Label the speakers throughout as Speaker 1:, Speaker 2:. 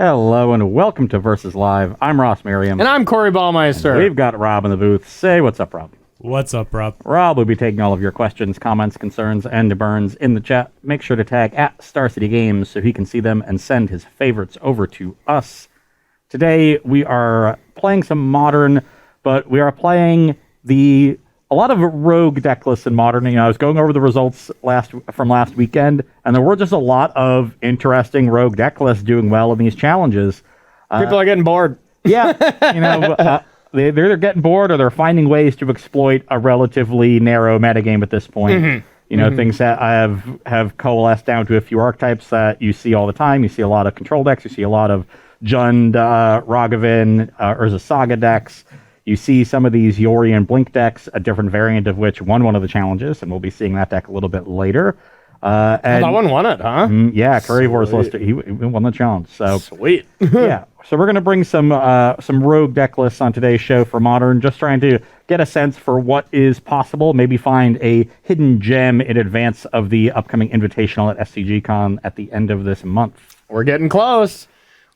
Speaker 1: Hello and welcome to Versus Live. I'm Ross Merriam.
Speaker 2: And I'm Corey Baumeister.
Speaker 1: We've got Rob in the booth. Say what's up, Rob.
Speaker 3: What's up, Rob?
Speaker 1: Rob will be taking all of your questions, comments, concerns, and burns in the chat. Make sure to tag at Star City Games so he can see them and send his favorites over to us. Today we are playing some Modern, but we are playing a lot of rogue deck lists in Modern. I was going over the results from last weekend, and there were just a lot of interesting rogue deck lists doing well in these challenges.
Speaker 2: People are getting bored.
Speaker 1: Yeah, they're either getting bored or they're finding ways to exploit a relatively narrow metagame at this point. Things that have coalesced down to a few archetypes that you see all the time. You see a lot of control decks. You see a lot of Jund, Ragavan, Urza Saga decks. You see some of these Yori and Blink decks, a different variant of which won one of the challenges, and we'll be seeing that deck a little bit later.
Speaker 2: And that one won it, huh?
Speaker 1: Yeah, Curryvor's list, he won the challenge. So
Speaker 2: sweet.
Speaker 1: Yeah, so we're going to bring some rogue deck lists on today's show for Modern, just trying to get a sense for what is possible, maybe find a hidden gem in advance of the upcoming Invitational at SCGCon at the end of this month.
Speaker 2: We're getting close.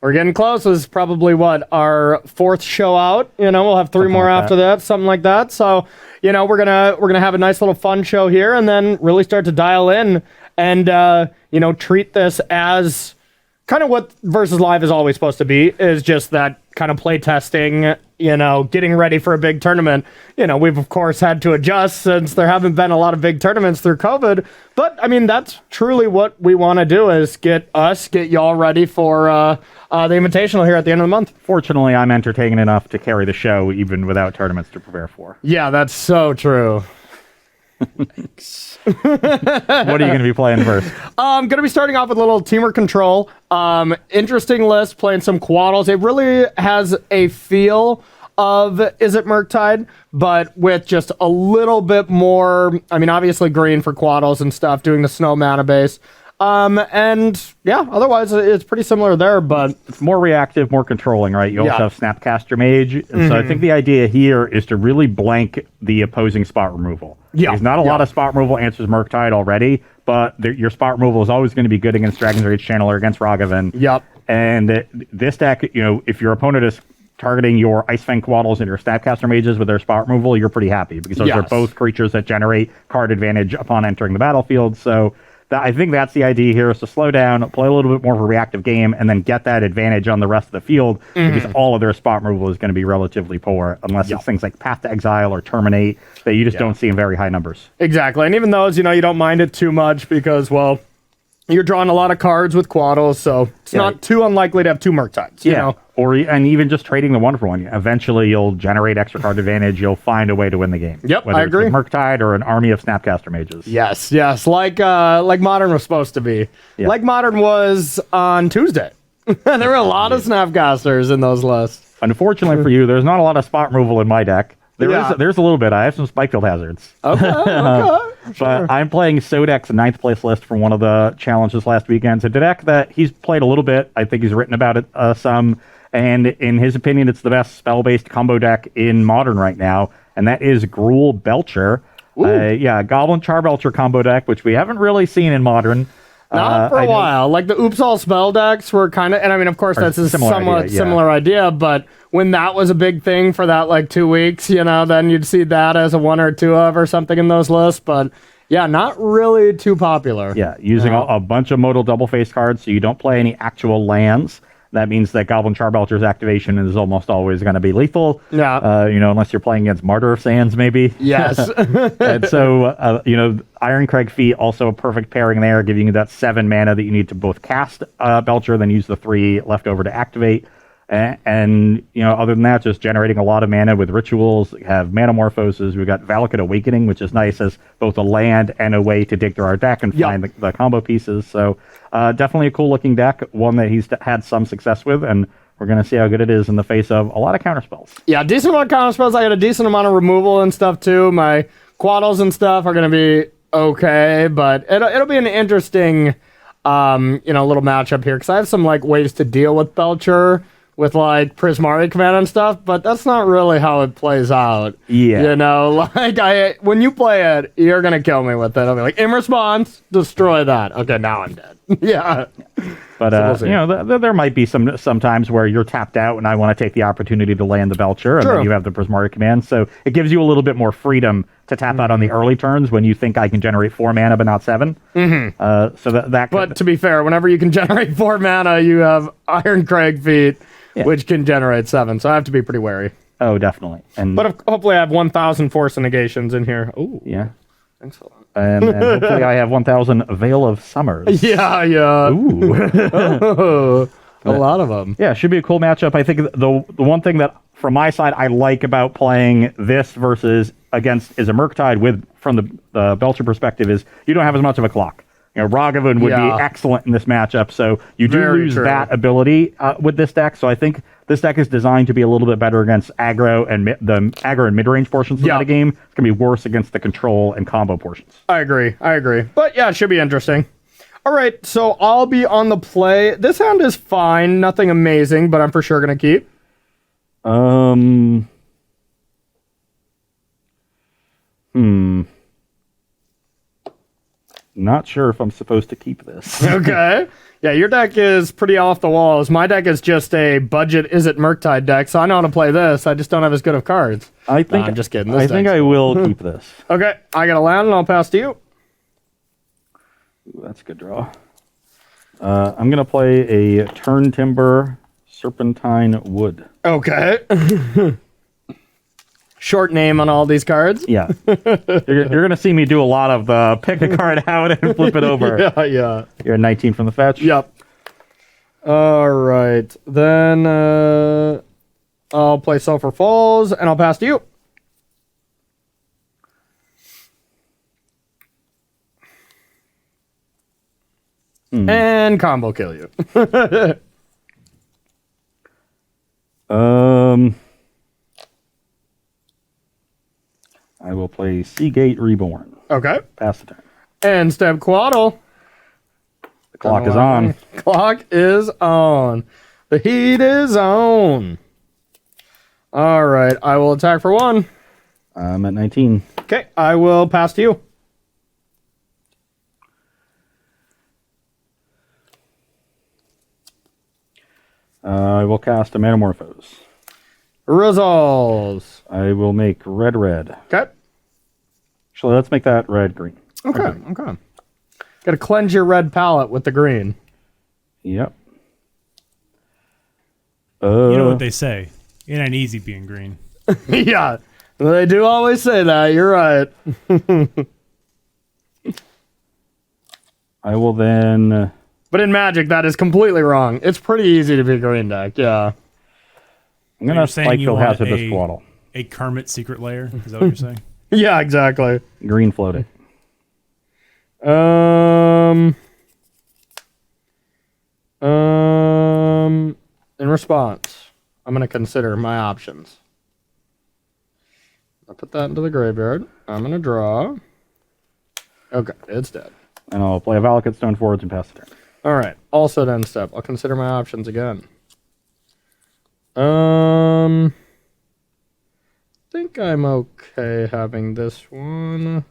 Speaker 2: This is probably our fourth show out. We'll have three
Speaker 1: Something
Speaker 2: more
Speaker 1: like
Speaker 2: after that, something like that. So, we're gonna have a nice little fun show here, and then really start to dial in and treat this as kind of what Versus Live is always supposed to be, is just that kind of play testing, getting ready for a big tournament. We've of course had to adjust since there haven't been a lot of big tournaments through COVID, but I mean, that's truly what we want to do, is get y'all ready for the Invitational here at the end of the month.
Speaker 1: Fortunately, I'm entertaining enough to carry the show even without tournaments to prepare for.
Speaker 2: Yeah, that's so true.
Speaker 1: Thanks. What are you going to be playing first?
Speaker 2: I'm going to be starting off with a little Teamer Control. Interesting list, playing some Quaddles. It really has a feel of Izzet Murktide, but with just a little bit more, obviously green for Quaddles and stuff, doing the snow mana base. And yeah, otherwise it's pretty similar there, but
Speaker 1: it's more reactive, more controlling, right? You also have Snapcaster Mage, and so I think the idea here is to really blank the opposing spot removal.
Speaker 2: Yeah,
Speaker 1: there's not a lot of spot removal answers Murktide already, but your spot removal is always going to be good against Dragon's Rage Channeler, against Ragavan.
Speaker 2: Yep.
Speaker 1: And this deck, if your opponent is targeting your Ice Fang Quaddles and your Snapcaster Mages with their spot removal, you're pretty happy, because those are both creatures that generate card advantage upon entering the battlefield. So I think that's the idea here, is to slow down, play a little bit more of a reactive game, and then get that advantage on the rest of the field, because all of their spot removal is going to be relatively poor, unless it's things like Path to Exile or Terminate that you just don't see in very high numbers.
Speaker 2: Exactly, and even those, you don't mind it too much, because, well, you're drawing a lot of cards with Quaddles, so it's not too unlikely to have two Murktides, you know?
Speaker 1: And even just trading the one for one. Eventually, you'll generate extra card advantage. You'll find a way to win the game.
Speaker 2: Yep,
Speaker 1: whether
Speaker 2: I agree.
Speaker 1: It's with Murktide or an army of Snapcaster Mages.
Speaker 2: Yes, like Modern was supposed to be. Yeah. Like Modern was on Tuesday. There were a lot of Snapcasters in those lists.
Speaker 1: Unfortunately for you, there's not a lot of spot removal in my deck. There's a little bit. I have some Spikefield Hazards.
Speaker 2: Okay.
Speaker 1: But I'm playing Sodek's 9th place list from one of the challenges last weekend. It's a deck that he's played a little bit. I think he's written about it some. And in his opinion, it's the best spell-based combo deck in Modern right now. And that is Gruul Belcher. Goblin Charbelcher combo deck, which we haven't really seen in Modern.
Speaker 2: Not for a while. Like the Oops All spell decks were kind of, and of course that's a somewhat similar idea, but when that was a big thing for that 2 weeks, then you'd see that as a one or two of or something in those lists, but yeah, not really too popular.
Speaker 1: Yeah, using a bunch of modal double face cards, so you don't play any actual lands. That means that Goblin Charbelcher's activation is almost always going to be lethal.
Speaker 2: Yeah.
Speaker 1: Unless you're playing against Martyr of Sands, maybe.
Speaker 2: Yes.
Speaker 1: And so, Iron Crag Feet, also a perfect pairing there, giving you that 7 mana that you need to both cast Belcher, then use the 3 left over to activate. And other than that, just generating a lot of mana with rituals. We have Manamorphoses. We've got Valakut Awakening, which is nice as both a land and a way to dig through our deck and find the combo pieces. So definitely a cool looking deck, one that he's had some success with, and we're going to see how good it is in the face of a lot of counterspells.
Speaker 2: Yeah, decent amount of counterspells. I got a decent amount of removal and stuff too. My Quaddles and stuff are going to be okay, but it'll be an interesting little matchup here, because I have some ways to deal with Belcher with Prismari Command and stuff, but that's not really how it plays out.
Speaker 1: Yeah.
Speaker 2: When you play it, you're gonna kill me with it. I'll be like, in response, destroy that. Okay, now I'm dead. Yeah.
Speaker 1: But
Speaker 2: we'll see.
Speaker 1: you know, there might be some times where you're tapped out, and I want to take the opportunity to land the Belcher, and
Speaker 2: True.
Speaker 1: then you have the Prismari command. So it gives you a little bit more freedom to tap out on the early turns when you think I can generate 4 mana but not 7. Mm-hmm. So that.
Speaker 2: But to be fair, whenever you can generate 4 mana, you have Iron Crag Feet, which can generate 7. So I have to be pretty wary.
Speaker 1: Oh, definitely.
Speaker 2: But hopefully I have 1,000 Force Negations in here. Ooh.
Speaker 1: Yeah.
Speaker 2: Thanks a lot.
Speaker 1: And hopefully I have 1,000 Veil of Summers.
Speaker 2: Yeah.
Speaker 1: Ooh.
Speaker 2: A lot of them.
Speaker 1: Yeah, should be a cool matchup. I think the one thing that, from my side, I like about playing this versus against is a Murktide from the Belcher perspective is you don't have as much of a clock. You know, Ragavan would be excellent in this matchup, so you do lose that ability with this deck. So I think this deck is designed to be a little bit better against aggro and the aggro and mid-range portions of the game. It's going to be worse against the control and combo portions. I
Speaker 2: agree. But yeah, it should be interesting. All right, so I'll be on the play. This hand is fine, nothing amazing, but I'm for sure going to keep.
Speaker 1: Not sure if I'm supposed to keep this.
Speaker 2: Okay. Yeah, your deck is pretty off the walls. My deck is just a budget Is It Murktide deck, so I know how to play this. I just don't have as good of cards. I'm just kidding.
Speaker 1: I think I will keep this.
Speaker 2: Okay, I got a land and I'll pass to you.
Speaker 1: Ooh, that's a good draw. I'm going to play a Turn Timber Serpentine Wood.
Speaker 2: Okay. Short name on all these cards.
Speaker 1: Yeah. You're going to see me do a lot of the pick a card out and flip it over.
Speaker 2: Yeah.
Speaker 1: You're at 19 from the fetch?
Speaker 2: Yep. All right. Then I'll play Sulphur Falls and I'll pass to you. And combo kill you.
Speaker 1: I will play Seagate Reborn.
Speaker 2: Okay.
Speaker 1: Pass the turn.
Speaker 2: And step Quaddle.
Speaker 1: The clock is on.
Speaker 2: Clock is on. The heat is on. All right. I will attack for 1.
Speaker 1: I'm at 19.
Speaker 2: Okay. I will pass to you.
Speaker 1: I will cast a Metamorphose.
Speaker 2: Results.
Speaker 1: I will make red.
Speaker 2: Okay.
Speaker 1: Actually, let's make that red-green.
Speaker 2: Okay. Gotta cleanse your red palette with the green.
Speaker 1: Yep.
Speaker 3: You know what they say. It ain't easy being green.
Speaker 2: Yeah. They do always say that. You're right.
Speaker 1: I will then...
Speaker 2: But in Magic, that is completely wrong. It's pretty easy to be green deck, yeah.
Speaker 1: I'm going to Spike Field Hazard this Squaddle.
Speaker 3: A Kermit secret layer? Is that what you're saying?
Speaker 2: Yeah, exactly.
Speaker 1: Green floating.
Speaker 2: In response, I'm going to consider my options. I'll put that into the graveyard. I'm going to draw. Okay, it's dead.
Speaker 1: And I'll play a Valakut Stone Forwards and pass the turn.
Speaker 2: All right. Also then step. I'll consider my options again. I think I'm okay having this one.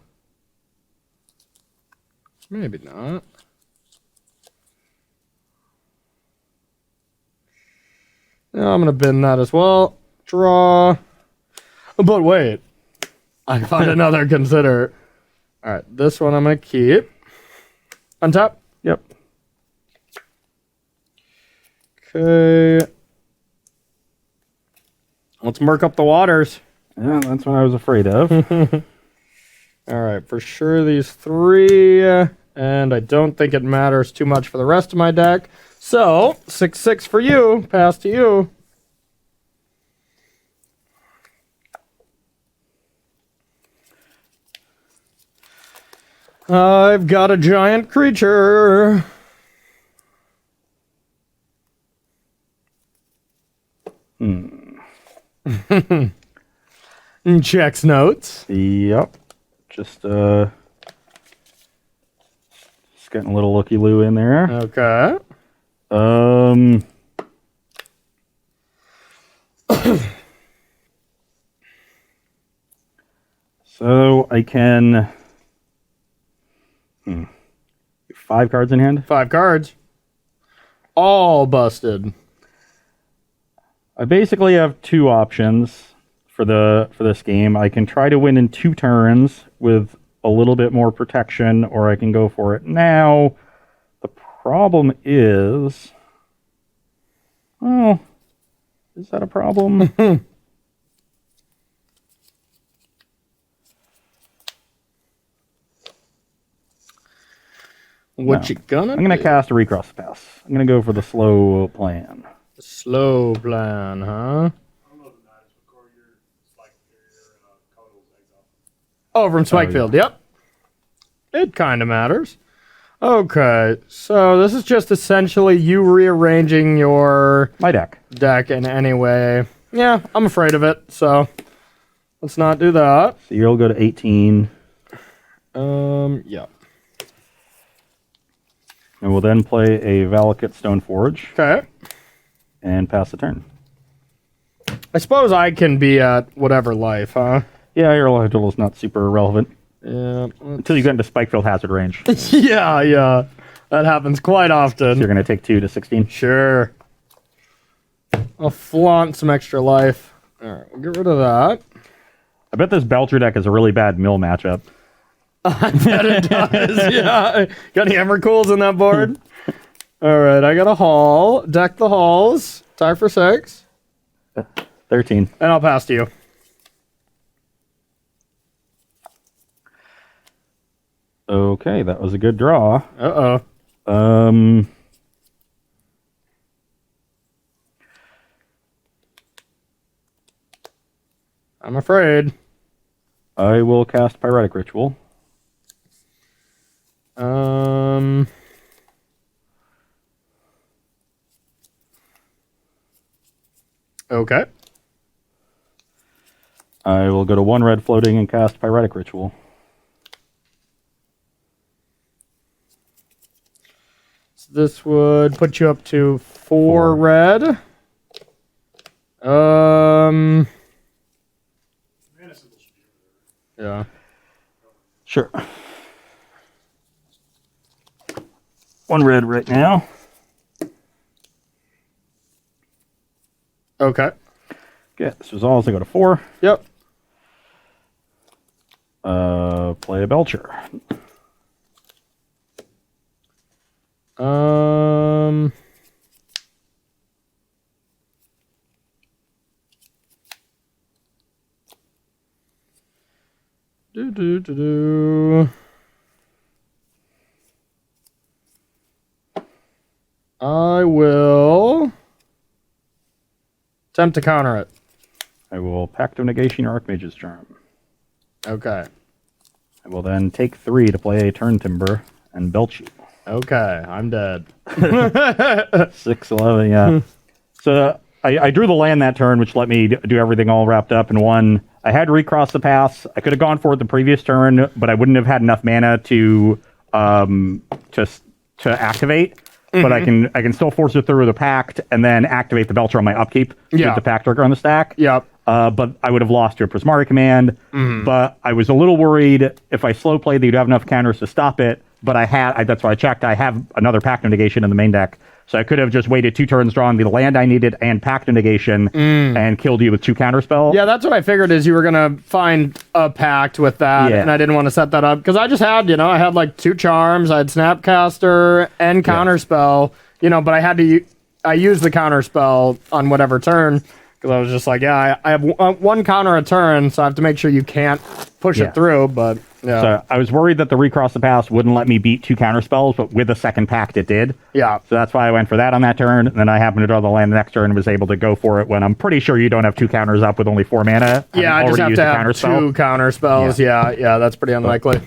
Speaker 2: Maybe not. Yeah, I'm going to bin that as well. Draw. But wait. I found another consider. All right. This one I'm going to keep. Untap.
Speaker 1: Yep.
Speaker 2: Okay. Let's murk up the waters.
Speaker 1: Yeah, that's what I was afraid of.
Speaker 2: All right, for sure these 3, and I don't think it matters too much for the rest of my deck. So, 6/6 for you. Pass to you. I've got a giant creature. Checks notes.
Speaker 1: Yep. Just getting a little looky-loo in there.
Speaker 2: Okay.
Speaker 1: So I can 5 cards in hand.
Speaker 2: 5 cards. All busted.
Speaker 1: I basically have two options for this game. I can try to win in 2 turns with a little bit more protection, or I can go for it now. The problem is... Oh, is that a problem?
Speaker 2: What you gonna
Speaker 1: I'm going to cast a Recross the Pass. I'm going to go for the slow plan.
Speaker 2: Slow plan, huh? Oh, from Spikefield, yep. It kind of matters. Okay, so this is just essentially you rearranging
Speaker 1: My deck.
Speaker 2: deck in any way. Yeah, I'm afraid of it, so let's not do that.
Speaker 1: So you'll go to 18.
Speaker 2: Yeah.
Speaker 1: And we'll then play a Valakut Stoneforge
Speaker 2: Okay.
Speaker 1: and pass the turn.
Speaker 2: I suppose I can be at whatever life, huh?
Speaker 1: Yeah, your life total is not super relevant
Speaker 2: Yeah.
Speaker 1: until you get into Spikefield hazard range. So
Speaker 2: yeah. That happens quite often.
Speaker 1: you're going to take 2 to 16.
Speaker 2: Sure. I'll flaunt some extra life. All right, we'll get rid of that.
Speaker 1: I bet this Belcher deck is a really bad mill matchup.
Speaker 2: I bet it does, yeah. Got any Emrakuls in that board? All right, I got a haul. Deck the halls. Tie for 6.
Speaker 1: 13.
Speaker 2: And I'll pass to you.
Speaker 1: Okay, that was a good draw.
Speaker 2: Uh-oh. I'm afraid.
Speaker 1: I will cast Pyretic Ritual.
Speaker 2: Okay.
Speaker 1: I will go to 1 red floating and cast Pyretic Ritual.
Speaker 2: So this would put you up to 4 red. Yeah.
Speaker 1: Sure. 1 red right now.
Speaker 2: Okay.
Speaker 1: Okay, this resolves. I go to 4.
Speaker 2: Yep.
Speaker 1: Play a Belcher.
Speaker 2: I will attempt to counter it.
Speaker 1: I will Pact of Negation your Archmage's Charm.
Speaker 2: Okay.
Speaker 1: I will then take 3 to play a Turn Timber and belch you.
Speaker 2: Okay, I'm dead.
Speaker 1: 6-11, yeah. So I drew the land that turn, which let me do everything all wrapped up in one. I had Recross the Pass. I could have gone for it the previous turn, but I wouldn't have had enough mana to activate. But I can still force it through with a Pact and then activate the Belcher on my upkeep with the Pact trigger on the stack.
Speaker 2: Yep.
Speaker 1: But I would have lost to a Prismari command. But I was a little worried if I slow played that you'd have enough counters to stop it. But that's why I checked. I have another Pact of Negation in the main deck. So I could have just waited 2 turns, drawing the land I needed and Pact of Negation, and killed you with 2 counterspell.
Speaker 2: Yeah, that's what I figured is you were going to find a Pact with that, and I didn't want to set that up. Because I just had, I had like 2 charms, I had Snapcaster and Counterspell, but I used the Counterspell on whatever turn. Because I was just like, I have 1 counter a turn, so I have to make sure you can't push it through, but... Yeah.
Speaker 1: So I was worried that the Recross the Pass wouldn't let me beat 2 counterspells, but with a second Pact it did.
Speaker 2: Yeah.
Speaker 1: So that's why I went for that on that turn, and then I happened to draw the land the next turn and was able to go for it when I'm pretty sure you don't have 2 counters up with only 4 mana.
Speaker 2: Yeah, I just have to have 2 counterspells. Yeah, that's pretty unlikely.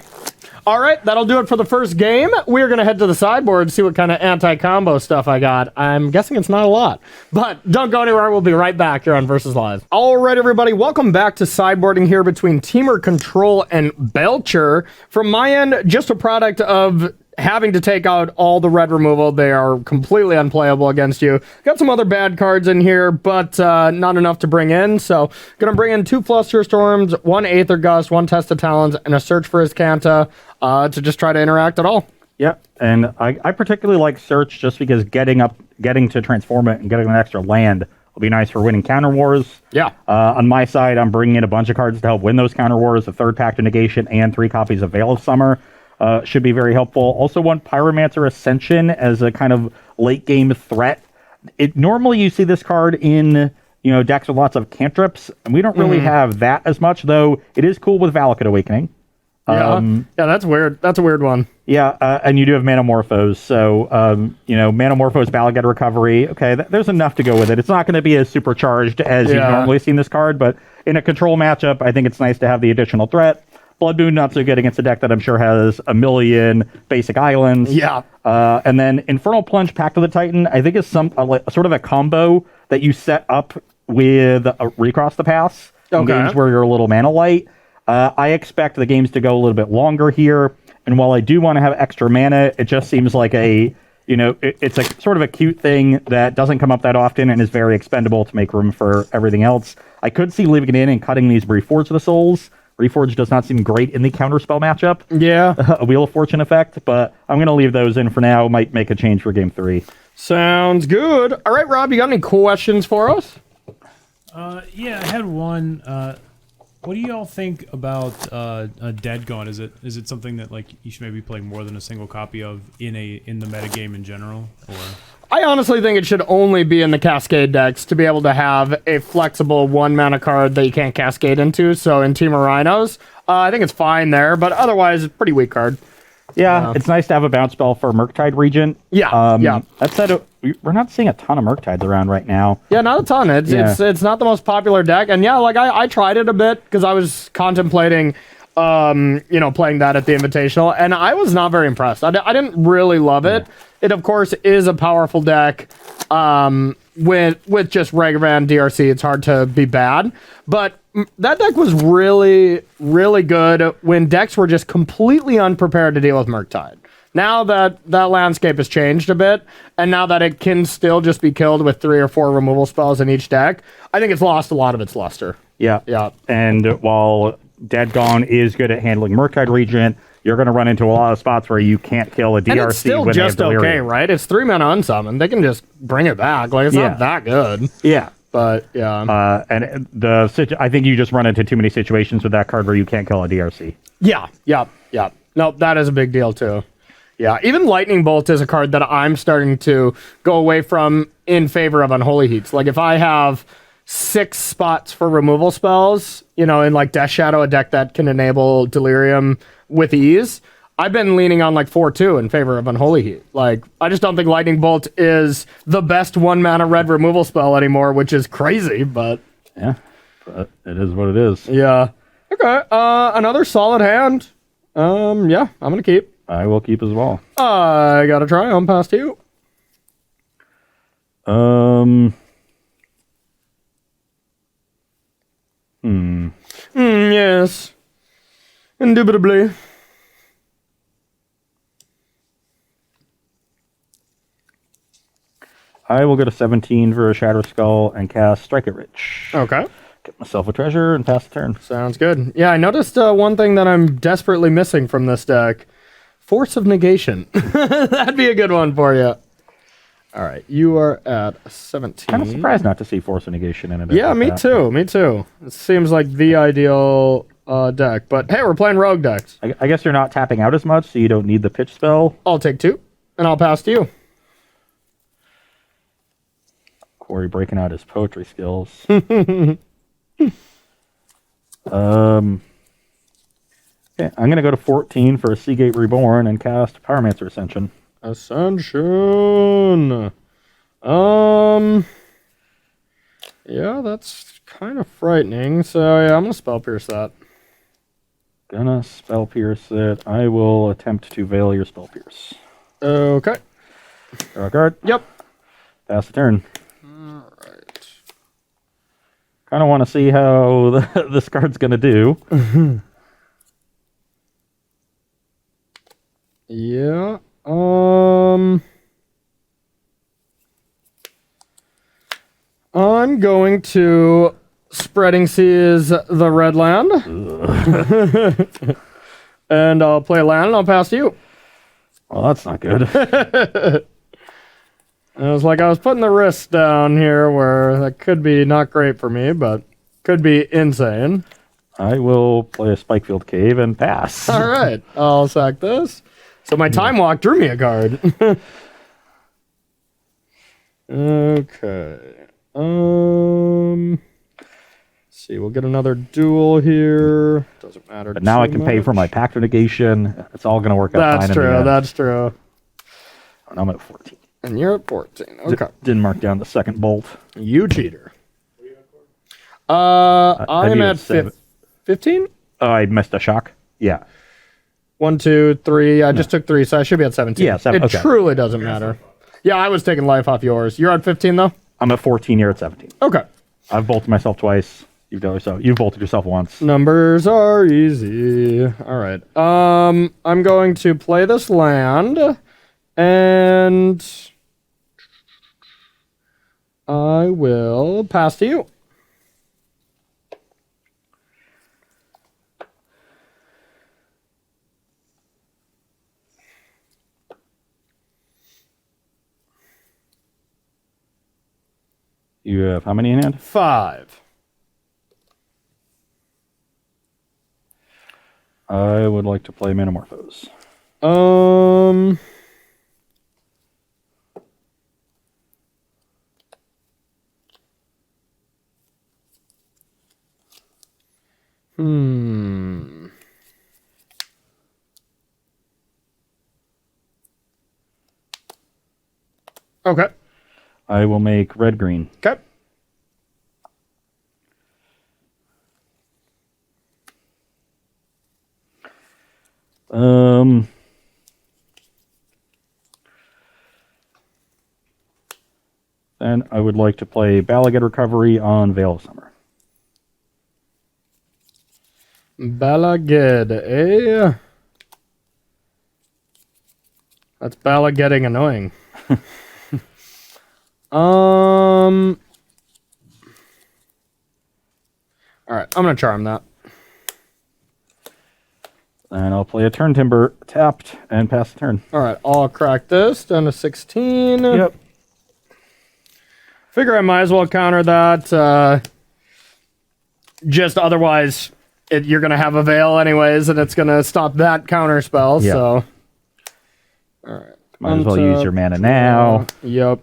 Speaker 2: All right, that'll do it for the first game. We're going to head to the sideboard and see what kind of anti-combo stuff I got. I'm guessing it's not a lot. But don't go anywhere. We'll be right back here on Versus Live. All right, everybody. Welcome back to sideboarding here between Teamer Control and Belcher. From my end, just a product of having to take out all the red removal. They are completely unplayable against you. Got some other bad cards in here, but not enough to bring in. So gonna bring in 2 Flusterstorms, 1 Aether Gust, 1 Test of Talons, and a Search for His Canta to just try to interact at all.
Speaker 1: Yeah, and I particularly like Search just because getting to transform it and getting an extra land will be nice for winning counter wars.
Speaker 2: Yeah.
Speaker 1: On my side, I'm bringing in a bunch of cards to help win those counter wars. A third Pact of Negation and 3 copies of Veil of Summer should be very helpful. Also want Pyromancer Ascension as a kind of late game threat. Normally you see this card in decks with lots of cantrips, and we don't really have that as much, though it is cool with Valakut Awakening.
Speaker 2: Yeah, that's weird. That's a weird one.
Speaker 1: Yeah, and you do have Manamorphose, so Manamorphose, Valakut Recovery. Okay, there's enough to go with it. It's not going to be as supercharged as you've normally seen this card, but in a control matchup, I think it's nice to have the additional threat. Blood Moon, not so good against a deck that I'm sure has a million basic islands.
Speaker 2: Yeah.
Speaker 1: And then Infernal Plunge, Pact of the Titan, I think is sort of a combo that you set up with Recross the Pass. Games where you're a little mana light. I expect the games to go a little bit longer here, and while I do want to have extra mana, it just seems like it's a sort of a cute thing that doesn't come up that often and is very expendable to make room for everything else. I could see leaving it in and cutting these Reforge the Souls. Reforge does not seem great in the counterspell matchup.
Speaker 2: Yeah.
Speaker 1: A Wheel of Fortune effect, but I'm going to leave those in for now. Might make a change for Game 3.
Speaker 2: Sounds good. All right, Rob, you got any questions for us?
Speaker 3: Yeah, I had one. What do y'all think about a Dead Gone? Is it something that you should maybe play more than a single copy of in the metagame in general? Or
Speaker 2: I honestly think it should only be in the Cascade decks to be able to have a flexible 1 mana card that you can't Cascade into. So in Team of Rhinos, I think it's fine there, but otherwise it's a pretty weak card.
Speaker 1: Yeah, it's nice to have a bounce spell for Murktide Regent.
Speaker 2: Yeah.
Speaker 1: That said, we're not seeing a ton of Murktides around right now.
Speaker 2: Yeah, not a ton. It's not the most popular deck, and I tried it a bit because I was contemplating, playing that at the Invitational, and I was not very impressed. I didn't really love it. It of course is a powerful deck. With just Ragavan DRC, it's hard to be bad, but that deck was really, really good when decks were just completely unprepared to deal with Murktide. Now that landscape has changed a bit, and now that it can still just be killed with 3 or 4 removal spells in each deck, I think it's lost a lot of its luster.
Speaker 1: Yeah. And while Dead Gone is good at handling Murktide Regent, you're going to run into a lot of spots where you can't kill a DRC.
Speaker 2: And it's still just okay, right? It's 3 mana unsummoned. They can just bring it back. It's not that good.
Speaker 1: Yeah.
Speaker 2: But, yeah.
Speaker 1: And I think you just run into too many situations with that card where you can't kill a DRC.
Speaker 2: Yeah. No, that is a big deal, too. Yeah, even Lightning Bolt is a card that I'm starting to go away from in favor of Unholy Heats. If I have 6 spots for removal spells, in Death Shadow, a deck that can enable Delirium with ease, I've been leaning on 4/2 in favor of Unholy Heat. I just don't think Lightning Bolt is the best 1 mana red removal spell anymore, which is crazy, but...
Speaker 1: Yeah, but it is what it is.
Speaker 2: Yeah. Okay, another solid hand. Yeah, I'm going to keep.
Speaker 1: I will keep as well.
Speaker 2: I got to try. I'm past you. Yes. Indubitably.
Speaker 1: I will go to 17 for a Shatter Skull and cast Strike It Rich.
Speaker 2: Okay.
Speaker 1: Get myself a treasure and pass the turn.
Speaker 2: Sounds good. Yeah, I noticed one thing that I'm desperately missing from this deck. Force of Negation. That'd be a good one for you. All right, you are at 17.
Speaker 1: Kind of surprised not to see Force of Negation in it.
Speaker 2: Yeah, me too. It seems like the ideal deck. But hey, we're playing rogue decks.
Speaker 1: I guess you're not tapping out as much, so you don't need the pitch spell.
Speaker 2: I'll take 2, and I'll pass to you.
Speaker 1: Corey breaking out his poetry skills. Okay, I'm going to go to 14 for a Seagate Reborn and cast Pyromancer Ascension.
Speaker 2: Yeah, that's kind of frightening. So yeah, I'm going to Spell Pierce that.
Speaker 1: Gonna Spell Pierce it. I will attempt to Veil your Spell Pierce.
Speaker 2: Okay.
Speaker 1: Draw a card.
Speaker 2: Yep.
Speaker 1: Pass the turn.
Speaker 2: Alright.
Speaker 1: Kind of want to see how this card's going to do.
Speaker 2: Yeah. I'm going to Spreading Seas the red land. And I'll play a land and I'll pass to you.
Speaker 1: Well, that's not good.
Speaker 2: It was like I was putting the risk down here where that could be not great for me, but could be insane.
Speaker 1: I will play a Spikefield Cave and pass.
Speaker 2: All right, I'll sack this. So my Time Walk drew me a card. Okay. Let's see, we'll get another duel here. Doesn't matter.
Speaker 1: But now I can pay for my Pact of Negation. It's all going to work out fine.
Speaker 2: That's true.
Speaker 1: And I'm at 14.
Speaker 2: And you're at 14. Okay.
Speaker 1: Didn't mark down the second bolt.
Speaker 2: You cheater. I'm at 15?
Speaker 1: Oh, I missed a shock. Yeah.
Speaker 2: 1, 2, 3. I just took 3, so I should be at 17.
Speaker 1: Yeah, 7.
Speaker 2: It truly doesn't matter. Yeah, I was taking life off yours. You're at 15, though?
Speaker 1: I'm at 14. You're at 17.
Speaker 2: Okay.
Speaker 1: I've bolted myself twice. You've bolted yourself once.
Speaker 2: Numbers are easy. All right. I'm going to play this land, and I will pass to you.
Speaker 1: You have how many in hand?
Speaker 2: 5.
Speaker 1: I would like to play Manamorphose.
Speaker 2: Okay.
Speaker 1: I will make red-green.
Speaker 2: Okay.
Speaker 1: Then I would like to play Balagad Recovery on Veil of Summer.
Speaker 2: Balagad, eh? That's Bala getting annoying. All right, I'm gonna charm that.
Speaker 1: And I'll play a Turn Timber tapped and pass the turn.
Speaker 2: All right, I'll crack this down to 16.
Speaker 1: Yep.
Speaker 2: Figure I might as well counter that. Just otherwise, you're gonna have a veil anyways, and it's gonna stop that counter spell.
Speaker 1: Yeah.
Speaker 2: So, all right.
Speaker 1: Might as well use your mana now.
Speaker 2: Yep.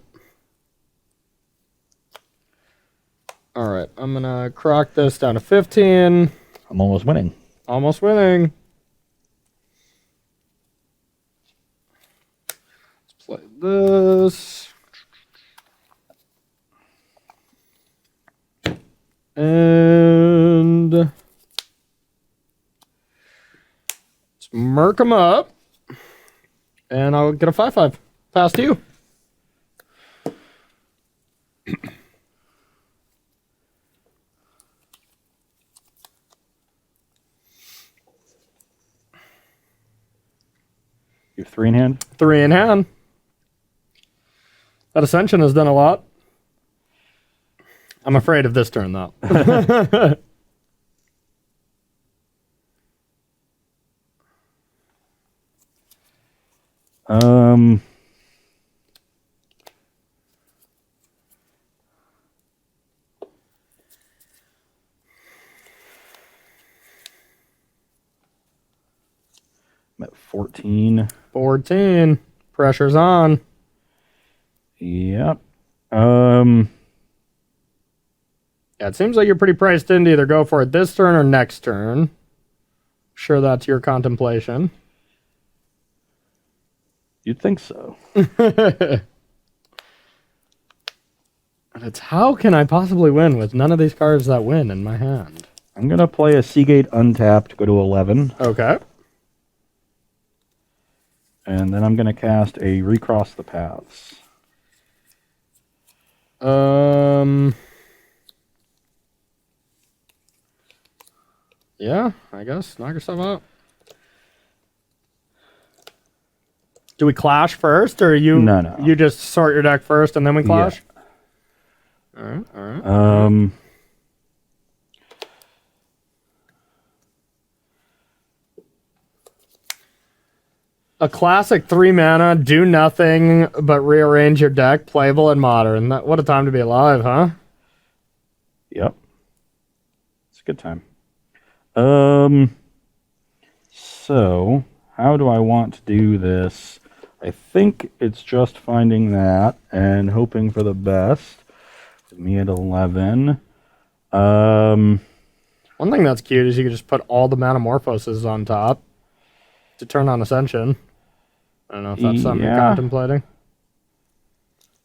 Speaker 2: All right, I'm gonna crack this down to 15.
Speaker 1: I'm almost winning.
Speaker 2: Almost winning. Let's play this. And let's murk them up. And I'll get a 5/5. Pass to you.
Speaker 1: You have 3 in hand?
Speaker 2: 3 in hand. That Ascension has done a lot. I'm afraid of this turn, though.
Speaker 1: I'm at 14.
Speaker 2: 14. Pressure's on.
Speaker 1: Yep.
Speaker 2: Yeah, it seems like you're pretty priced in to either go for it this turn or next turn. Sure, that's your contemplation.
Speaker 1: You'd think so.
Speaker 2: It's how can I possibly win with none of these cards that win in my hand?
Speaker 1: I'm going to play a Seagate untapped, go to 11.
Speaker 2: Okay.
Speaker 1: And then I'm going to cast a Recross the Paths.
Speaker 2: Yeah, I guess. Knock yourself out. Do we clash first, or you?
Speaker 1: No.
Speaker 2: You just sort your deck first, and then we clash. Yeah. All right. A classic 3 mana, do nothing but rearrange your deck, playable and modern. What a time to be alive, huh?
Speaker 1: Yep. It's a good time. So, how do I want to do this? I think it's just finding that and hoping for the best. With me at 11.
Speaker 2: One thing that's cute is you can just put all the Manamorphoses on top to turn on Ascension. I don't know if that's something you're contemplating.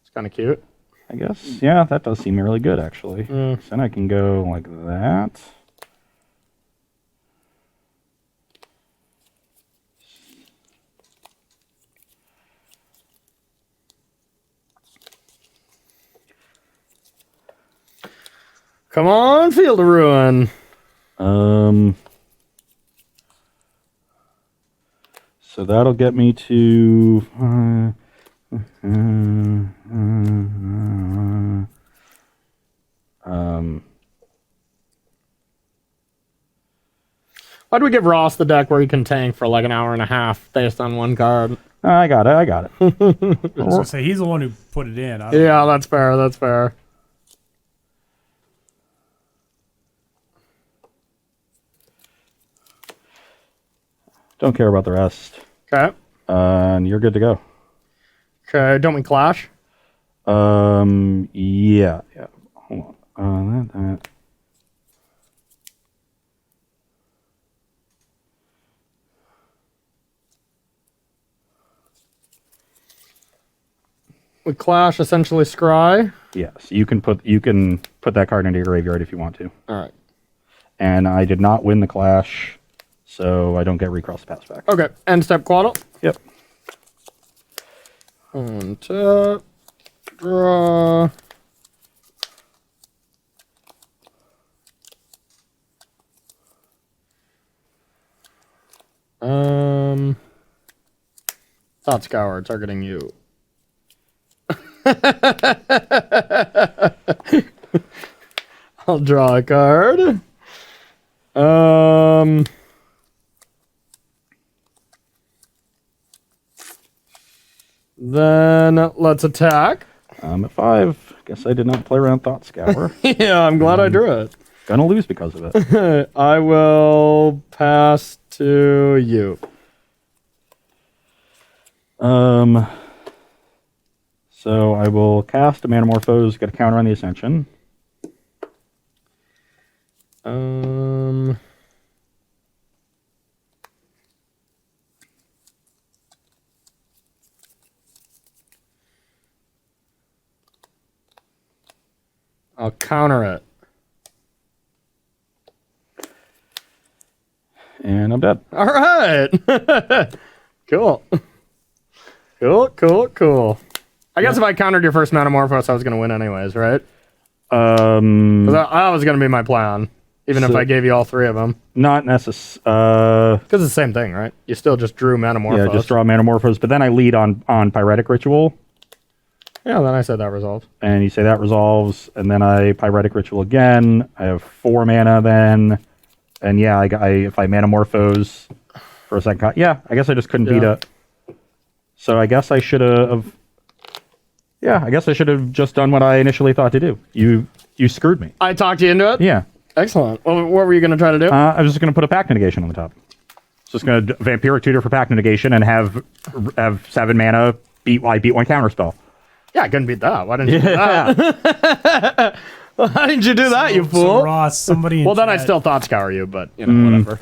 Speaker 2: It's kind of cute.
Speaker 1: I guess. Yeah, that does seem really good, actually. So then I can go like that.
Speaker 2: Come on, Field of Ruin.
Speaker 1: So that'll get me to
Speaker 2: Why do we give Ross the deck where he can tank for like an hour and a half based on one card?
Speaker 1: I got it.
Speaker 3: I was gonna say he's the one who put it in.
Speaker 2: Yeah, that's fair. That's fair.
Speaker 1: Don't care about the rest.
Speaker 2: Okay.
Speaker 1: And you're good to go.
Speaker 2: Okay, don't we clash?
Speaker 1: Yeah. Hold on. That.
Speaker 2: We clash, essentially scry.
Speaker 1: Yes, you can put that card into your graveyard if you want to.
Speaker 2: All right.
Speaker 1: And I did not win the clash, so I don't get recross pass back.
Speaker 2: Okay, end step Quaddle.
Speaker 1: Yep.
Speaker 2: Untap, draw. Thought Scour targeting you. I'll draw a card. Then let's attack.
Speaker 1: I'm at 5. Guess I did not play around Thought Scour.
Speaker 2: Yeah, I'm glad I drew it.
Speaker 1: Gonna lose because of it.
Speaker 2: I will pass to you.
Speaker 1: So I will cast a Manamorphose, get a counter on the Ascension.
Speaker 2: I'll counter it.
Speaker 1: And I'm dead.
Speaker 2: All right. Cool. Cool. I guess if I countered your first Manamorphose, I was going to win anyways, right? 'Cause that was going to be my plan, even if I gave you all 3 of them.
Speaker 1: Not necessarily.
Speaker 2: Because it's the same thing, right? You still just drew Manamorphose.
Speaker 1: Yeah, just draw Manamorphose, but then I lead on Pyretic Ritual.
Speaker 2: Yeah, then I said that resolves.
Speaker 1: And you say that resolves, and then I Pyretic Ritual again. I have 4 mana then. And yeah, if I Manamorphose for a second, I guess I just couldn't beat it. So I guess I should have. Yeah, I guess I should have just done what I initially thought to do. You screwed me.
Speaker 2: I talked you into it?
Speaker 1: Yeah.
Speaker 2: Excellent. Well, what were you going to try to do?
Speaker 1: I was just going to put a Pact Negation on the top. Just going to Vampiric Tutor for Pact Negation and have 7 mana beat 1 counterspell.
Speaker 2: Yeah, I couldn't beat that. Why didn't you do that? Why didn't you do that, you fool?
Speaker 3: So Ross, somebody.
Speaker 2: Well, then I still Thought Scour you, but whatever.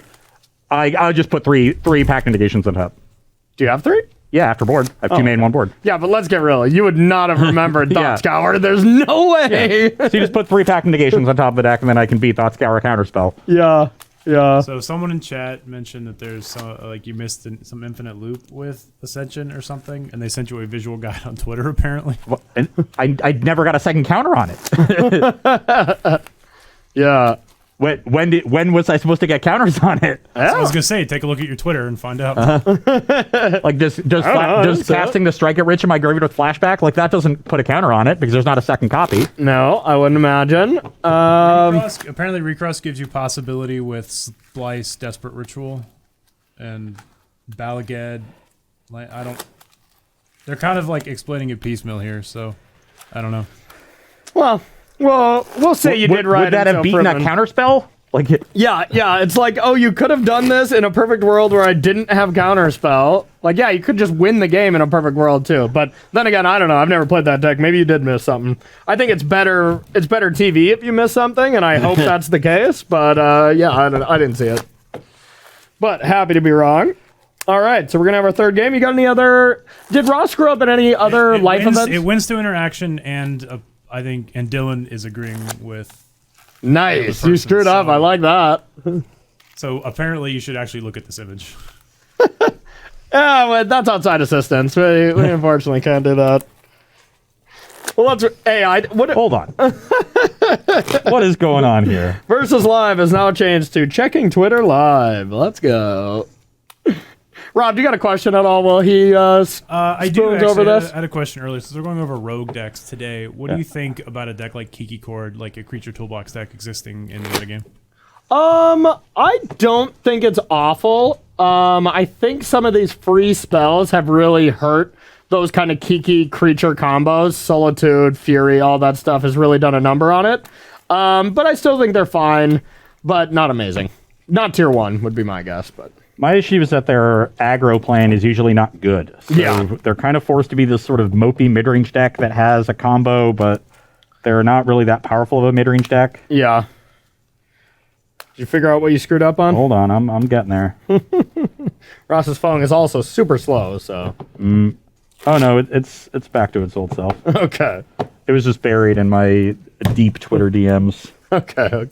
Speaker 1: I just put three Pact Negations on top.
Speaker 2: Do you have 3?
Speaker 1: Yeah, after board. I have 2 main, 1 board.
Speaker 2: Yeah, but let's get real. You would not have remembered Thought Scour. There's no way.
Speaker 1: So you just put 3 Pact Negations on top of the deck, and then I can beat Thought Scour counterspell.
Speaker 2: Yeah.
Speaker 3: So someone in chat mentioned that there's some, you missed some infinite loop with Ascension or something, and they sent you a visual guide on Twitter apparently.
Speaker 1: Well, and I never got a second counter on it.
Speaker 2: Yeah.
Speaker 1: When was I supposed to get counters on it?
Speaker 3: So I was gonna say, take a look at your Twitter and find out.
Speaker 1: Like just casting the Strike It Rich in my graveyard with flashback, like that doesn't put a counter on it because there's not a second copy.
Speaker 2: No, I wouldn't imagine.
Speaker 3: Apparently, Recross gives you possibility with Splice, Desperate Ritual, and Balagad, Like I don't. They're kind of like explaining it piecemeal here, so I don't know.
Speaker 2: Well, we'll say you did right.
Speaker 1: Would that have beaten that counterspell? Like,
Speaker 2: Yeah, it's like, oh, you could have done this in a perfect world where I didn't have counterspell. Like, yeah, you could just win the game in a perfect world too. But then again, I don't know. I've never played that deck. Maybe you did miss something. I think it's better. It's better TV if you miss something, and I hope that's the case. But yeah, I didn't see it. But happy to be wrong. All right, so we're gonna have our third game. You got any other? Did Ross screw up at any other life events?
Speaker 3: It wins to interaction, and I think, and Dylan is agreeing with.
Speaker 2: Nice, you screwed up. I like that.
Speaker 3: So apparently, you should actually look at this image.
Speaker 2: Yeah, well, that's outside assistance. We unfortunately can't do that. Well, that's AI.
Speaker 1: hold on. What is going on here?
Speaker 2: Versus Live has now changed to checking Twitter live. Let's go. Rob, do you got a question at all while he
Speaker 3: I do actually.
Speaker 2: over this?
Speaker 3: I had a question earlier. Since we're going over rogue decks today, what do you think about a deck like Kiki Cord, like a creature toolbox deck existing in the metagame?
Speaker 2: I don't think it's awful. I think some of these free spells have really hurt those kind of Kiki creature combos. Solitude, Fury, all that stuff has really done a number on it. But I still think they're fine, but not amazing. Not tier 1 would be my guess, but...
Speaker 1: My issue is that their aggro plan is usually not good. So
Speaker 2: Yeah.
Speaker 1: they're kind of forced to be this sort of mopey mid-range deck that has a combo, but they're not really that powerful of a mid-range deck.
Speaker 2: Yeah. Did you figure out what you screwed up on?
Speaker 1: Hold on, I'm getting there.
Speaker 2: Ross's phone is also super slow, so...
Speaker 1: Oh no, it's back to its old self.
Speaker 2: Okay.
Speaker 1: It was just buried in my deep Twitter DMs.
Speaker 2: Okay.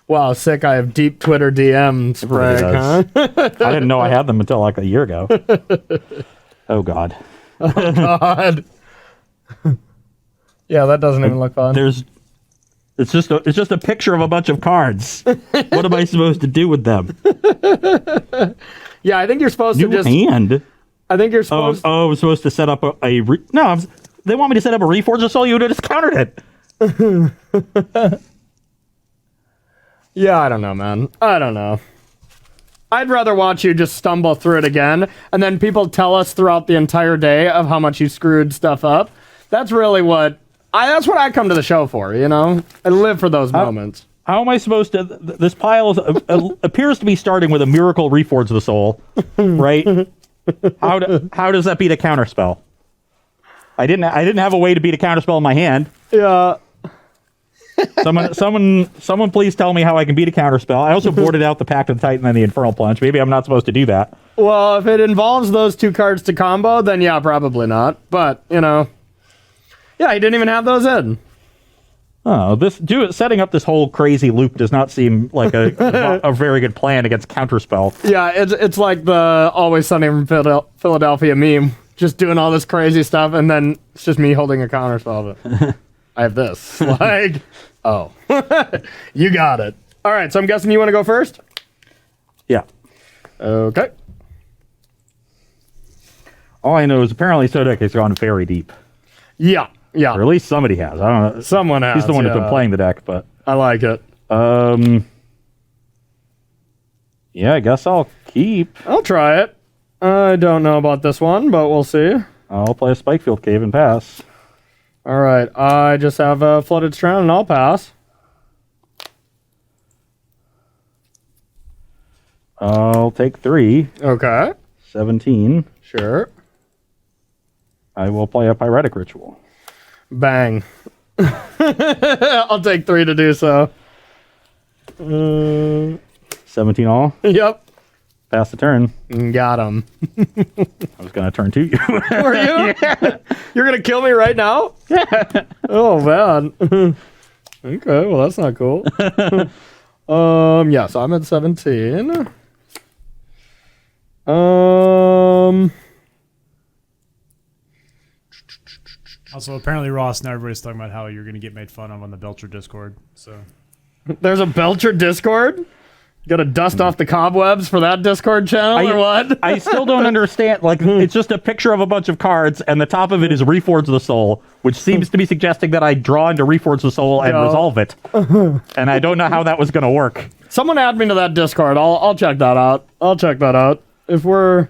Speaker 2: Wow, sick. I have deep Twitter DMs,
Speaker 1: really
Speaker 2: Frank, huh?
Speaker 1: I didn't know I had them until like a year ago. Oh god.
Speaker 2: God. Yeah, that doesn't even look fun.
Speaker 1: It's just a picture of a bunch of cards. What am I supposed to do with them?
Speaker 2: Yeah, I think you're supposed to just...
Speaker 1: hand.
Speaker 2: I think you're supposed...
Speaker 1: Oh, I'm supposed to set up they want me to set up a Reforge of Soul. You would have just countered it.
Speaker 2: Yeah, I don't know, man. I don't know. I'd rather watch you just stumble through it again, and then people tell us throughout the entire day of how much you screwed stuff up. That's really what I come to the show for, you know? I live for those moments.
Speaker 1: How am I supposed to... This pile appears to be starting with a Miracle Reforge of the Soul, right? How does that beat a counterspell? I didn't have a way to beat a counterspell in my hand.
Speaker 2: Yeah.
Speaker 1: Someone please tell me how I can beat a counterspell. I also boarded out the Pact of the Titan and the Infernal Plunge. Maybe I'm not supposed to do that.
Speaker 2: Well, if it involves those two cards to combo, then yeah, probably not. But, you know... Yeah, he didn't even have those in.
Speaker 1: Oh, setting up this whole crazy loop does not seem like a very good plan against counterspell.
Speaker 2: Yeah, it's like the Always Sunny from Philadelphia meme. Just doing all this crazy stuff, and then it's just me holding a counterspell. But I have this. Like, oh. You got it. All right, so I'm guessing you want to go first?
Speaker 1: Yeah.
Speaker 2: Okay.
Speaker 1: All I know is apparently Sodek has gone very deep.
Speaker 2: Yeah.
Speaker 1: Or at least somebody has. I don't know.
Speaker 2: Someone has.
Speaker 1: He's the one who's been playing the deck, but...
Speaker 2: I like it.
Speaker 1: Yeah, I guess I'll keep.
Speaker 2: I'll try it. I don't know about this one, but we'll see.
Speaker 1: I'll play a Spikefield Cave and pass.
Speaker 2: All right, I just have a Flooded Strand, and I'll pass.
Speaker 1: I'll take 3.
Speaker 2: Okay.
Speaker 1: 17.
Speaker 2: Sure.
Speaker 1: I will play a Pyretic Ritual.
Speaker 2: Bang. I'll take 3 to do so.
Speaker 1: 17 all.
Speaker 2: Yep.
Speaker 1: Pass the turn.
Speaker 2: Got him.
Speaker 1: I was going to turn to you.
Speaker 2: Were you? Yeah. You're going to kill me right now? Yeah. Oh, man. Okay, well, that's not cool. Yeah, so I'm at 17.
Speaker 3: Also, apparently, Ross, now everybody's talking about how you're going to get made fun of on the Belcher Discord. So,
Speaker 2: there's a Belcher Discord? Got to dust off the cobwebs for that Discord channel or what?
Speaker 1: I still don't understand. Like, it's just a picture of a bunch of cards, and the top of it is Reforge of the Soul, which seems to be suggesting that I draw into Reforge of the Soul and resolve it. And I don't know how that was going to work.
Speaker 2: Someone add me to that Discord. I'll check that out. If we're...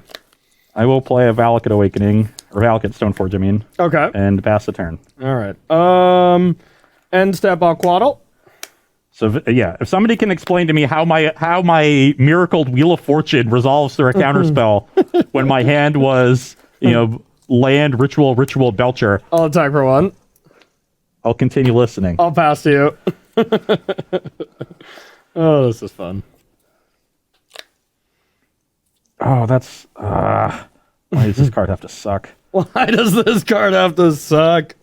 Speaker 1: I will play a Valakut Awakening, or Valakut Stoneforge, I mean,
Speaker 2: Okay.
Speaker 1: and pass the turn.
Speaker 2: All right. End step Aquaddle.
Speaker 1: So if somebody can explain to me how my Miracled Wheel of Fortune resolves through a counterspell when my hand was, land, ritual, belcher,
Speaker 2: I'll attack for 1.
Speaker 1: I'll continue listening.
Speaker 2: I'll pass to you. Oh, this is fun.
Speaker 1: Oh, that's why does this card have to suck?
Speaker 2: Why does this card have to suck?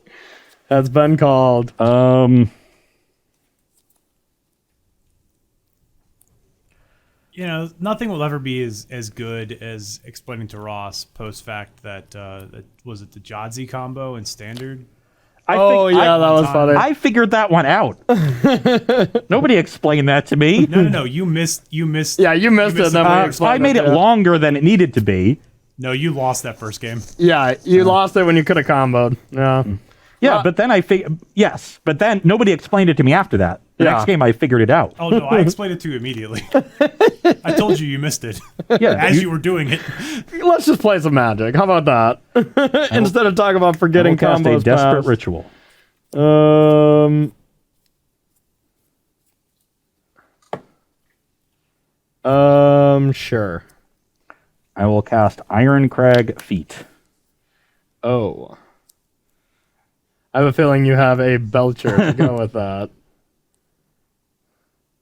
Speaker 2: That's been called.
Speaker 3: Nothing will ever be as good as explaining to Ross post fact that was it the Jadzi combo in Standard.
Speaker 2: That was funny.
Speaker 1: I figured that one out. Nobody explained that to me.
Speaker 3: No. You missed.
Speaker 2: Yeah, you missed it.
Speaker 1: I made it longer than it needed to be.
Speaker 3: No, you lost that first game.
Speaker 2: Yeah, you lost it when you could have comboed. Yeah.
Speaker 1: Yeah, but then but then nobody explained it to me after that. The next game I figured it out.
Speaker 3: Oh no, I explained it to you immediately. I told you missed it.
Speaker 1: Yeah,
Speaker 3: as you were doing it.
Speaker 2: Let's just play some Magic. How about that? Instead of talking about forgetting
Speaker 1: cast
Speaker 2: combos.
Speaker 1: a desperate ritual.
Speaker 2: Sure.
Speaker 1: I will cast Ironcrag Feet.
Speaker 2: Oh. I have a feeling you have a Belcher to go with that.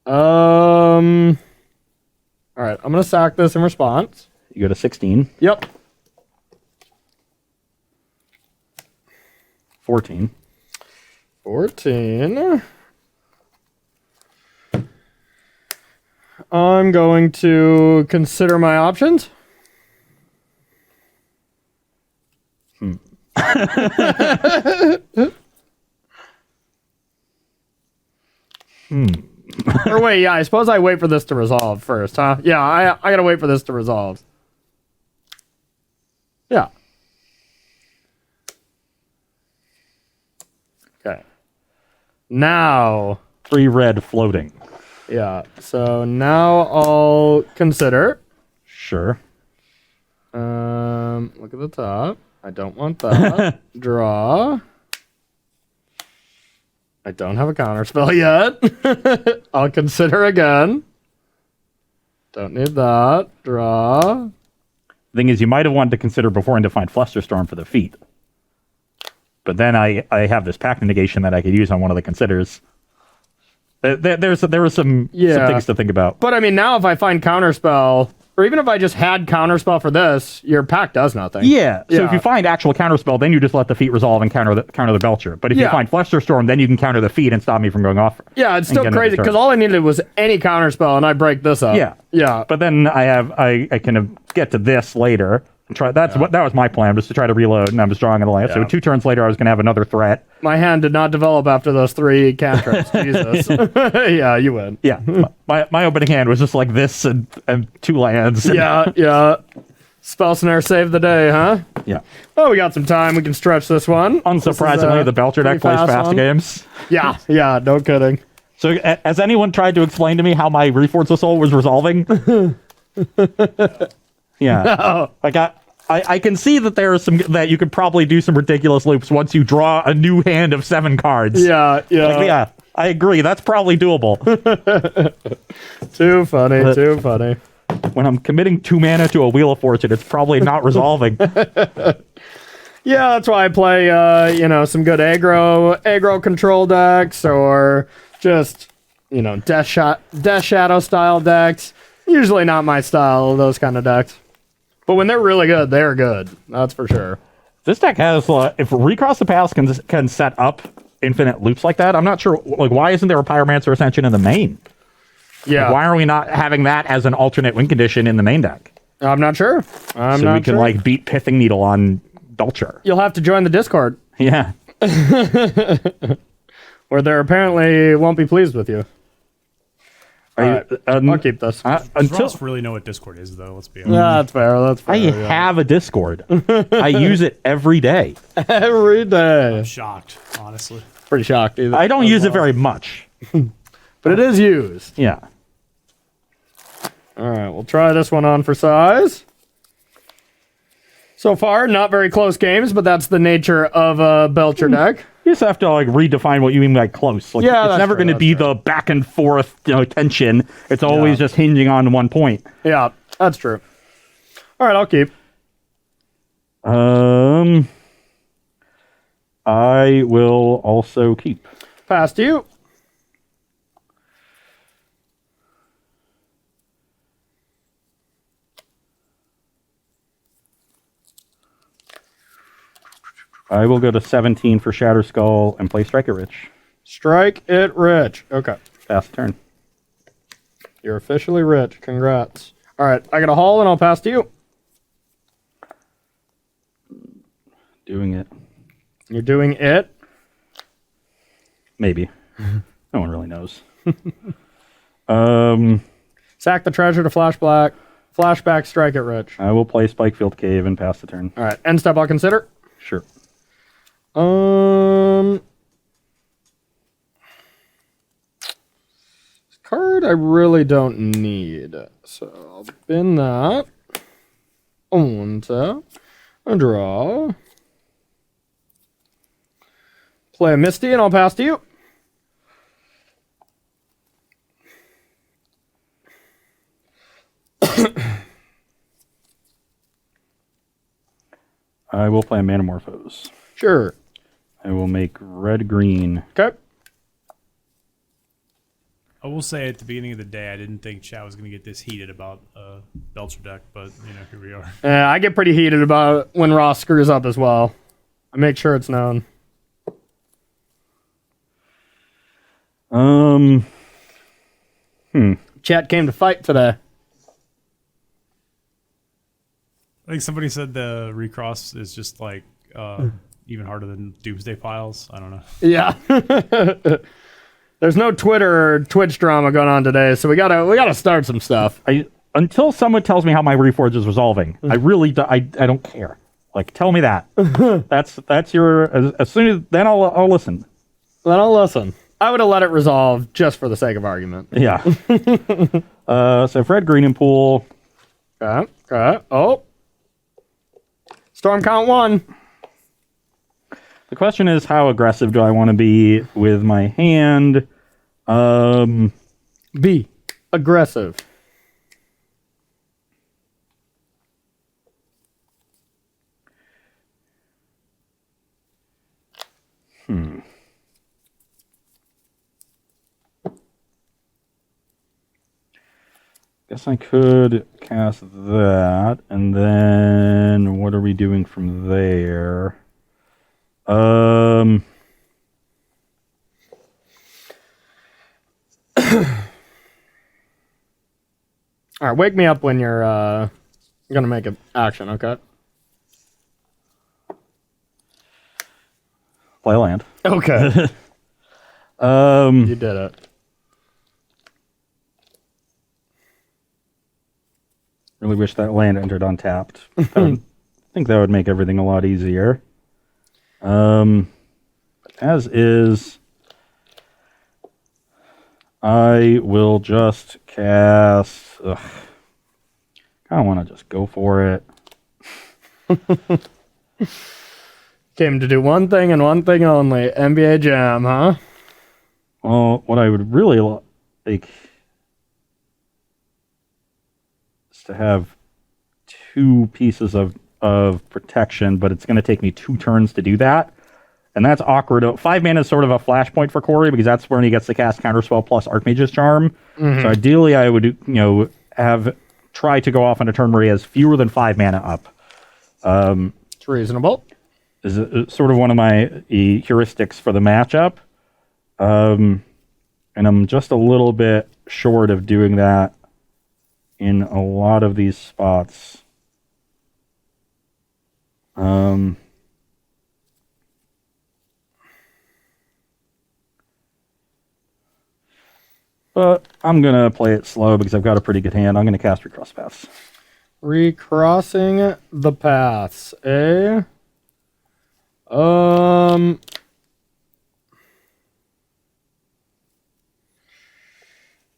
Speaker 2: All right, I'm going to sack this in response.
Speaker 1: You go to 16.
Speaker 2: Yep.
Speaker 1: 14.
Speaker 2: 14. I'm going to consider my options. Or wait, yeah, I suppose I wait for this to resolve first, huh? Yeah, I gotta wait for this to resolve. Yeah. Okay. Now.
Speaker 1: 3 red floating.
Speaker 2: Yeah, so now I'll consider.
Speaker 1: Sure.
Speaker 2: Look at the top. I don't want that. Draw. I don't have a counterspell yet. I'll consider again. Don't need that. Draw.
Speaker 1: Thing is, you might have wanted to consider before Undefined Flusterstorm for the feet. But then I have this pact negation that I could use on one of the considers. There were some things to think about.
Speaker 2: But I mean, now if I find counterspell, or even if I just had counterspell for this, your pack does nothing.
Speaker 1: Yeah. So if you find actual counterspell, then you just let the feet resolve and counter the Belcher. But if you find Flusterstorm, then you can counter the feet and stop me from going off.
Speaker 2: Yeah, it's still crazy because all I needed was any counterspell, and I break this up.
Speaker 1: Yeah.
Speaker 2: Yeah.
Speaker 1: But then I can get to this later. And try that was my plan, was to try to reload, and I was drawing in the land. So 2 turns later, I was going to have another threat.
Speaker 2: My hand did not develop after those 3 cantrips. Jesus. Yeah, you win.
Speaker 1: Yeah. My opening hand was just like this and 2 lands.
Speaker 2: Yeah. Spell Snare saved the day, huh?
Speaker 1: Yeah.
Speaker 2: Oh, we got some time. We can stretch this one.
Speaker 1: Unsurprisingly, the Belcher deck plays fast games.
Speaker 2: Yeah, no kidding.
Speaker 1: So has anyone tried to explain to me how my Reforged of Soul was resolving? Yeah.
Speaker 2: No.
Speaker 1: Like I can see that there are that you could probably do some ridiculous loops once you draw a new hand of 7 cards.
Speaker 2: Yeah.
Speaker 1: I agree. That's probably doable.
Speaker 2: Too funny.
Speaker 1: When I'm committing 2 mana to a Wheel of Fortune, it's probably not resolving.
Speaker 2: Yeah, that's why I play some good aggro control decks, or just Death Shadow style decks. Usually not my style, those kind of decks. But when they're really good, they're good. That's for sure.
Speaker 1: This deck has, if Recross the Past can set up infinite loops like that, I'm not sure, why isn't there a Pyromancer Ascension in the main?
Speaker 2: Yeah.
Speaker 1: Why are we not having that as an alternate win condition in the main deck?
Speaker 2: I'm not sure.
Speaker 1: So we can, beat Pithing Needle on Belcher.
Speaker 2: You'll have to join the Discord.
Speaker 1: Yeah.
Speaker 2: Where they apparently won't be pleased with you. I'll keep this.
Speaker 3: Does Ross really know what Discord is, though? Let's be honest.
Speaker 2: That's fair.
Speaker 1: I have a Discord. I use it every day.
Speaker 2: Every day.
Speaker 3: I'm shocked, honestly.
Speaker 2: Pretty shocked either.
Speaker 1: I don't use it very much.
Speaker 2: But it is used.
Speaker 1: Yeah.
Speaker 2: All right, we'll try this one on for size. So far, not very close games, but that's the nature of a Belcher deck.
Speaker 1: You just have to like redefine what you mean by close. Like,
Speaker 2: Yeah,
Speaker 1: it's
Speaker 2: that's
Speaker 1: never
Speaker 2: true,
Speaker 1: going to
Speaker 2: that's
Speaker 1: be
Speaker 2: true.
Speaker 1: the back and forth tension. It's always just hinging on one point.
Speaker 2: Yeah, that's true. All right, I'll keep.
Speaker 1: I will also keep.
Speaker 2: Pass to you.
Speaker 1: I will go to 17 for Shatter Skull and play Strike It Rich.
Speaker 2: Strike it rich. Okay.
Speaker 1: Pass the turn.
Speaker 2: You're officially rich. Congrats. All right, I got a haul and I'll pass to you.
Speaker 1: Doing it.
Speaker 2: You're doing it.
Speaker 1: Maybe. No one really knows.
Speaker 2: Sack the treasure to flashback, strike it rich.
Speaker 1: I will play Spikefield Cave and pass the turn.
Speaker 2: All right, end step I'll consider.
Speaker 1: Sure.
Speaker 2: This card I really don't need, so I'll bin that. On tap, and draw. Play a Misty, and I'll pass to you.
Speaker 1: I will play a Manamorphose.
Speaker 2: Sure.
Speaker 1: I will make red-green.
Speaker 2: Okay.
Speaker 3: I will say at the beginning of the day, I didn't think chat was going to get this heated about Belcher deck, but here we are.
Speaker 2: I get pretty heated about when Ross screws up as well. I make sure it's known. Chat came to fight today.
Speaker 3: I think somebody said the recross is just like even harder than Doomsday Piles. I don't know.
Speaker 2: Yeah. There's no Twitter or Twitch drama going on today, so we gotta start some stuff.
Speaker 1: Until someone tells me how my Reforge is resolving, I really I don't care. Like, tell me that. that's your. As soon as then I'll listen.
Speaker 2: Then I'll listen. I would have let it resolve just for the sake of argument.
Speaker 1: Yeah. So red, green, and pool.
Speaker 2: Okay. Oh. Storm count 1.
Speaker 1: The question is, how aggressive do I want to be with my hand?
Speaker 2: B. Aggressive.
Speaker 1: Guess I could cast that, and then what are we doing from there? All
Speaker 2: right, wake me up when you're gonna make an action, okay?
Speaker 1: Play a land.
Speaker 2: Okay. You did it.
Speaker 1: Really wish that land entered untapped. I think that would make everything a lot easier. As is, I will just cast. I kind of want to just go for it.
Speaker 2: Came to do one thing and one thing only. NBA Jam, huh?
Speaker 1: Well, what I would really like is to have 2 pieces of protection, but it's going to take me 2 turns to do that. And that's awkward. 5 mana is sort of a flashpoint for Corey because that's when he gets to cast Counterspell plus Archmage's Charm. Mm-hmm. So ideally, I would have try to go off on a turn where he has fewer than 5 mana up.
Speaker 2: It's reasonable.
Speaker 1: Is sort of one of my heuristics for the matchup. And I'm just a little bit short of doing that in a lot of these spots. But I'm going to play it slow because I've got a pretty good hand. I'm going to cast Recross Paths.
Speaker 2: Recrossing the paths, eh?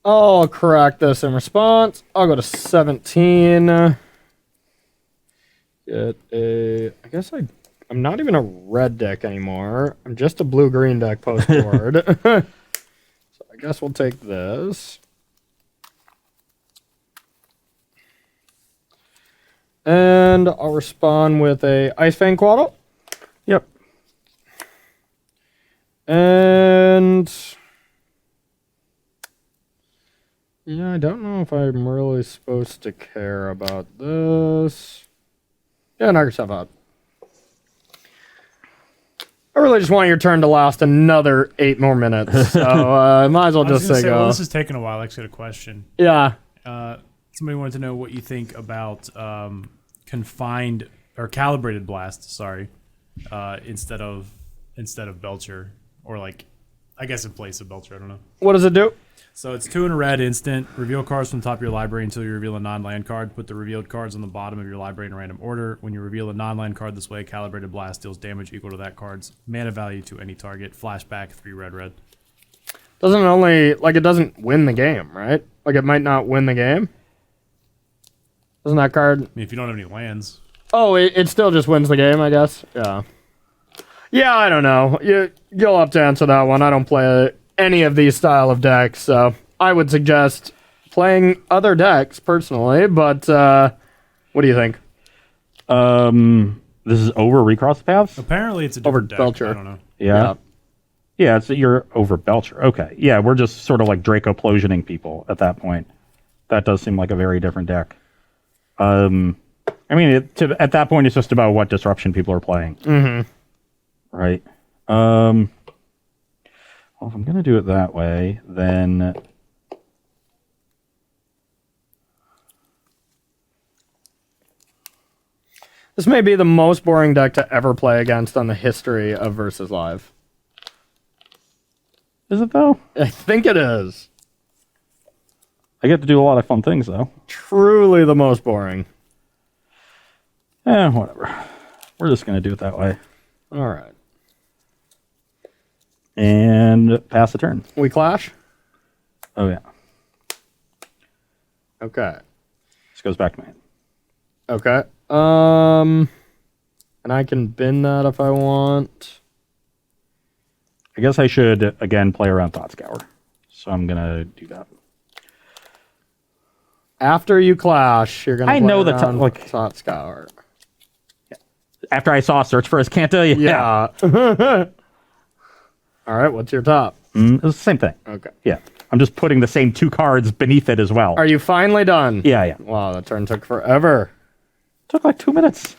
Speaker 2: I'll correct this in response. I'll go to 17. get a... I guess I'm not even a red deck anymore. I'm just a blue-green deck post-board. So I guess we'll take this. And I'll respond with a Ice Fang Quaddle.
Speaker 1: Yep.
Speaker 2: And... yeah, I don't know if I'm really supposed to care about this. Yeah, knock yourself out. I really just want your turn to last another 8 more minutes. So might as well
Speaker 3: I was
Speaker 2: just
Speaker 3: gonna
Speaker 2: say
Speaker 3: say,
Speaker 2: go.
Speaker 3: well, this is taking a while. I actually got a question.
Speaker 2: Yeah.
Speaker 3: Somebody wanted to know what you think about confined or calibrated blast. Sorry, instead of Belcher, or like, I guess in place of Belcher. I don't know.
Speaker 2: What does it do?
Speaker 3: So it's 2 in a red instant. Reveal cards from the top of your library until you reveal a non-land card. Put the revealed cards on the bottom of your library in random order. When you reveal a non-land card this way, calibrated blast deals damage equal to that card's mana value to any target. Flashback 3 red.
Speaker 2: Doesn't it only, like, it doesn't win the game, right? Like, it might not win the game. Doesn't that card...
Speaker 3: I mean, if you don't have any lands.
Speaker 2: Oh, it still just wins the game, I guess. Yeah. Yeah, I don't know. You'll have to answer that one. I don't play any of these style of decks, so I would suggest playing other decks personally, but what do you think?
Speaker 1: This is over Recross Paths?
Speaker 3: Apparently it's a
Speaker 2: Over
Speaker 3: different deck.
Speaker 2: Belcher.
Speaker 3: I don't know.
Speaker 1: Yeah. Yeah, it's you're over Belcher. Okay. Yeah, we're just sort of like Draco Plosioning people at that point. That does seem like a very different deck. I mean, at that point, it's just about what disruption people are playing. Mm-hmm. Right. Well, if I'm going to do it that way, then...
Speaker 2: This may be the most boring deck to ever play against on the history of Versus Live.
Speaker 1: Is it, though?
Speaker 2: I think it is.
Speaker 1: I get to do a lot of fun things, though.
Speaker 2: Truly the most boring.
Speaker 1: Whatever. We're just going to do it that way.
Speaker 2: All right.
Speaker 1: And pass the turn.
Speaker 2: We clash?
Speaker 1: Oh, yeah.
Speaker 2: Okay.
Speaker 1: This goes back to my hand.
Speaker 2: Okay. And I can bin that if I want.
Speaker 1: I guess I should, again, play around Thought Scour. So I'm going to do that.
Speaker 2: After you clash, you're gonna.
Speaker 1: I
Speaker 2: play
Speaker 1: know the
Speaker 2: around
Speaker 1: like
Speaker 2: Thought Scour.
Speaker 1: After I saw Search for Azcanta,
Speaker 2: Yeah. All right. What's your top?
Speaker 1: It's the same thing.
Speaker 2: Okay.
Speaker 1: Yeah. I'm just putting the same 2 cards beneath it as well.
Speaker 2: Are you finally done?
Speaker 1: Yeah.
Speaker 2: Wow, that turn took forever.
Speaker 1: Took like 2 minutes.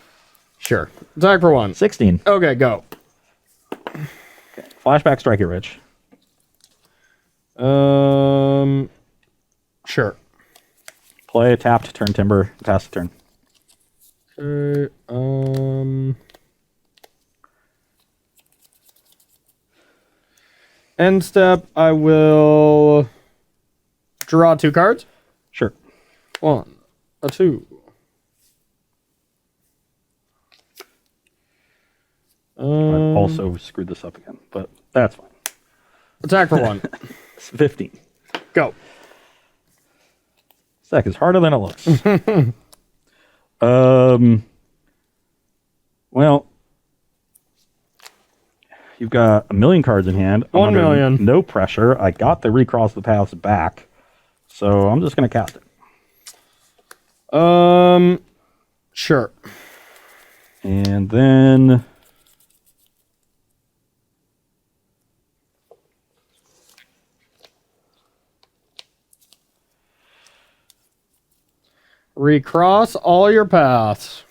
Speaker 2: Sure. Attack for 1.
Speaker 1: 16.
Speaker 2: Okay, go.
Speaker 1: Okay. Flashback, strike it, Rich.
Speaker 2: Sure.
Speaker 1: Play, tapped, turn timber, pass the turn.
Speaker 2: Okay. End step. I will draw 2 cards.
Speaker 1: Sure.
Speaker 2: 1, a 2.
Speaker 1: I also screwed this up again, but that's fine.
Speaker 2: Attack for 1.
Speaker 1: It's 15.
Speaker 2: Go.
Speaker 1: This deck is harder than it looks. Well, you've got a million cards in hand.
Speaker 2: 1 million.
Speaker 1: No pressure. I got the Recross the Paths back, so I'm just going to cast it.
Speaker 2: Sure.
Speaker 1: And then...
Speaker 2: Recross all your paths.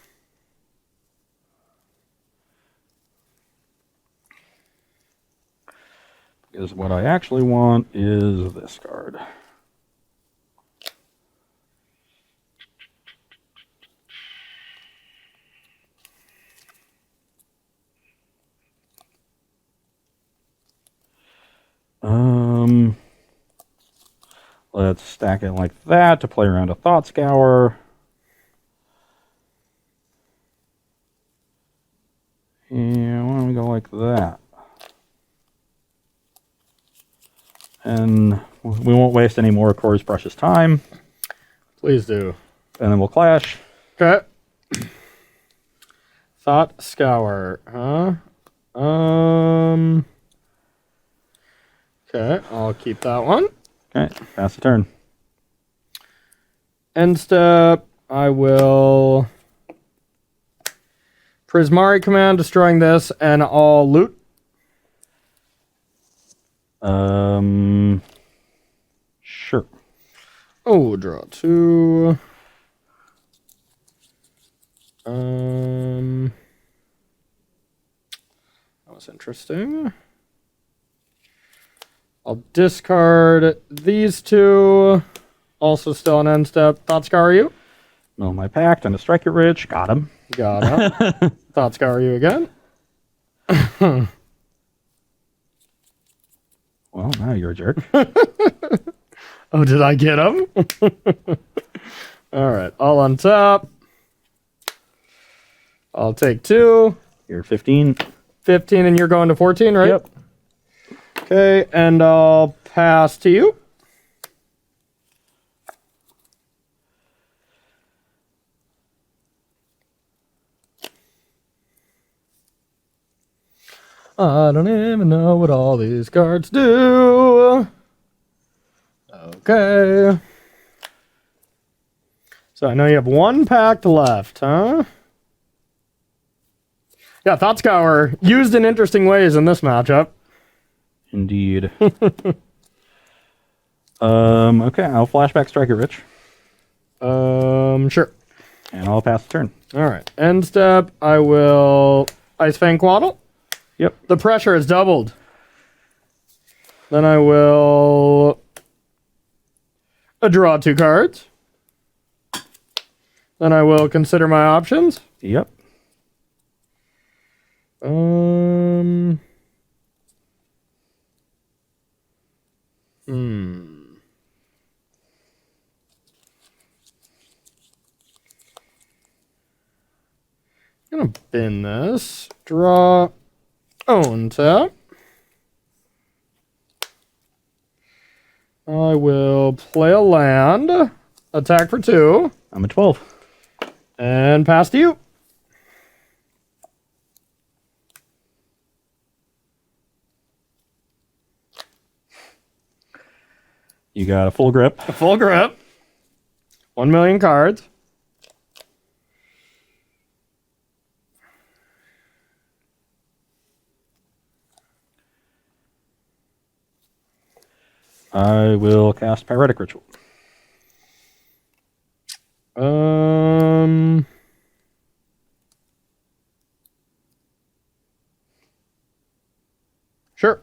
Speaker 1: Because what I actually want is this card. Let's stack it like that to play around a Thought Scour. Yeah, why don't we go like that? And we won't waste any more Core's Precious time.
Speaker 2: Please do.
Speaker 1: And then we'll clash.
Speaker 2: Okay. Thought Scour, huh? Okay, I'll keep that one.
Speaker 1: Okay, pass the turn.
Speaker 2: End step, I will Prismari command, destroying this, and I'll loot.
Speaker 1: Sure.
Speaker 2: Oh, draw 2. That was interesting. I'll discard these 2. Also still an end step. Thought Scour you?
Speaker 1: Mill my pact and a strike it rich. Got him.
Speaker 2: Got it. Thought Scour you again?
Speaker 1: Well, now you're a jerk.
Speaker 2: Oh, did I get him? All right, all on top. I'll take 2.
Speaker 1: You're 15.
Speaker 2: 15, and you're going to 14, right?
Speaker 1: Yep.
Speaker 2: Okay, and I'll pass to you. I don't even know what all these cards do. Okay. So I know you have 1 pact left, huh? Yeah, Thought Scour used in interesting ways in this matchup.
Speaker 1: Indeed. Okay, I'll flashback strike it rich.
Speaker 2: Sure.
Speaker 1: And I'll pass the turn.
Speaker 2: All right. End step, I will Ice Fang Quaddle.
Speaker 1: Yep.
Speaker 2: The pressure is doubled. Then I will draw 2 cards. Then I will consider my options.
Speaker 1: Yep.
Speaker 2: I'm gonna bin this. Draw. Untap. I will play a land. Attack for 2.
Speaker 1: I'm at 12.
Speaker 2: And pass to you.
Speaker 1: You got a full grip.
Speaker 2: A full grip. 1 million cards.
Speaker 1: I will cast Pyretic Ritual.
Speaker 2: Sure.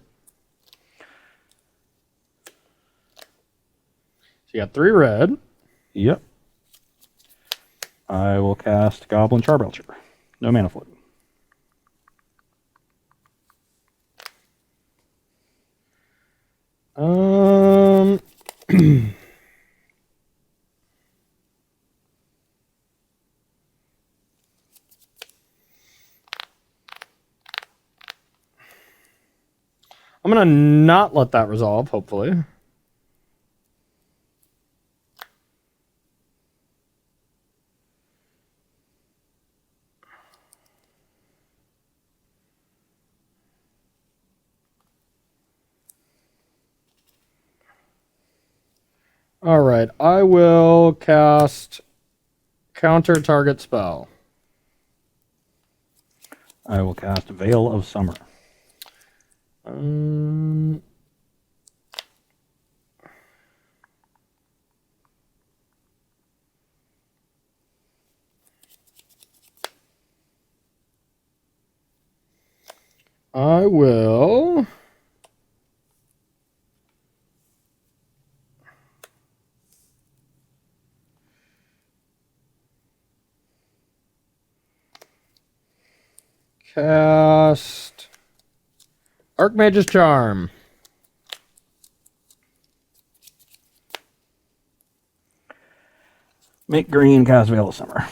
Speaker 2: So you got 3 red.
Speaker 1: Yep. I will cast Goblin Charbelcher. No mana float.
Speaker 2: I'm gonna not let that resolve, hopefully. All right, I will cast counter target spell.
Speaker 1: I will cast Veil of Summer.
Speaker 2: I will cast Archmage's Charm.
Speaker 1: Make green, cast Veil of Summer.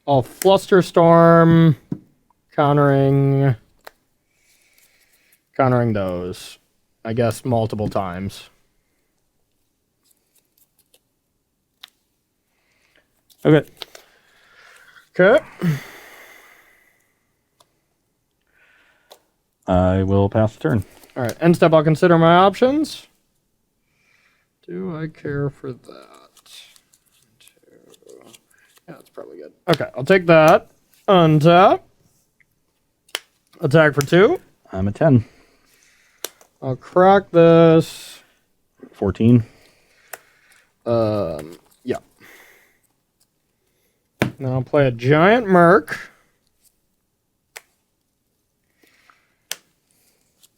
Speaker 2: I'll Flusterstorm, countering those, I guess, multiple times.
Speaker 1: Okay.
Speaker 2: Okay.
Speaker 1: I will pass the turn.
Speaker 2: All right. End step, I'll consider my options. Do I care for that? Yeah, that's probably good. Okay, I'll take that. Untap. Attack for 2.
Speaker 1: I'm at 10.
Speaker 2: I'll crack this.
Speaker 1: 14.
Speaker 2: Yeah. Now I'll play a giant merc.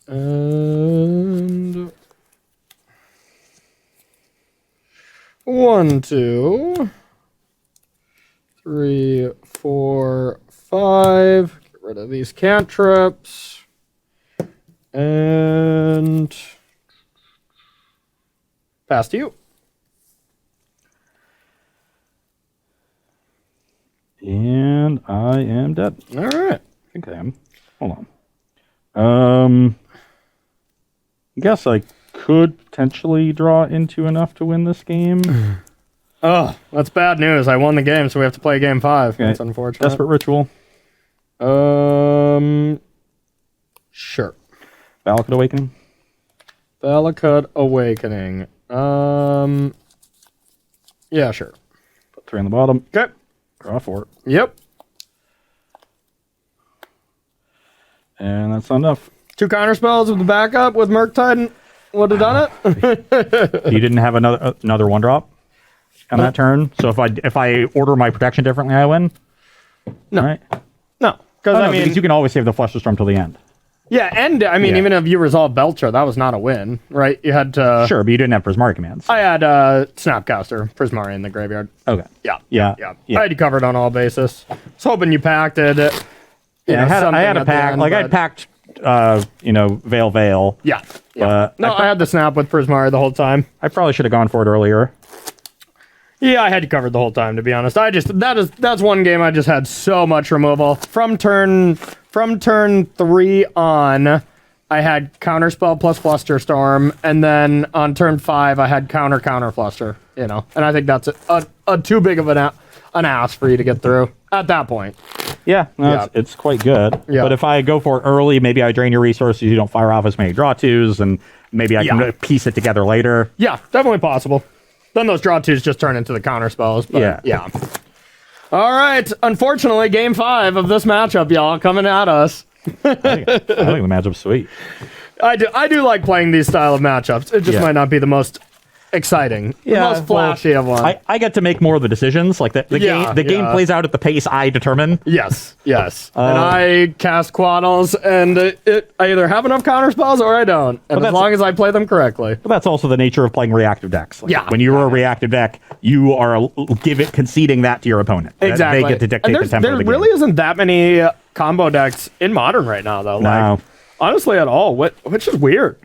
Speaker 2: And 1, 2, 3, 4, 5. Get rid of these cantrips. And pass to you.
Speaker 1: And I am dead.
Speaker 2: All right.
Speaker 1: I think I am. Hold on. I guess I could potentially draw into enough to win this game.
Speaker 2: Oh, that's bad news. I won the game, so we have to play game 5.
Speaker 1: Okay.
Speaker 2: That's unfortunate.
Speaker 1: Desperate Ritual.
Speaker 2: Sure.
Speaker 1: Valakut Awakening.
Speaker 2: Valakut Awakening. Yeah, sure.
Speaker 1: Put 3 on the bottom.
Speaker 2: Okay.
Speaker 1: Draw 4.
Speaker 2: Yep.
Speaker 1: And that's not enough.
Speaker 2: 2 counter spells with the backup with Murktide would have done it.
Speaker 1: You didn't have another 1-drop on that turn. So if I order my protection differently, I win.
Speaker 2: No.
Speaker 1: All right.
Speaker 2: No, because
Speaker 1: Oh,
Speaker 2: I
Speaker 1: no,
Speaker 2: mean,
Speaker 1: because you can always save the Flusterstorm till the end.
Speaker 2: yeah, and I mean,
Speaker 1: Yeah.
Speaker 2: even if you resolve Belcher, that was not a win, right? You had to.
Speaker 1: Sure, but you didn't have Prismari commands.
Speaker 2: I had Snapcaster, Prismari in the graveyard.
Speaker 1: Okay.
Speaker 2: Yeah,
Speaker 1: Yeah.
Speaker 2: I had you covered on all bases. I was hoping you packed it.
Speaker 1: Yeah, I had a pack.
Speaker 2: End,
Speaker 1: Like I packed, Veil.
Speaker 2: Yeah.
Speaker 1: But
Speaker 2: No, I had the snap with Prismari the whole time.
Speaker 1: I probably should have gone for it earlier.
Speaker 2: Yeah, I had you covered the whole time, to be honest. That's one game I just had so much removal. From turn 3 on, I had Counterspell plus Flusterstorm, and then on turn 5 I had counter Fluster, and I think that's a too big of an ass for you to get through at that point.
Speaker 1: Yeah, no,
Speaker 2: Yeah.
Speaker 1: It's quite good.
Speaker 2: Yeah.
Speaker 1: But if I go for it early, maybe I drain your resources, you don't fire off as many draw twos, and maybe I
Speaker 2: Yeah.
Speaker 1: can piece it together later.
Speaker 2: Yeah, definitely possible. Then those draw twos just turn into the counter spells. But yeah. All right. Unfortunately, game 5 of this matchup, y'all, coming at us.
Speaker 1: I think the matchup's sweet.
Speaker 2: I do like playing these style of matchups. It just might not be the most exciting, the most flashy of one.
Speaker 1: I get to make more of the decisions. Like the game plays out at the pace I determine.
Speaker 2: Yes. And I cast Quaddles, and I either have enough counter spells or I don't. And as long as I play them correctly.
Speaker 1: But that's also the nature of playing reactive decks. Like,
Speaker 2: Yeah.
Speaker 1: when you're a reactive deck, you are conceding that to your opponent.
Speaker 2: Exactly.
Speaker 1: They get to dictate the tempo
Speaker 2: there
Speaker 1: of the
Speaker 2: really
Speaker 1: game.
Speaker 2: isn't that many combo decks in Modern right now, though.
Speaker 1: No.
Speaker 2: Like, honestly, at all. Which is weird.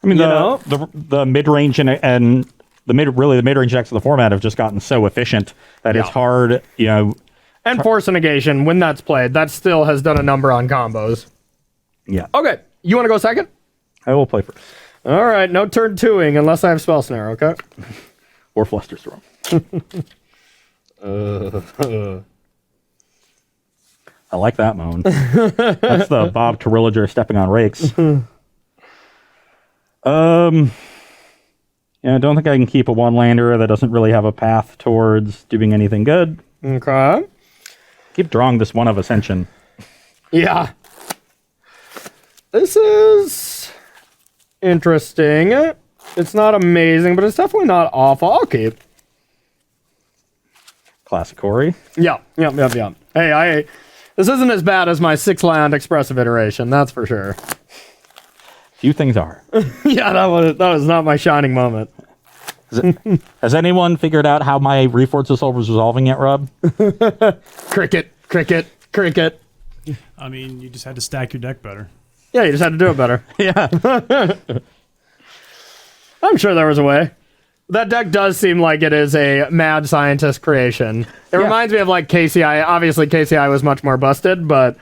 Speaker 1: I mean,
Speaker 2: you know?
Speaker 1: the mid range and the mid range decks of the format have just gotten so efficient that it's hard,
Speaker 2: And Force and Negation, when that's played, that still has done a number on combos.
Speaker 1: Yeah.
Speaker 2: Okay, you want to go second?
Speaker 1: I will play first.
Speaker 2: All right, no turn 2ing unless I have Spell Snare, okay?
Speaker 1: Or Flusterstorm. I like that moan. That's the Bob Terrilliger stepping on rakes. Yeah, I don't think I can keep a one-lander that doesn't really have a path towards doing anything good.
Speaker 2: Okay.
Speaker 1: Keep drawing this one of Ascension.
Speaker 2: Yeah. This is interesting. It's not amazing, but it's definitely not awful. I'll keep.
Speaker 1: Classic Corey.
Speaker 2: Yeah. Hey, this isn't as bad as my 6-land expressive iteration, that's for sure.
Speaker 1: Few things are.
Speaker 2: Yeah, that was not my shining moment.
Speaker 1: Has anyone figured out how my Reforged Soul was resolving yet, Rob?
Speaker 2: Cricket.
Speaker 3: I mean, you just had to stack your deck better.
Speaker 2: Yeah, you just had to do it better.
Speaker 1: Yeah.
Speaker 2: I'm sure there was a way. That deck does seem like it is a mad scientist creation. It reminds me of like KCI. Obviously, KCI was much more busted, but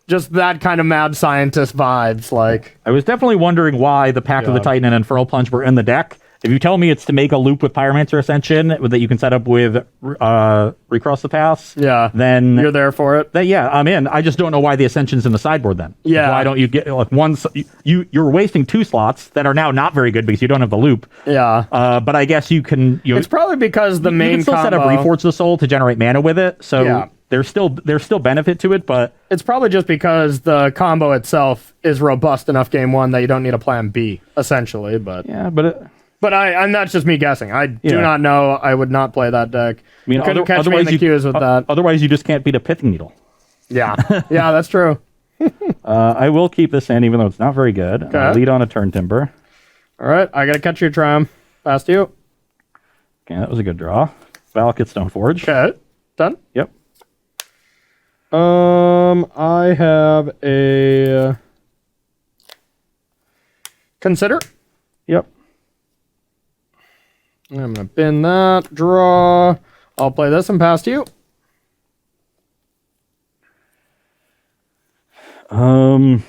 Speaker 2: just that kind of mad scientist vibes. Like,
Speaker 1: I was definitely wondering why the Pact of the Titan and Infernal Plunge were in the deck. If you tell me it's to make a loop with Pyromancer Ascension that you can set up with Recross the Pass, then
Speaker 2: you're there for it.
Speaker 1: I'm in. I just don't know why the Ascension's in the sideboard then.
Speaker 2: Yeah.
Speaker 1: Why don't you get like one? You're wasting 2 slots that are now not very good because you don't have the loop.
Speaker 2: Yeah.
Speaker 1: But I guess you can.
Speaker 2: It's probably because the main
Speaker 1: you can still
Speaker 2: combo,
Speaker 1: set up Reforge the Soul to generate mana with it. So there's still benefit to it, but
Speaker 2: it's probably just because the combo itself is robust enough game 1 that you don't need a plan B essentially. But and that's just me guessing. I do not know. I would not play that deck.
Speaker 1: I mean,
Speaker 2: you couldn't catch me in the queues with that.
Speaker 1: Otherwise, you just can't beat a Pithing Needle.
Speaker 2: Yeah, that's true.
Speaker 1: I will keep this in, even though it's not very good.
Speaker 2: Okay.
Speaker 1: I'll lead on a Turn Timber.
Speaker 2: All right, I gotta catch your Triumph. Past you.
Speaker 1: Okay, that was a good draw. Valakut Stoneforge.
Speaker 2: Okay, done.
Speaker 1: Yep.
Speaker 2: I have a Consider.
Speaker 1: Yep.
Speaker 2: I'm gonna bin that. Draw. I'll play this and pass to you.
Speaker 1: Well,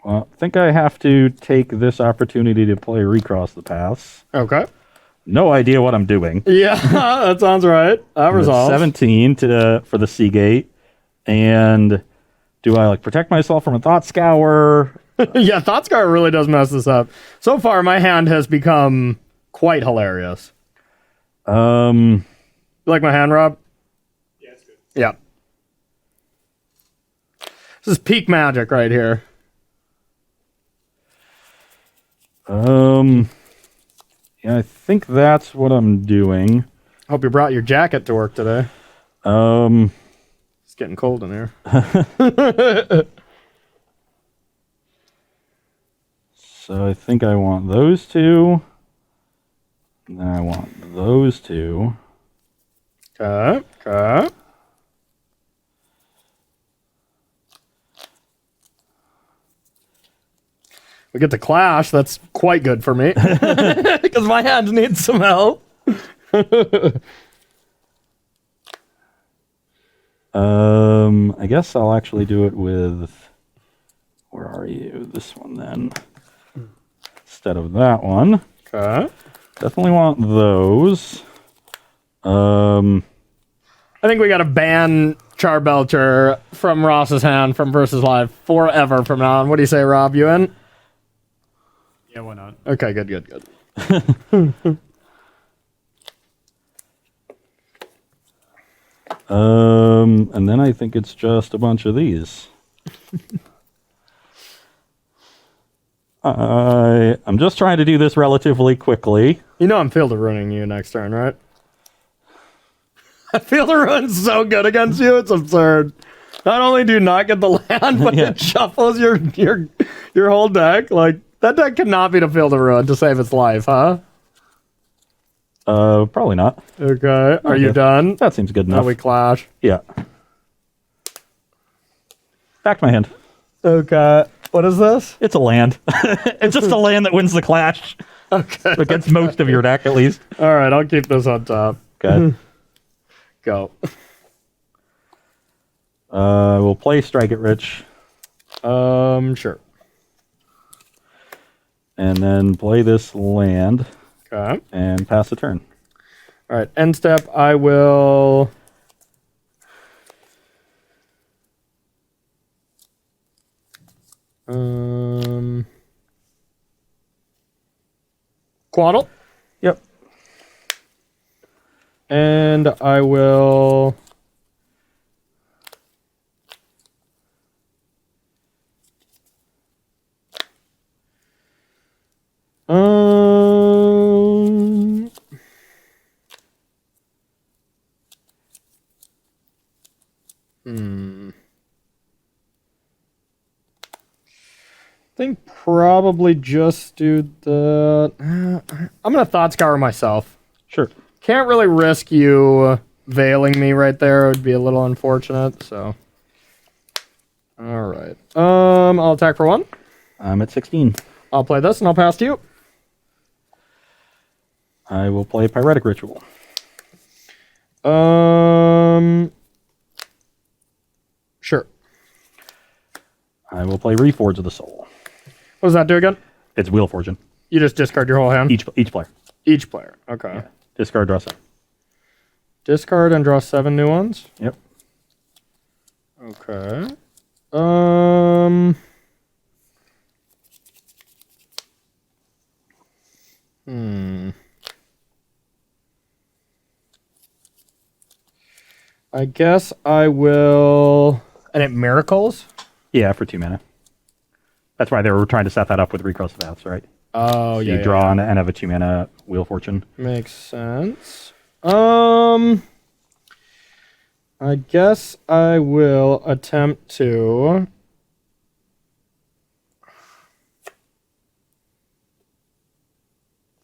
Speaker 1: I think I have to take this opportunity to play Recross the Paths.
Speaker 2: Okay.
Speaker 1: No idea what I'm doing.
Speaker 2: Yeah, that sounds right. That resolves.
Speaker 1: 17 for the Seagate. And do I protect myself from a Thought Scour?
Speaker 2: Yeah, Thought Scour really does mess this up. So far, my hand has become quite hilarious. You like my hand, Rob?
Speaker 3: Yeah, it's good.
Speaker 2: Yeah. This is peak magic right here.
Speaker 1: Yeah, I think that's what I'm doing.
Speaker 2: Hope you brought your jacket to work today. It's getting cold in here.
Speaker 1: So I think I want those 2. And then I want those 2.
Speaker 2: Okay. We get to clash. That's quite good for me. Because my hand needs some help.
Speaker 1: I guess I'll actually do it with... Where are you? This one then. Instead of that one.
Speaker 2: Okay.
Speaker 1: Definitely want those.
Speaker 2: I think we got to ban Charbelcher from Ross's hand from Versus Live forever from now on. What do you say, Rob? You in?
Speaker 3: Yeah, why not?
Speaker 2: Okay, good.
Speaker 1: And then I think it's just a bunch of these. I'm just trying to do this relatively quickly.
Speaker 2: You know I'm Field of Ruining you next turn, right? Field of Ruin's so good against you, it's absurd. Not only do you not get the land, but it shuffles your whole deck. Like, that deck cannot beat a Field of Ruin to save its life, huh?
Speaker 1: Probably not.
Speaker 2: Okay, are you done?
Speaker 1: That seems good enough.
Speaker 2: Now we clash.
Speaker 1: Yeah. Back to my hand.
Speaker 2: Okay. What is this?
Speaker 1: It's a land. It's just a land that wins the clash.
Speaker 2: Okay.
Speaker 1: Against most of your deck, at least.
Speaker 2: All right, I'll keep this on top.
Speaker 1: Okay.
Speaker 2: Go.
Speaker 1: We'll play Strike It Rich.
Speaker 2: Sure.
Speaker 1: And then play this land.
Speaker 2: Okay.
Speaker 1: And pass the turn.
Speaker 2: All right, end step, I will... Quaddle.
Speaker 1: Yep.
Speaker 2: And I will... I think probably just do the... I'm going to Thought Scour myself.
Speaker 1: Sure.
Speaker 2: Can't really risk you veiling me right there. It would be a little unfortunate, so... All right. I'll attack for 1.
Speaker 1: I'm at 16.
Speaker 2: I'll play this and I'll pass to you.
Speaker 1: I will play Pyretic Ritual.
Speaker 2: Sure.
Speaker 1: I will play Reforge of the Soul.
Speaker 2: What does that do again?
Speaker 1: It's Wheel Fortune.
Speaker 2: You just discard your whole hand?
Speaker 1: Each player.
Speaker 2: Each player. Okay.
Speaker 1: Yeah. Discard, draw 7.
Speaker 2: Discard and draw 7 new ones?
Speaker 1: Yep.
Speaker 2: Okay. I guess I will. And it miracles?
Speaker 1: Yeah, for 2 mana. That's why they were trying to set that up with Recross Paths, right?
Speaker 2: Oh,
Speaker 1: So
Speaker 2: yeah.
Speaker 1: you draw and have a 2 mana Wheel Fortune.
Speaker 2: Makes sense. I guess I will attempt to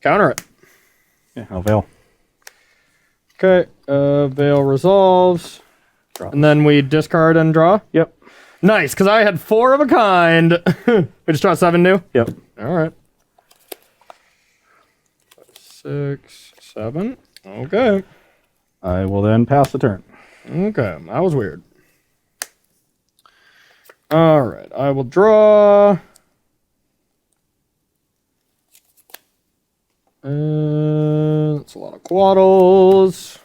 Speaker 2: counter it.
Speaker 1: Yeah, I'll Veil.
Speaker 2: Okay, Veil resolves.
Speaker 1: Draw.
Speaker 2: And then we discard and draw?
Speaker 1: Yep.
Speaker 2: Nice, because I had 4 of a kind. We just draw 7 new?
Speaker 1: Yep.
Speaker 2: All right. 6, 7. Okay.
Speaker 1: I will then pass the turn.
Speaker 2: Okay, that was weird. All right, I will draw. That's a lot of quaddles.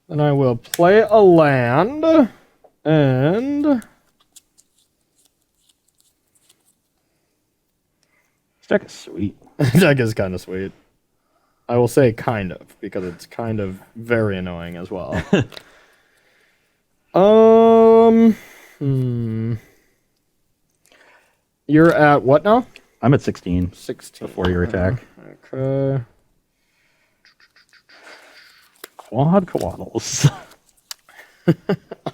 Speaker 2: Then I will play a land and
Speaker 1: This deck is sweet.
Speaker 2: deck is kind of sweet. I will say kind of, because it's kind of very annoying as well. You're at what now?
Speaker 1: I'm at 16
Speaker 2: 16.
Speaker 1: before your attack.
Speaker 2: Okay.
Speaker 1: Quad Quaddles.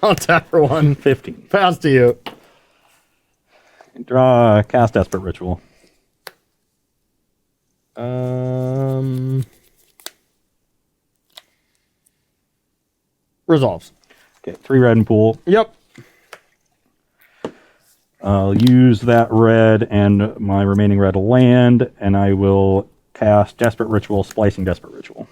Speaker 2: I'll tap for 1.
Speaker 1: 15.
Speaker 2: Pass to you.
Speaker 1: Draw, cast Desperate Ritual.
Speaker 2: Resolves.
Speaker 1: Okay, 3 red and pool.
Speaker 2: Yep.
Speaker 1: I'll use that red and my remaining red land, and I will cast Desperate Ritual, Splicing Desperate Ritual.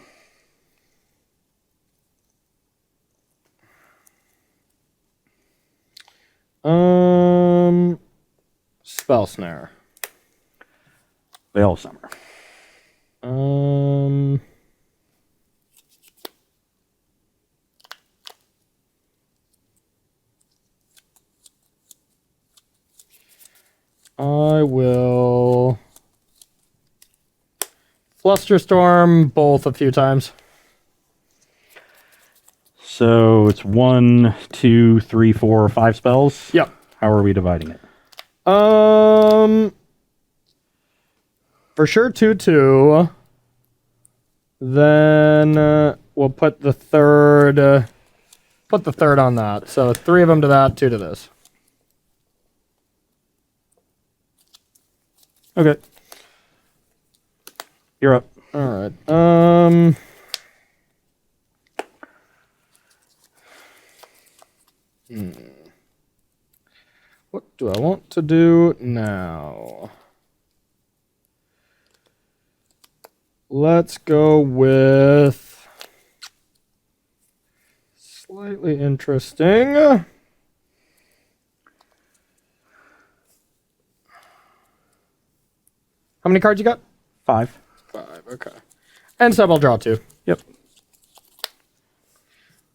Speaker 2: Spell Snare.
Speaker 1: Veil of Summer.
Speaker 2: I will Flusterstorm both a few times.
Speaker 1: So it's 1, 2, 3, 4, 5 spells?
Speaker 2: Yep.
Speaker 1: How are we dividing it?
Speaker 2: For sure 2/2. Then we'll put the third on that. So 3 of them to that, 2 to this.
Speaker 1: Okay. You're up.
Speaker 2: All right. What do I want to do now? Let's go with slightly interesting. How many cards you got?
Speaker 1: 5.
Speaker 2: 5, okay. And sub, I'll draw 2.
Speaker 1: Yep.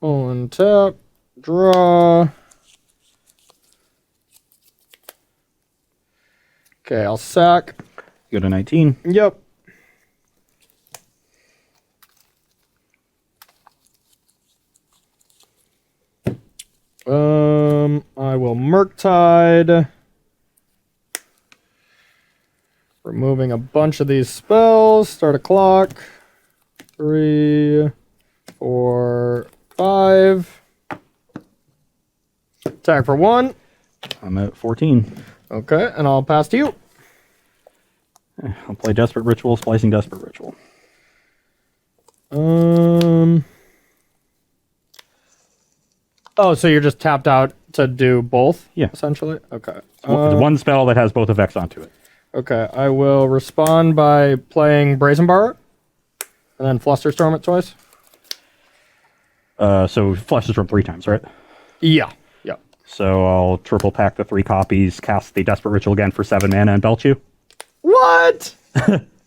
Speaker 2: Untap, draw. Okay, I'll sack.
Speaker 1: Go to 19.
Speaker 2: Yep. I will Murktide. Removing a bunch of these spells. Start a clock. 3, 4, 5. Attack for 1.
Speaker 1: I'm at 14.
Speaker 2: Okay, and I'll pass to you.
Speaker 1: I'll play Desperate Ritual, Splicing Desperate Ritual.
Speaker 2: Oh, so you're just tapped out to do both?
Speaker 1: Yeah.
Speaker 2: Essentially? Okay.
Speaker 1: One spell that has both effects onto it.
Speaker 2: Okay, I will respond by playing Brazen Bar, and then Flusterstorm at choice.
Speaker 1: So Flusterstorm 3 times, right?
Speaker 2: Yeah. Yeah.
Speaker 1: So I'll triple pack the 3 copies, cast the Desperate Ritual again for 7 mana, and belch you.
Speaker 2: What?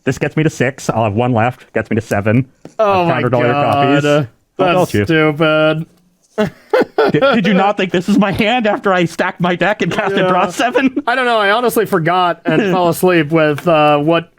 Speaker 1: This gets me to 6. I'll have 1 left. Gets me to 7.
Speaker 2: Oh
Speaker 1: I've
Speaker 2: my
Speaker 1: countered all your
Speaker 2: god.
Speaker 1: copies. I'll
Speaker 2: That's
Speaker 1: belch you.
Speaker 2: stupid.
Speaker 1: Did you not think this is my hand after I stacked my deck and cast a draw 7?
Speaker 2: I don't know. I honestly forgot and fell asleep with what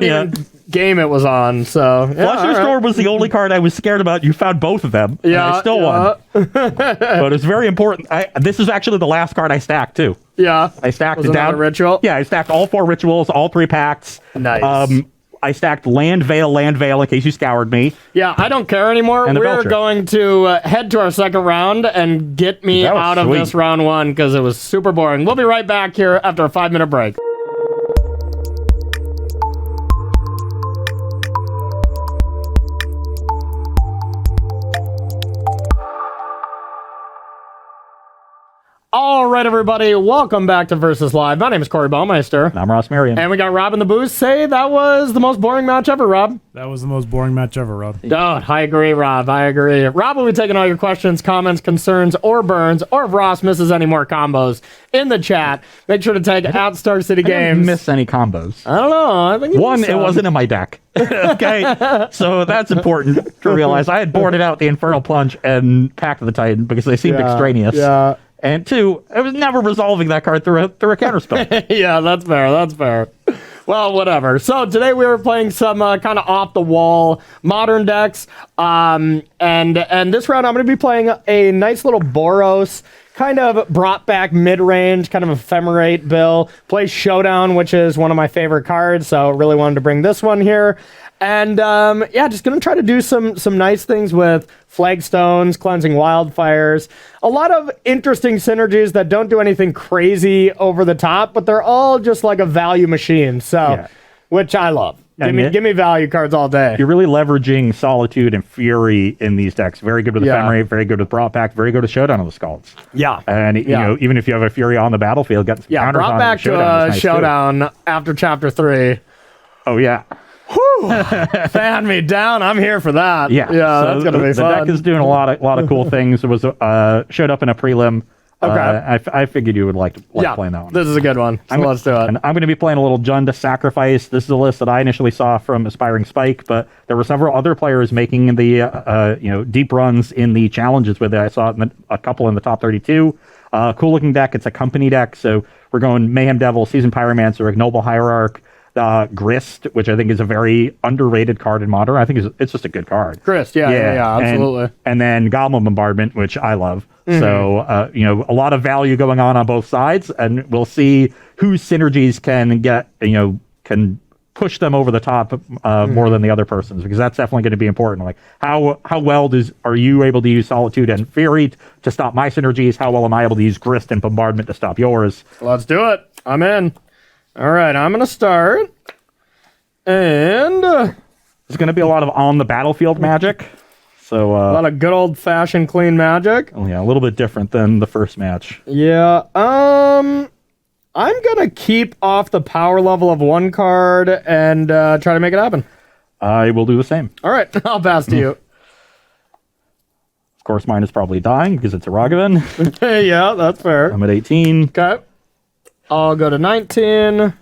Speaker 2: even game it was on. So
Speaker 1: Flusterstorm was the only card I was scared about. You found both of them. And I still won. But it's very important. This is actually the last card I stacked too.
Speaker 2: Yeah.
Speaker 1: I stacked
Speaker 2: Was
Speaker 1: it
Speaker 2: another
Speaker 1: down.
Speaker 2: ritual?
Speaker 1: Yeah, I stacked all 4 rituals, all 3 packs.
Speaker 2: Nice.
Speaker 1: I stacked Land Veil in case you scoured me.
Speaker 2: Yeah, I don't care anymore.
Speaker 1: And the
Speaker 2: We're
Speaker 1: Belcher.
Speaker 2: going to head to our second round and get me
Speaker 1: That was
Speaker 2: out of
Speaker 1: sweet.
Speaker 2: this round 1 because it was super boring. We'll be right back here after a 5-minute break. All right, everybody, welcome back to Versus Live. My name is Corey Baumeister.
Speaker 1: I'm Ross Merriam.
Speaker 2: And we got Rob in the booth. Say that was the most boring match ever, Rob.
Speaker 3: That was the most boring match ever, Rob.
Speaker 2: Oh, I agree, Rob. I agree. Rob will be taking all your questions, comments, concerns, or burns, or if Ross misses any more combos in the chat. Make sure to tag at Star City
Speaker 1: I didn't
Speaker 2: Games.
Speaker 1: miss any combos.
Speaker 2: I don't know. I think you
Speaker 1: One,
Speaker 2: missed
Speaker 1: it
Speaker 2: some.
Speaker 1: wasn't in my deck. Okay, so that's important to realize. I had boarded out the Infernal Plunge and packed the Titan because they seemed extraneous.
Speaker 2: Yeah.
Speaker 1: And 2, I was never resolving that card through a counterspell.
Speaker 2: Yeah, that's fair. That's fair. Well, whatever. So today we were playing some kind of off the wall modern decks, and this round I'm going to be playing a nice little Boros, kind of brought back mid range, kind of ephemerate bill. Play Showdown, which is one of my favorite cards, so really wanted to bring this one here. And just gonna try to do some nice things with Flagstones, Cleansing Wildfires. A lot of interesting synergies that don't do anything crazy over the top, but they're all just like a value machine. So, which I love. Give me value cards all day.
Speaker 1: You're really leveraging Solitude and Fury in these decks. Very good with Ephemerate, very good with Brought Back, very good with Showdown of the Scalds.
Speaker 2: Yeah.
Speaker 1: And you know, even if you have a Fury on the battlefield, get some counters
Speaker 2: Brought
Speaker 1: on
Speaker 2: back
Speaker 1: it. Showdown is nice
Speaker 2: Showdown after Chapter 3.
Speaker 1: Oh yeah.
Speaker 2: Fan me down. I'm here for that.
Speaker 1: Yeah,
Speaker 2: so
Speaker 1: so
Speaker 2: that's gonna be
Speaker 1: the
Speaker 2: fun.
Speaker 1: deck is doing a lot of cool things. It was showed up in a prelim.
Speaker 2: Okay.
Speaker 1: I figured you would like playing that one.
Speaker 2: This is a good one. So let's do it.
Speaker 1: And I'm going to be playing a little Jund to Sacrifice. This is a list that I initially saw from Aspiring Spike, but there were several other players making the deep runs in the challenges with it. I saw it a couple in the top 32. Cool looking deck. It's a company deck, so we're going Mayhem Devil, Seasoned Pyromancer, Ignoble Hierarch, Grist, which I think is a very underrated card in Modern. I think it's just a good card.
Speaker 2: Grist, yeah, absolutely.
Speaker 1: And then Goblin Bombardment, which I love. So, a lot of value going on both sides, and we'll see whose synergies can push them over the top more than the other person's, because that's definitely going to be important. Like, how well are you able to use Solitude and Fury to stop my synergies? How well am I able to use Grist and Bombardment to stop yours?
Speaker 2: Let's do it. I'm in. All right, I'm going to start. And
Speaker 1: there's going to be a lot of on the battlefield magic. So
Speaker 2: a lot of good old-fashioned clean magic.
Speaker 1: Oh yeah, a little bit different than the first match.
Speaker 2: Yeah. I'm gonna keep off the power level of one card and try to make it happen.
Speaker 1: I will do the same.
Speaker 2: All right, I'll pass to you.
Speaker 1: Of course, mine is probably dying because it's a Ragavan.
Speaker 2: Yeah, that's fair.
Speaker 1: I'm at 18.
Speaker 2: Okay. I'll go to 19.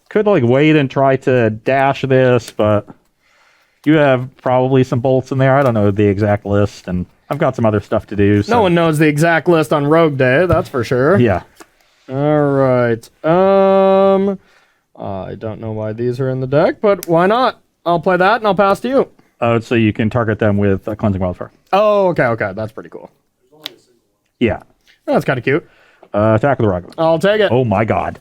Speaker 1: Could wait and try to dash this, but you have probably some bolts in there. I don't know the exact list, and I've got some other stuff to do. So.
Speaker 2: No one knows the exact list on Rogue Day, that's for sure.
Speaker 1: Yeah.
Speaker 2: All right. I don't know why these are in the deck, but why not? I'll play that, and I'll pass to you.
Speaker 1: Oh, so you can target them with Cleansing Wildfire.
Speaker 2: Oh, okay. That's pretty cool.
Speaker 1: Yeah.
Speaker 2: That's kind of cute.
Speaker 1: Attack with the Ragavan.
Speaker 2: I'll take it.
Speaker 1: Oh, my God.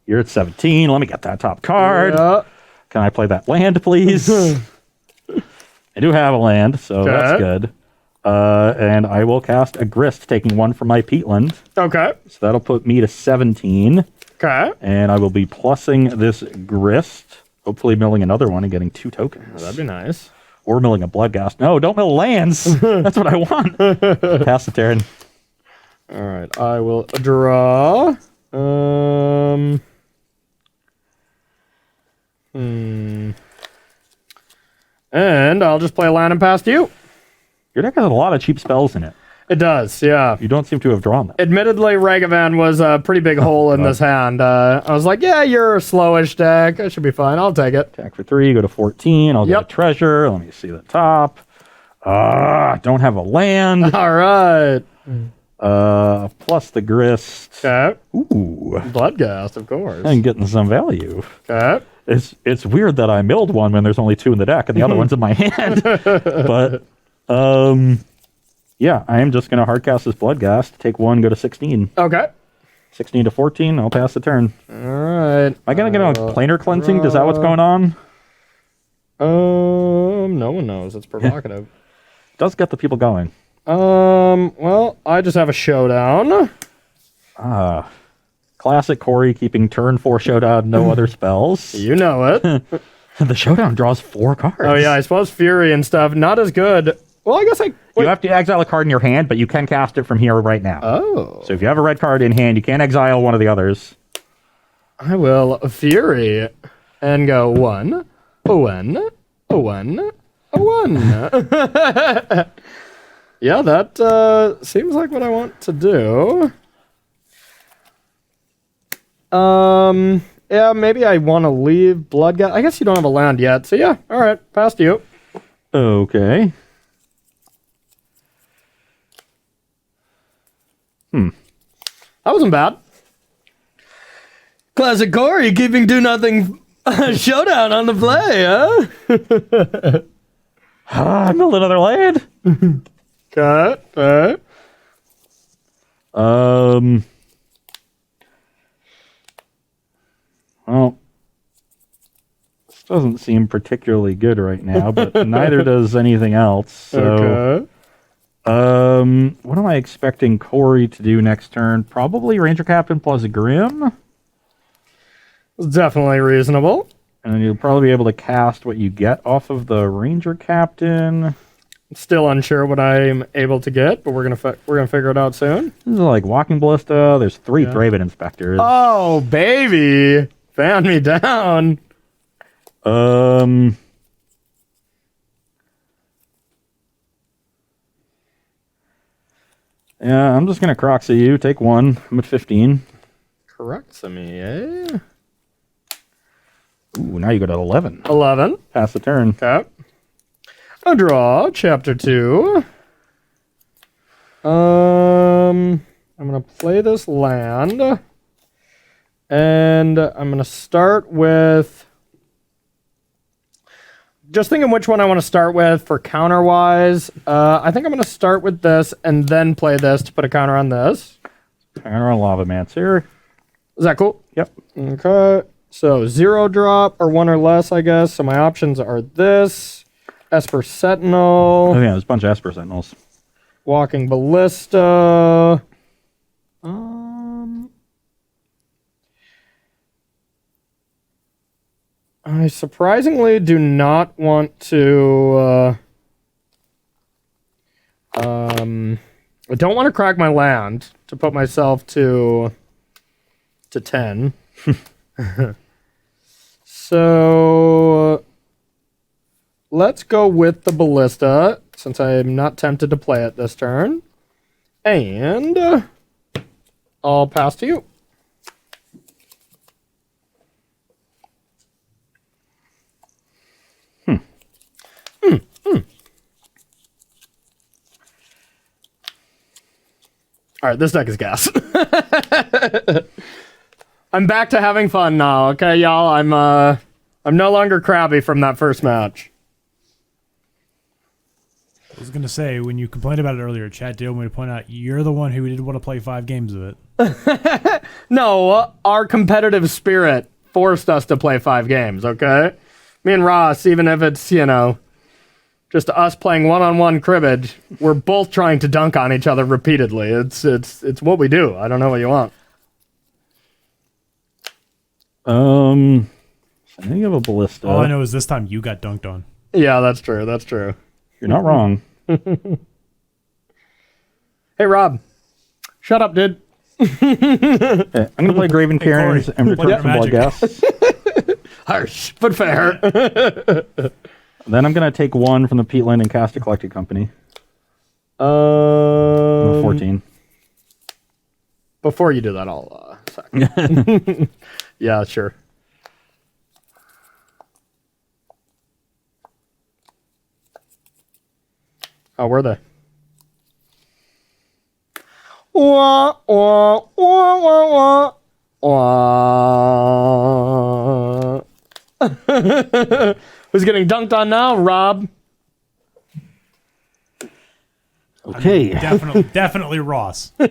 Speaker 1: You're at 17. Let me get that top card.
Speaker 2: Yeah.
Speaker 1: Can I play that land, please? I do have a land, so that's good. And I will cast a Grist, taking 1 from my Peatland.
Speaker 2: Okay.
Speaker 1: So that'll put me to 17.
Speaker 2: Okay.
Speaker 1: And I will be plussing this Grist, hopefully milling another one and getting 2 tokens.
Speaker 2: That'd be nice.
Speaker 1: Or milling a Bloodghast. No, don't mill lands. That's what I want. Pass the turn.
Speaker 2: All right, I will draw. And I'll just play a land and pass to you.
Speaker 1: Your deck has a lot of cheap spells in it.
Speaker 2: It does, yeah.
Speaker 1: You don't seem to have drawn them.
Speaker 2: Admittedly, Ragavan was a pretty big hole in this hand. I was like, yeah, you're a slowish deck. That should be fine. I'll take it.
Speaker 1: Attack for 3, go to 14. I'll get a treasure. Let me see the top. Don't have a land.
Speaker 2: All right.
Speaker 1: Plus the grist.
Speaker 2: Okay.
Speaker 1: Ooh.
Speaker 2: Bloodghast, of course.
Speaker 1: I'm getting some value.
Speaker 2: Okay.
Speaker 1: It's weird that I milled one when there's only 2 in the deck and the other one's in my hand. But yeah, I am just gonna hardcast this Bloodghast, take 1, go to 16.
Speaker 2: Okay.
Speaker 1: 16 to 14, I'll pass the turn.
Speaker 2: All right.
Speaker 1: Am I gonna get on planar cleansing? Is that what's going on?
Speaker 2: No one knows. It's provocative.
Speaker 1: Does get the people going.
Speaker 2: Well, I just have a showdown.
Speaker 1: Classic Corey keeping turn 4 showdown, no other spells.
Speaker 2: You know it.
Speaker 1: The showdown draws 4 cards.
Speaker 2: Oh yeah, I suppose Fury and stuff not as good. Well, I guess
Speaker 1: you have to exile a card in your hand, but you can cast it from here right now.
Speaker 2: Oh.
Speaker 1: So if you have a red card in hand, you can exile one of the others.
Speaker 2: I will Fury and go 1, 1, 1, 1. Yeah, that seems like what I want to do. Yeah, maybe I want to leave Bloodghast. I guess you don't have a land yet, so yeah. All right, pass to you.
Speaker 1: Okay.
Speaker 2: That wasn't bad. Classic Corey keeping do nothing showdown on the play, huh?
Speaker 1: I milled another land.
Speaker 2: Okay.
Speaker 1: Well, this doesn't seem particularly good right now, but neither does anything else. So, what am I expecting Corey to do next turn? Probably Ranger Captain plus Grim.
Speaker 2: It's definitely reasonable.
Speaker 1: And you'll probably be able to cast what you get off of the Ranger Captain.
Speaker 2: Still unsure what I'm able to get, but we're gonna figure it out soon.
Speaker 1: This is like Walking Ballista. There's 3 Thraben Inspectors.
Speaker 2: Oh, baby! Found me down.
Speaker 1: Yeah, I'm just gonna Croxy you. Take 1. I'm at 15.
Speaker 2: Correct me, eh?
Speaker 1: Ooh, now you go to 11.
Speaker 2: 11.
Speaker 1: Pass the turn.
Speaker 2: Okay. I'll draw chapter 2. I'm gonna play this land, and I'm gonna start with. Just thinking which one I want to start with for counter-wise. I think I'm going to start with this and then play this to put a counter on this.
Speaker 1: Counter on Lavamancer.
Speaker 2: Is that cool?
Speaker 1: Yep.
Speaker 2: Okay. So 0 drop or 1 or less, I guess. So my options are this. Esper Sentinel.
Speaker 1: Oh yeah, there's a bunch of Esper Sentinels.
Speaker 2: Walking Ballista. I surprisingly do not want to. I don't want to crack my land to put myself to 10. So let's go with the Ballista since I'm not tempted to play it this turn, and I'll pass to you. All right, this deck is gas. I'm back to having fun now, okay, y'all? I'm no longer crabby from that first match.
Speaker 3: I was gonna say, when you complained about it earlier, chat did want me to point out you're the one who didn't want to play 5 games of it.
Speaker 2: No, our competitive spirit forced us to play 5 games, okay? Me and Ross, even if it's, just us playing one-on-one cribbage, we're both trying to dunk on each other repeatedly. It's what we do. I don't know what you want.
Speaker 1: I think you have a Ballista.
Speaker 3: All I know is this time you got dunked on.
Speaker 2: Yeah, that's true. That's true.
Speaker 1: You're not wrong.
Speaker 2: Hey, Rob. Shut up, dude.
Speaker 1: I'm going to play Graven Cairns and return
Speaker 3: Corey,
Speaker 1: some blood gas.
Speaker 2: Harsh, but fair.
Speaker 1: Then I'm going to take 1 from the peatland and cast a collected company. 14.
Speaker 2: Before you do that, I'll sec. Yeah, sure. How were they? Wah, wah, wah, wah, wah, wah. Who's getting dunked on now? Rob.
Speaker 1: Okay.
Speaker 3: Definitely Ross.
Speaker 2: What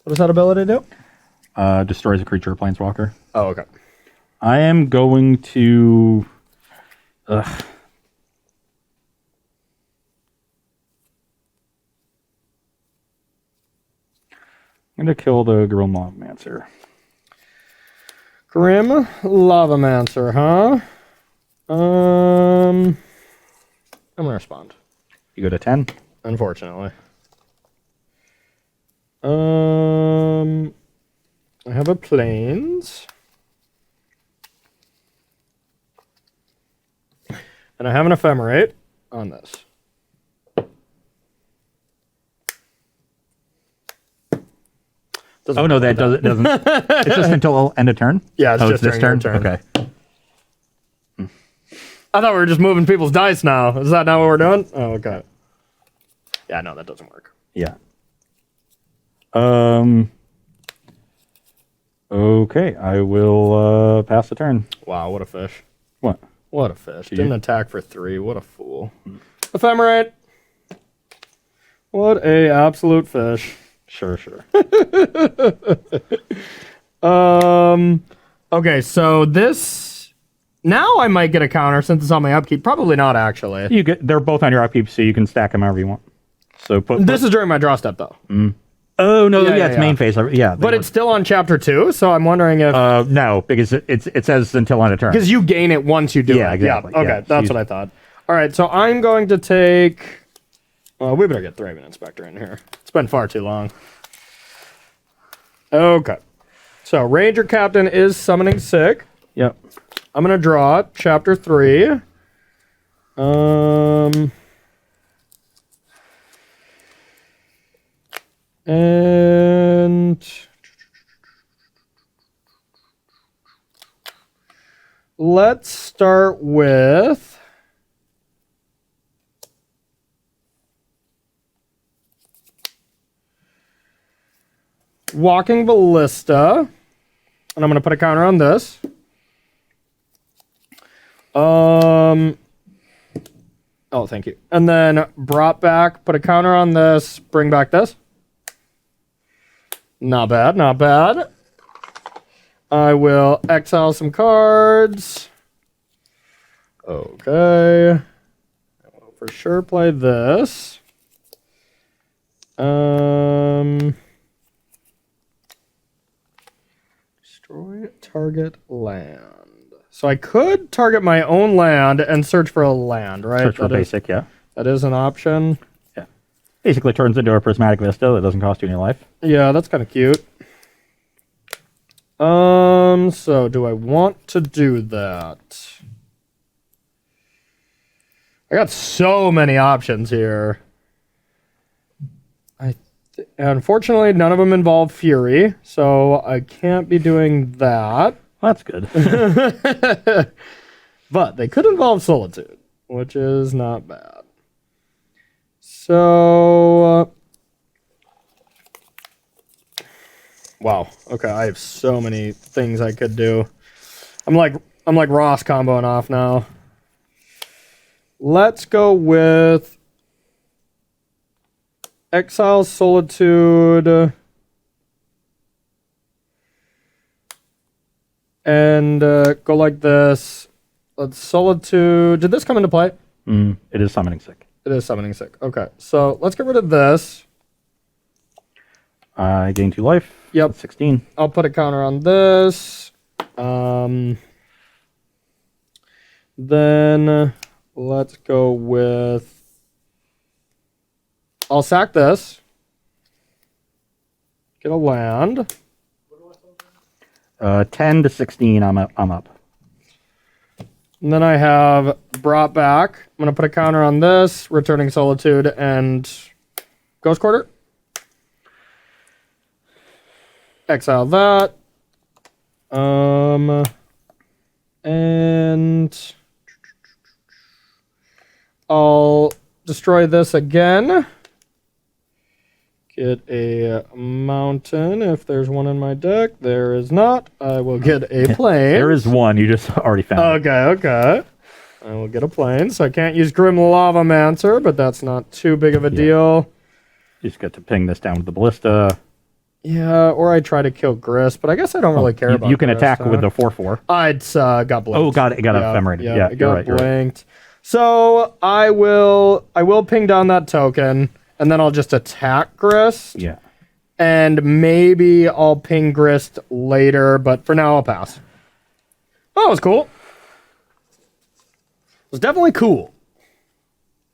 Speaker 2: does that ability do?
Speaker 1: Destroys a creature or planeswalker.
Speaker 2: Oh, okay.
Speaker 1: I am going to... I'm going to kill the Grim Lavamancer.
Speaker 2: Grim Lavamancer, huh? I'm gonna respond.
Speaker 1: You go to 10.
Speaker 2: Unfortunately. I have a planes. And I have an ephemerate on this.
Speaker 1: Oh, no, that doesn't. It's just until end of turn?
Speaker 2: Yeah, it's
Speaker 1: oh,
Speaker 2: just
Speaker 1: it's this
Speaker 2: during
Speaker 1: turn?
Speaker 2: your turn.
Speaker 1: Okay.
Speaker 2: I thought we were just moving people's dice now. Is that not what we're doing? Oh, okay. Yeah, no, that doesn't work.
Speaker 1: Yeah. Okay, I will pass the turn.
Speaker 2: Wow, what a fish.
Speaker 1: What?
Speaker 2: What a fish.
Speaker 1: you-
Speaker 2: Didn't attack for 3. What a fool. Ephemerate. What a absolute fish.
Speaker 1: Sure, sure.
Speaker 2: Okay, so this now I might get a counter since it's on my upkeep. Probably not actually.
Speaker 1: They're both on your upkeep, so you can stack them however you want. So
Speaker 2: This is during my draw step though.
Speaker 1: Oh no,
Speaker 2: Yeah,
Speaker 1: yeah, it's
Speaker 2: yeah.
Speaker 1: main phase. Yeah,
Speaker 2: But it's still on chapter 2, so I'm wondering if
Speaker 1: no, because it says until end of turn.
Speaker 2: because you gain it once you do
Speaker 1: Yeah,
Speaker 2: it.
Speaker 1: exactly.
Speaker 2: Yeah, okay,
Speaker 1: Yeah, so
Speaker 2: that's
Speaker 1: you-
Speaker 2: what I thought. All right, so I'm going to take. Well, we better get Thraben Inspector in here. It's been far too long. Okay, so Ranger Captain is summoning sick.
Speaker 1: Yep.
Speaker 2: I'm gonna draw chapter 3. And let's start with Walking Ballista. And I'm going to put a counter on this. Oh, thank you. And then brought back, put a counter on this, bring back this. Not bad, not bad. I will exile some cards. Okay. I will for sure play this. Destroy target land. So I could target my own land and search for a land, right?
Speaker 1: Search for basic, yeah.
Speaker 2: That is an option.
Speaker 1: Yeah. Basically turns into a prismatic vista that doesn't cost you any life.
Speaker 2: Yeah, that's kind of cute. So do I want to do that? I got so many options here. Unfortunately, none of them involve Fury, so I can't be doing that.
Speaker 1: Well, that's good.
Speaker 2: But they could involve Solitude, which is not bad. So, wow. Okay, I have so many things I could do. I'm like Ross comboing off now. Let's go with Exile Solitude and go like this. Let's Solitude. Did this come into play?
Speaker 1: It is summoning sick.
Speaker 2: It is summoning sick. Okay, so let's get rid of this.
Speaker 1: I gain 2 life.
Speaker 2: Yep.
Speaker 1: That's 16.
Speaker 2: I'll put a counter on this. Then let's go with... I'll sack this. Get a land.
Speaker 1: 10 to 16, I'm up.
Speaker 2: And then I have brought back. I'm going to put a counter on this, returning Solitude and Ghost Quarter. Exile that. And I'll destroy this again. Get a mountain if there's one in my deck. There is not. I will get a plane.
Speaker 1: There is one. You just already found it.
Speaker 2: Okay. I will get a plane. So I can't use Grim Lavamancer, but that's not too big of a deal.
Speaker 1: You just get to ping this down with the ballista.
Speaker 2: Yeah, or I try to kill Grist, but I guess I don't really care about
Speaker 1: You can
Speaker 2: Grist,
Speaker 1: attack with the 4/4.
Speaker 2: It's got blanked.
Speaker 1: Oh, got it. Got ephemered. Yeah,
Speaker 2: it
Speaker 1: you're
Speaker 2: got
Speaker 1: right. You're right.
Speaker 2: blanked. So I will ping down that token, and then I'll just attack Grist.
Speaker 1: Yeah.
Speaker 2: And maybe I'll ping Grist later, but for now I'll pass. Oh, that was cool. It was definitely cool.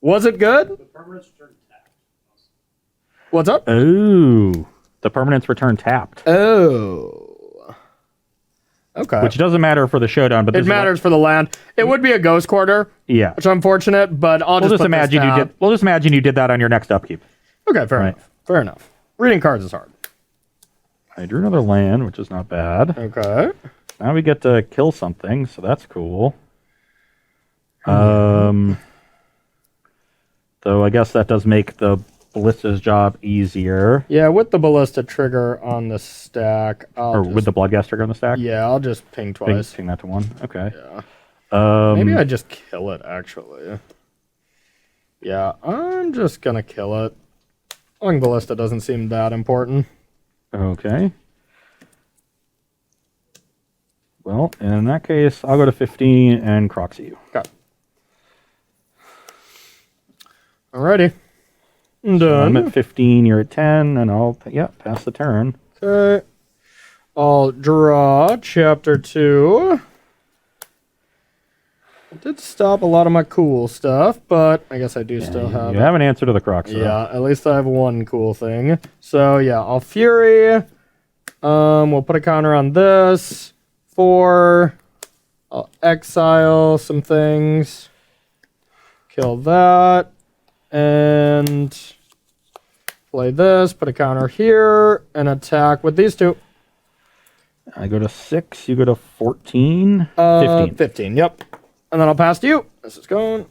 Speaker 2: Was it good?
Speaker 3: The permanents return tapped.
Speaker 2: What's up?
Speaker 1: Ooh. The permanents return tapped.
Speaker 2: Oh. Okay.
Speaker 1: Which doesn't matter for the showdown, but
Speaker 2: it matters for the land. It would be a Ghost Quarter,
Speaker 1: Yeah.
Speaker 2: which is unfortunate, but I'll
Speaker 1: We'll just
Speaker 2: put
Speaker 1: imagine
Speaker 2: this
Speaker 1: you
Speaker 2: down.
Speaker 1: did. We'll just imagine you did that on your next upkeep.
Speaker 2: Okay, fair enough. Fair enough. Reading cards is hard.
Speaker 1: I drew another land, which is not bad.
Speaker 2: Okay.
Speaker 1: Now we get to kill something, so that's cool. Though I guess that does make the ballista's job easier.
Speaker 2: Yeah, with the ballista trigger on the stack,
Speaker 1: With the bloodgas trigger on the stack.
Speaker 2: Yeah, I'll just ping twice.
Speaker 1: Ping that to 1. Okay.
Speaker 2: Yeah. Maybe I just kill it, actually. Yeah, I'm just gonna kill it. I think ballista doesn't seem that important.
Speaker 1: Okay. Well, in that case, I'll go to 15 and Croxy you.
Speaker 2: Okay. Alrighty. I'm done.
Speaker 1: I'm at 15, you're at 10, and I'll pass the turn.
Speaker 2: Okay. I'll draw chapter 2. I did stop a lot of my cool stuff, but I guess I do still have
Speaker 1: You
Speaker 2: it.
Speaker 1: have an answer to the Crocs.
Speaker 2: Yeah, at least I have one cool thing. So yeah, I'll Fury. We'll put a counter on this. 4. I'll exile some things. Kill that. And play this. Put a counter here. And attack with these two.
Speaker 1: I go to 6, you go to 14. 15.
Speaker 2: 15, yep. And then I'll pass to you. This is going.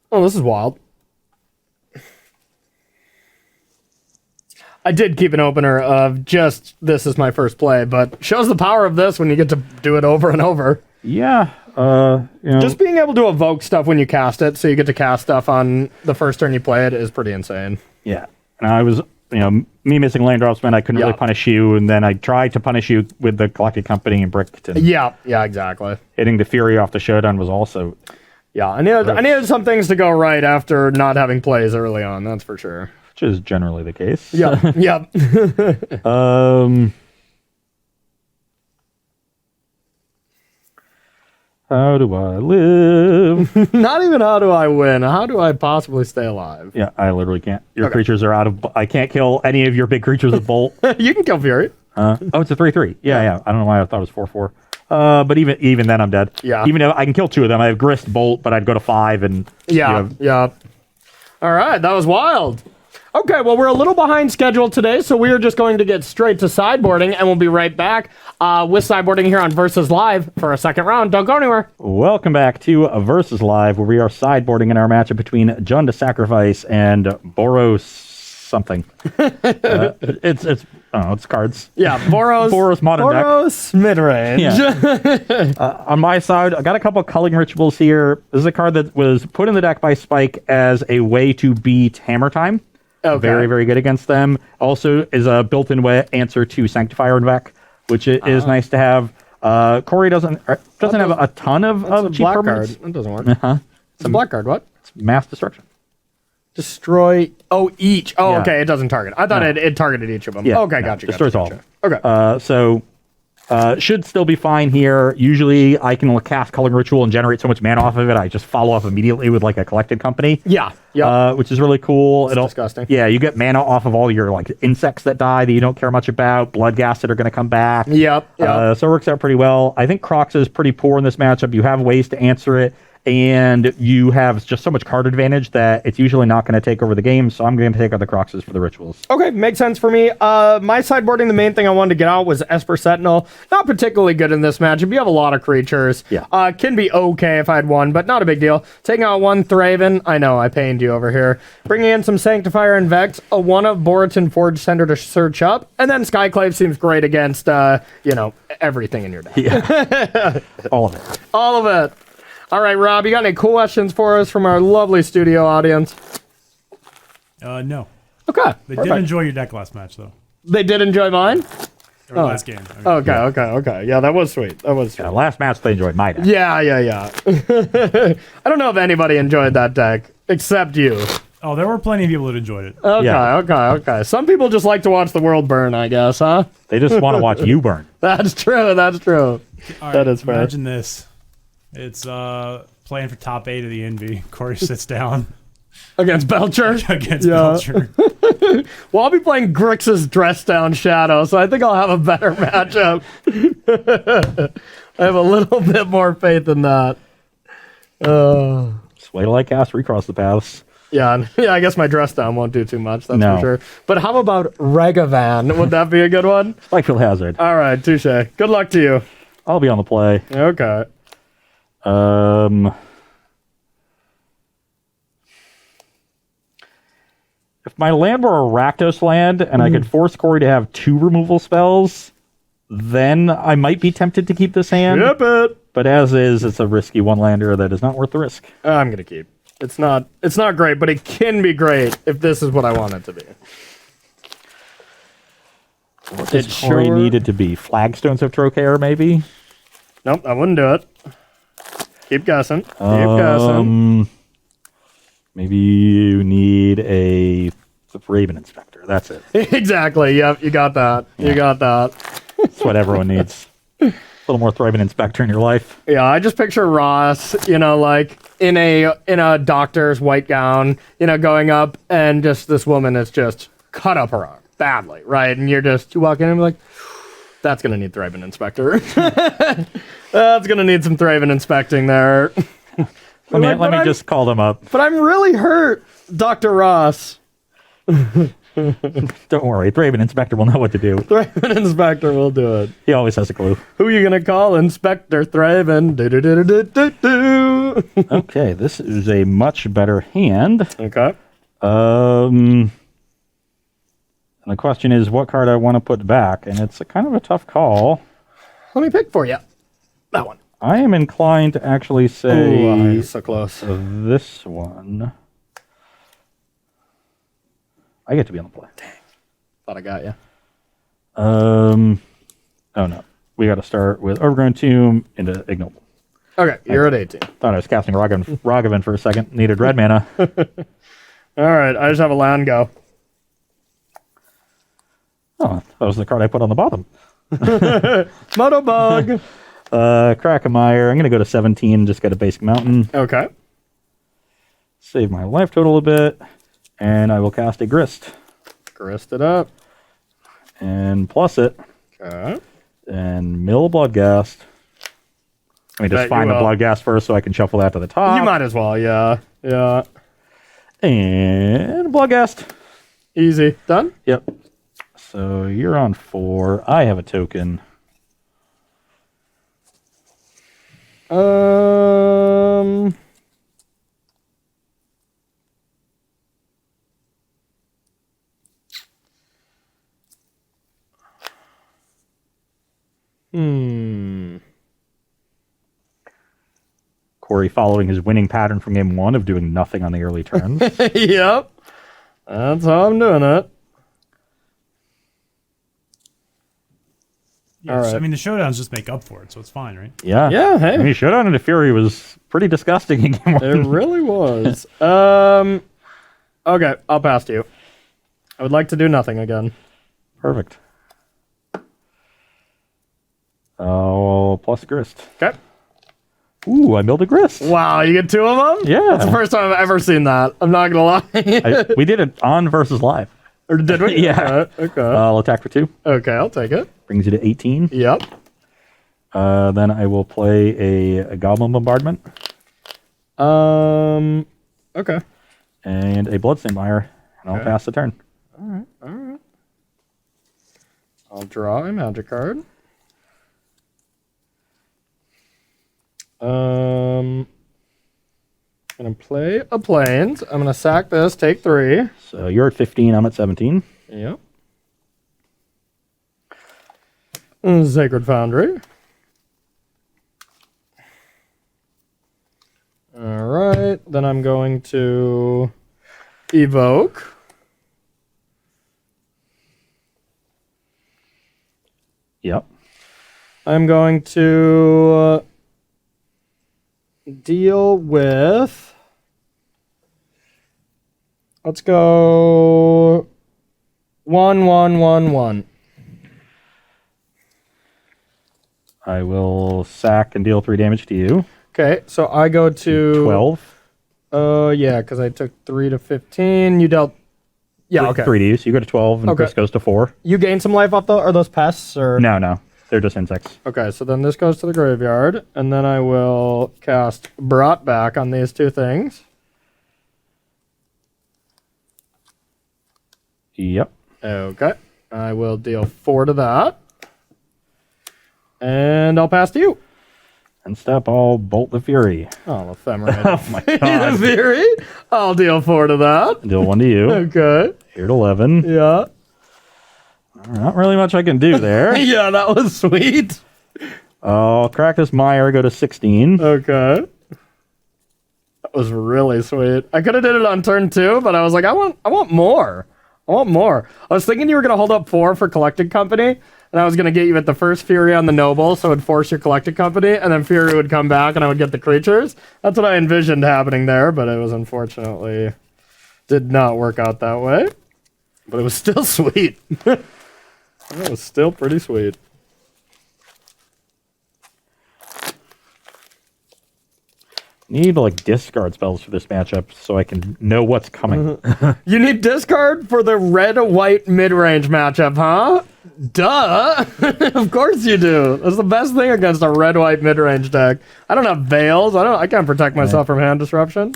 Speaker 2: Oh, this is wild. I did keep an opener of just this is my first play, but shows the power of this when you get to do it over and over.
Speaker 1: Yeah.
Speaker 2: Just being able to evoke stuff when you cast it, so you get to cast stuff on the first turn you play it, is pretty insane.
Speaker 1: Yeah. And I was, me missing land drops meant I couldn't really punish you, and then I tried to punish you with the Galactic Company and Bricked. And
Speaker 2: Yeah, exactly.
Speaker 1: hitting the Fury off the showdown was also...
Speaker 2: Yeah, I needed some things to go right after not having plays early on, that's for sure.
Speaker 1: Which is generally the case.
Speaker 2: Yep.
Speaker 1: How do I live?
Speaker 2: Not even how do I win. How do I possibly stay alive?
Speaker 1: Yeah, I literally can't. Your creatures are out of... I can't kill any of your big creatures with Bolt.
Speaker 2: You can kill Fury.
Speaker 1: Oh, it's a 3/3. Yeah. I don't know why I thought it was 4/4. But even then, I'm dead.
Speaker 2: Yeah.
Speaker 1: Even if I can kill 2 of them, I have Grist, Bolt, but I'd go to 5 and...
Speaker 2: Yeah. All right, that was wild. Okay, well, we're a little behind schedule today, so we are just going to get straight to sideboarding, and we'll be right back with sideboarding here on Versus Live for a second round. Don't go anywhere.
Speaker 1: Welcome back to Versus Live, where we are sideboarding in our matchup between Jund to Sacrifice and Boros something. It's cards.
Speaker 2: Yeah,
Speaker 1: Boros modern deck.
Speaker 2: Boros mid-range.
Speaker 1: Yeah. On my side, I got a couple of culling rituals here. This is a card that was put in the deck by Spike as a way to beat Hammer Time.
Speaker 2: Okay.
Speaker 1: Very, very good against them. Also is a built-in answer to Sanctifier in deck, which is nice to have. Corey doesn't have a ton of
Speaker 2: It's a
Speaker 1: cheap
Speaker 2: black card.
Speaker 1: permanents.
Speaker 2: That doesn't work.
Speaker 1: Uh-huh.
Speaker 2: It's a black card. What?
Speaker 1: It's mass destruction.
Speaker 2: Destroy. Oh, each. Oh,
Speaker 1: Yeah.
Speaker 2: okay. It doesn't target. I thought
Speaker 1: No.
Speaker 2: it targeted each of them.
Speaker 1: Yeah,
Speaker 2: Okay,
Speaker 1: no,
Speaker 2: gotcha.
Speaker 1: destroys all.
Speaker 2: Gotcha. Okay.
Speaker 1: So should still be fine here. Usually I can cast Culling Ritual and generate so much mana off of it. I just follow up immediately with like a Collected Company.
Speaker 2: Yeah. Yeah.
Speaker 1: Which is really cool. It's
Speaker 2: disgusting.
Speaker 1: Yeah, you get mana off of all your like insects that die that you don't care much about, Bloodghast that are going to come back.
Speaker 2: Yep.
Speaker 1: So it works out pretty well. I think Crocs is pretty poor in this matchup. You have ways to answer it, and you have just so much card advantage that it's usually not going to take over the game. So I'm going to take out the Croxes for the rituals.
Speaker 2: Okay, makes sense for me. My sideboarding, the main thing I wanted to get out was Esper Sentinel. Not particularly good in this matchup. You have a lot of creatures.
Speaker 1: Yeah.
Speaker 2: Can be okay if I had one, but not a big deal. Taking out one Thraven. I know, I pained you over here. Bringing in some Sanctifier and Vex. A one of Borutan Forge Sender to search up. And then Skyclave seems great against, everything in your deck.
Speaker 1: Yeah. All of it.
Speaker 2: All of it. All right, Rob, you got any questions for us from our lovely studio audience?
Speaker 3: No.
Speaker 2: Okay.
Speaker 3: They
Speaker 2: perfect.
Speaker 3: did enjoy your deck last match, though.
Speaker 2: They did enjoy mine?
Speaker 3: Or last game. I mean.
Speaker 2: Okay. Yeah, that was sweet.
Speaker 1: Yeah, last match they enjoyed my deck.
Speaker 2: Yeah. I don't know if anybody enjoyed that deck, except you.
Speaker 3: Oh, there were plenty of people that enjoyed it.
Speaker 2: Okay. Some people just like to watch the world burn, I guess, huh?
Speaker 1: They just want to watch you burn.
Speaker 2: That's true.
Speaker 3: All
Speaker 2: That
Speaker 3: right,
Speaker 2: is fair.
Speaker 3: Imagine this. It's playing for top 8 of the Envy. Corey sits down
Speaker 2: Against Belcher?
Speaker 3: against
Speaker 2: Yeah.
Speaker 3: Belcher.
Speaker 2: Well, I'll be playing Grixis Dress Down Shadow, so I think I'll have a better matchup. I have a little bit more faith in that.
Speaker 1: Just wait till I cast Recross the Paths.
Speaker 2: Yeah, I guess my Dress Down won't do too much, that's
Speaker 1: No.
Speaker 2: for sure. But how about Regavan? Would that be a good one?
Speaker 1: Spikefield Hazard.
Speaker 2: All right, touche. Good luck to you.
Speaker 1: I'll be on the play.
Speaker 2: Okay.
Speaker 1: If my land were a Rakdos land and I could force Corey to have 2 removal spells, then I might be tempted to keep this hand.
Speaker 2: Yep it.
Speaker 1: But as is, it's a risky one-lander that is not worth the risk.
Speaker 2: I'm gonna keep. It's not great, but it can be great if this is what I want it to be.
Speaker 1: What does Corey needed to be? Flagstones of Trocare, maybe?
Speaker 2: Nope, I wouldn't do it. Keep guessing. Keep guessing.
Speaker 1: Maybe you need a Raven Inspector. That's it.
Speaker 2: Exactly. Yep, you got that. You got that.
Speaker 1: That's what everyone needs. A little more Raven Inspector in your life.
Speaker 2: Yeah, I just picture Ross, like in a doctor's white gown, going up, and just this woman is just cut up her arm badly, right? And you walk in and be like, that's gonna need Thraven Inspector. That's gonna need some Thraven inspecting there.
Speaker 1: Let me just call them up.
Speaker 2: But I'm really hurt, Dr. Ross.
Speaker 1: Don't worry, Raven Inspector will know what to do.
Speaker 2: Thraven Inspector will do it.
Speaker 1: He always has a clue.
Speaker 2: Who are you gonna call? Inspector Thraven. Do-do-do-do-do-do.
Speaker 1: Okay, this is a much better hand.
Speaker 2: Okay.
Speaker 1: And the question is what card I want to put back, and it's a kind of a tough call.
Speaker 2: Let me pick for you. That one.
Speaker 1: I am inclined to actually say
Speaker 2: Ooh, so close.
Speaker 1: this one. I get to be on the play.
Speaker 2: Thought I got you.
Speaker 1: Oh no. We got to start with Overgrown Tomb into Ignoble.
Speaker 2: Okay, you're at 18.
Speaker 1: Thought I was casting Ragavan for a second. Needed red mana.
Speaker 2: All right, I just have a land go.
Speaker 1: Oh, that was the card I put on the bottom.
Speaker 2: Motobug.
Speaker 1: Krakemire. I'm going to go to 17, just get a basic mountain.
Speaker 2: Okay.
Speaker 1: Save my life total a bit. And I will cast a Grist.
Speaker 2: Grist it up.
Speaker 1: And plus it.
Speaker 2: Okay.
Speaker 1: And mill Bloodghast. Let me just find the Bloodghast first so I can shuffle that to the top.
Speaker 2: You might as well, yeah. Yeah.
Speaker 1: And Bloodghast.
Speaker 2: Easy. Done?
Speaker 1: Yep. So you're on 4. I have a token. Corey following his winning pattern from game 1 of doing nothing on the early turns.
Speaker 2: Yep. That's how I'm doing it.
Speaker 3: Yeah,
Speaker 2: All right.
Speaker 3: I mean, the showdowns just make up for it, so it's fine, right?
Speaker 1: Yeah.
Speaker 2: Yeah, hey.
Speaker 1: I mean, Showdown into Fury was pretty disgusting in game
Speaker 2: It
Speaker 1: one.
Speaker 2: really was. Okay, I'll pass to you. I would like to do nothing again.
Speaker 1: Perfect. Oh, plus Grist.
Speaker 2: Okay.
Speaker 1: Ooh, I milled a Grist.
Speaker 2: Wow, you get 2 of them?
Speaker 1: Yeah.
Speaker 2: That's the first time I've ever seen that. I'm not gonna lie.
Speaker 1: We did it on versus live.
Speaker 2: Or did we?
Speaker 1: Yeah.
Speaker 2: Okay.
Speaker 1: I'll attack for 2.
Speaker 2: Okay, I'll take it.
Speaker 1: Brings you to 18.
Speaker 2: Yep.
Speaker 1: Then I will play a Goblin Bombardment
Speaker 2: Okay.
Speaker 1: and a Bloodstained Mire, and I'll
Speaker 2: Okay.
Speaker 1: pass the turn.
Speaker 2: All right. I'll draw a magic card. I'm gonna play a Plains. I'm gonna sack this, take 3.
Speaker 1: So you're at 15, I'm at 17.
Speaker 2: Yep. Sacred Foundry. All right. Then I'm going to evoke.
Speaker 1: Yep.
Speaker 2: I'm going to deal with. Let's go 1/1/1/1.
Speaker 1: I will sack and deal 3 damage to you.
Speaker 2: Okay, so I go to
Speaker 1: 12.
Speaker 2: Yeah, because I took 3 to 15. You dealt. Yeah, okay.
Speaker 1: 3 to you, so you go to 12, and
Speaker 2: Okay.
Speaker 1: Chris goes to 4.
Speaker 2: You gain some life off the. Are those pests or?
Speaker 1: No. They're just insects.
Speaker 2: Okay, so then this goes to the graveyard, and then I will cast Brought Back on these 2 things.
Speaker 1: Yep.
Speaker 2: Okay, I will deal 4 to that, and I'll pass to you.
Speaker 1: And step, I'll bolt the Fury.
Speaker 2: Oh, ephemerate.
Speaker 1: Oh my god.
Speaker 2: Fury. I'll deal 4 to that.
Speaker 1: Deal 1 to you.
Speaker 2: Okay.
Speaker 1: Here at 11.
Speaker 2: Yeah.
Speaker 1: Not really much I can do there.
Speaker 2: Yeah, that was sweet.
Speaker 1: I'll crack this Mire, go to 16.
Speaker 2: Okay. That was really sweet. I could have did it on turn 2, but I was like, I want more. I want more. I was thinking you were gonna hold up 4 for Collected Company, and I was gonna get you at the first Fury on the Noble, so it'd force your Collected Company, and then Fury would come back, and I would get the creatures. That's what I envisioned happening there, but it was unfortunately did not work out that way. But it was still sweet. It was still pretty sweet.
Speaker 1: Need to discard spells for this matchup so I can know what's coming.
Speaker 2: You need discard for the red-white mid-range matchup, huh? Duh! Of course you do. That's the best thing against a red-white mid-range deck. I don't have Veils. I can't protect myself from hand disruption.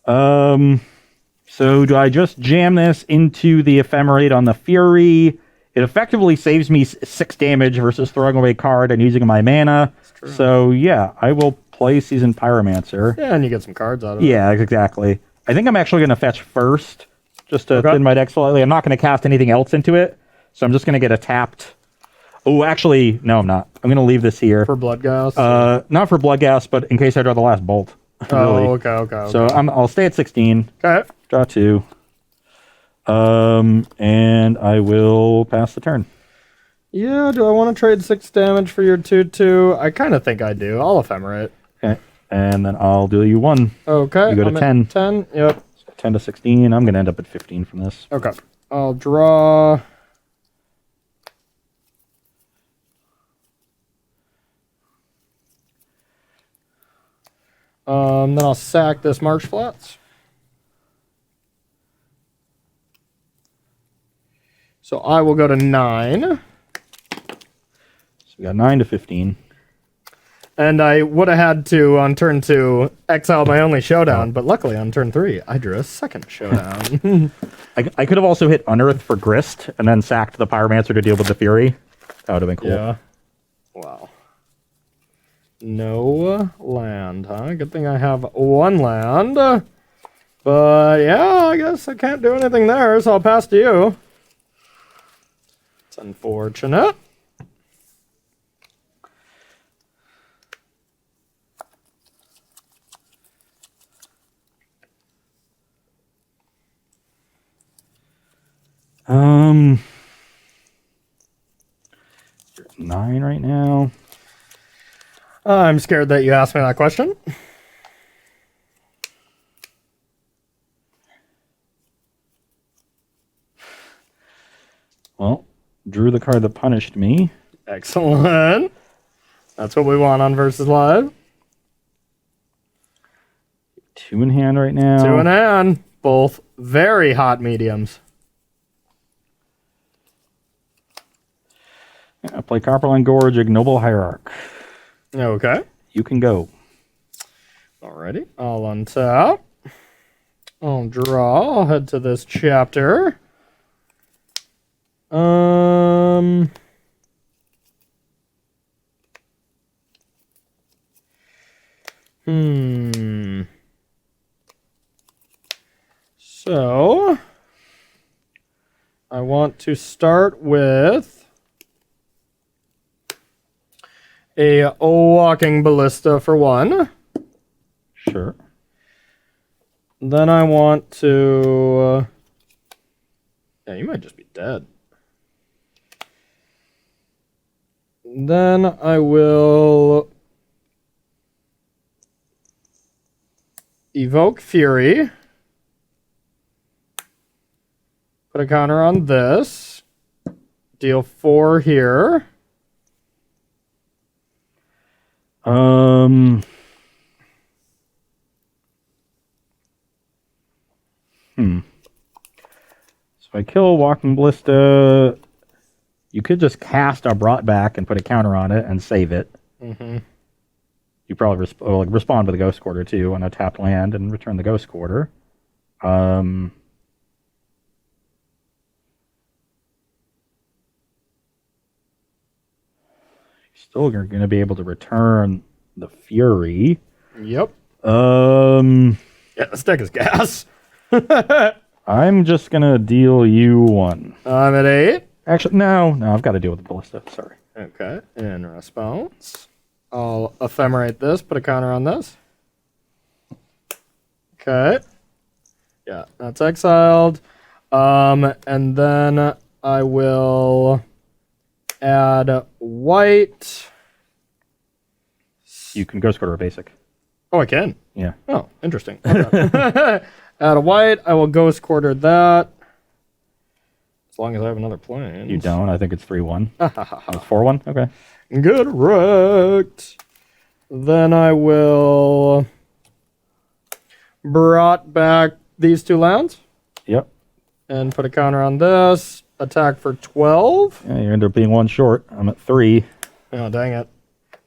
Speaker 1: So do I just jam this into the Ephemerate on the Fury? It effectively saves me 6 damage versus throwing away a card and using my mana. So yeah, I will play Seasoned Pyromancer.
Speaker 2: Yeah, and you get some cards out of it.
Speaker 1: Yeah, exactly. I think I'm actually going to fetch first, just to
Speaker 2: Okay.
Speaker 1: thin my deck slightly. I'm not going to cast anything else into it, so I'm just going to get a tapped. Oh, actually, no, I'm not. I'm going to leave this here.
Speaker 2: For Bloodghast?
Speaker 1: Not for Bloodghast, but in case I draw the last bolt. Really.
Speaker 2: Okay.
Speaker 1: So I'll stay at 16.
Speaker 2: Okay.
Speaker 1: Draw 2. And I will pass the turn.
Speaker 2: Yeah, do I want to trade 6 damage for your 2/2? I kind of think I do. I'll Ephemerate.
Speaker 1: Okay. And then I'll deal you 1.
Speaker 2: Okay.
Speaker 1: You go to
Speaker 2: I'm at
Speaker 1: 10.
Speaker 2: 10, yep.
Speaker 1: 10 to 16. I'm going to end up at 15 from this.
Speaker 2: Okay. I'll draw. Then I'll sack this Marsh Flats. So I will go to 9.
Speaker 1: So we got 9 to 15.
Speaker 2: And I would have had to, on turn 2, exile my only showdown, but luckily on turn 3, I drew a second showdown.
Speaker 1: I could have also hit Unearth for Grist and then sacked the Pyromancer to deal with the Fury. That would have been cool.
Speaker 2: Yeah. Wow. No land, huh? Good thing I have 1 land. But yeah, I guess I can't do anything there, so I'll pass to you. It's unfortunate.
Speaker 1: 9 right now.
Speaker 2: I'm scared that you asked me that question.
Speaker 1: Well, drew the card that punished me.
Speaker 2: Excellent. That's what we want on Versus Live.
Speaker 1: 2 in hand right now.
Speaker 2: 2 in hand. Both very hot mediums.
Speaker 1: I play Copperline Gorge, Ignoble Hierarch.
Speaker 2: Okay.
Speaker 1: You can go.
Speaker 2: Alrighty. I'll untap. I'll draw. I'll head to this chapter. So, I want to start with a Walking Ballista for 1.
Speaker 1: Sure.
Speaker 2: Then I want to... yeah, you might just be dead. Then I will evoke Fury. Put a counter on this. Deal 4 here.
Speaker 1: So I kill Walking Ballista. You could just cast a Brought Back and put a counter on it and save it.
Speaker 2: Mm-hmm.
Speaker 1: You probably respond with a Ghost Quarter too on a tapped land and return the Ghost Quarter. Still going to be able to return the Fury.
Speaker 2: Yep.
Speaker 1: Yeah,
Speaker 2: this deck is gas.
Speaker 1: I'm just going to deal you 1.
Speaker 2: I'm at 8.
Speaker 1: Actually, no, I've got to deal with the Ballista. Sorry.
Speaker 2: Okay. In response, I'll ephemerate this, put a counter on this. Okay. Yeah, that's exiled. And then I will add white.
Speaker 1: You can Ghost Quarter a basic.
Speaker 2: Oh, I can.
Speaker 1: Yeah.
Speaker 2: Oh, interesting. Okay. Add a white. I will Ghost Quarter that. As long as I have another plane.
Speaker 1: You don't. I think it's 3-1. It's 4-1? Okay.
Speaker 2: Good wrecked. Then I will brought back these 2 lands.
Speaker 1: Yep.
Speaker 2: And put a counter on this. Attack for 12.
Speaker 1: Yeah, you end up being 1 short. I'm at 3.
Speaker 2: Oh, dang it.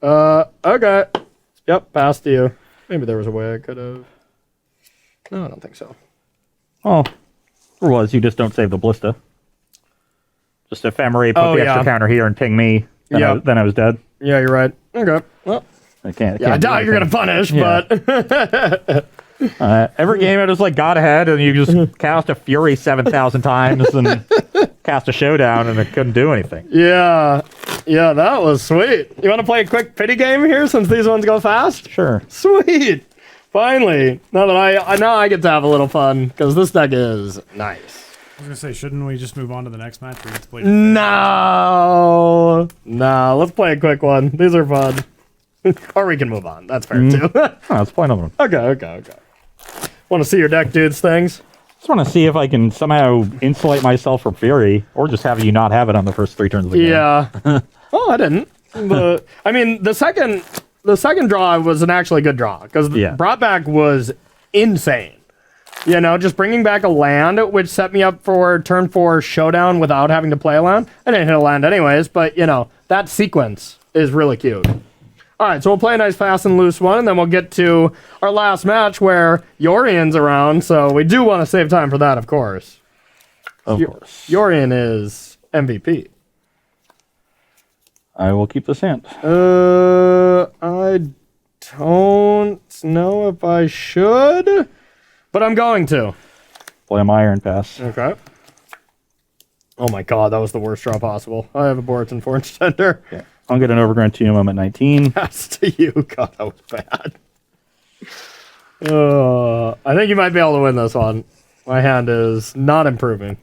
Speaker 2: Okay. Yep, passed to you. Maybe there was a way I could have... No, I don't think so.
Speaker 1: Oh, there was. You just don't save the Ballista. Just ephemerate, put the extra counter here and ping me. Then I was dead.
Speaker 2: Yeah, you're right. Okay. Well,
Speaker 1: I can't.
Speaker 2: I doubt you're going to punish, but...
Speaker 1: Every game I just got ahead and you just cast a Fury 7,000 times and cast a Showdown and it couldn't do anything.
Speaker 2: Yeah, that was sweet. You want to play a quick pity game here since these ones go fast?
Speaker 1: Sure.
Speaker 2: Sweet. Finally. Now that I get to have a little fun because this deck is nice.
Speaker 3: I was gonna say, shouldn't we just move on to the next match? We get to play.
Speaker 2: No, let's play a quick one. These are fun. Or we can move on. That's fair too.
Speaker 1: Let's play another one.
Speaker 2: Okay. Want to see your deck dudes things?
Speaker 1: Just want to see if I can somehow insulate myself from Fury, or just have you not have it on the first 3 turns of the game.
Speaker 2: Yeah. Well, I didn't. But I mean, the second draw was an actually good draw because brought back was insane. You know, just bringing back a land, which set me up for turn 4 Showdown without having to play a land. I didn't hit a land anyways, but you know that sequence is really cute. All right, so we'll play a nice fast and loose one, and then we'll get to our last match where Yorian's around, so we do want to save time for that, of course.
Speaker 1: Of course.
Speaker 2: Yorian is MVP.
Speaker 1: I will keep this hand.
Speaker 2: I don't know if I should, but I'm going to.
Speaker 1: Play my Iron Pass.
Speaker 2: Okay. Oh my god, that was the worst draw possible. I have a Borutan Forge Tender.
Speaker 1: Yeah. I'll get an Overgrown Tomb at 19.
Speaker 2: Pass to you. God, that was bad. I think you might be able to win this one. My hand is not improving.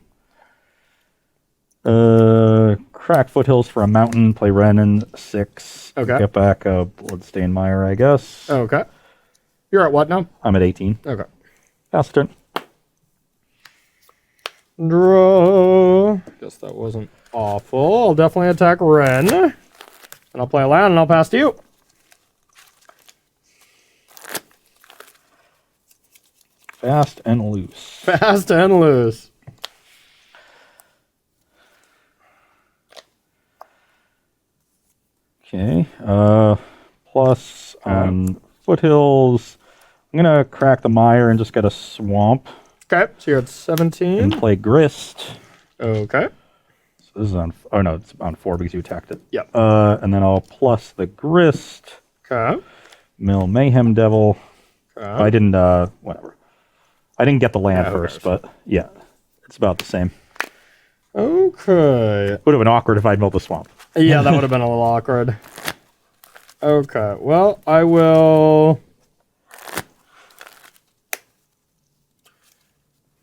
Speaker 1: Crush crack Foothills for a mountain, play Renin 6.
Speaker 2: Okay.
Speaker 1: Get back a Bloodstained Mire, I guess.
Speaker 2: Okay. You're at what now?
Speaker 1: I'm at 18.
Speaker 2: Okay.
Speaker 1: Pass the turn.
Speaker 2: Draw. Guess that wasn't awful. I'll definitely attack Ren. And I'll play a land and I'll pass to you.
Speaker 1: Fast and loose.
Speaker 2: Fast and loose.
Speaker 1: Okay. Plus on Foothills. I'm going to crack the Mire and just get a Swamp.
Speaker 2: Okay, so you're at 17.
Speaker 1: And play Grist.
Speaker 2: Okay.
Speaker 1: So this is on... Oh, no, it's on 4 because you attacked it.
Speaker 2: Yep.
Speaker 1: And then I'll plus the Grist.
Speaker 2: Okay.
Speaker 1: Mill Mayhem Devil.
Speaker 2: Okay.
Speaker 1: I didn't... Whatever. I didn't get the land
Speaker 2: Yeah,
Speaker 1: first,
Speaker 2: okay.
Speaker 1: but yeah. It's about the same.
Speaker 2: Okay.
Speaker 1: Would have been awkward if I'd milled the Swamp.
Speaker 2: Yeah, that would have been a little awkward. Okay, well, I will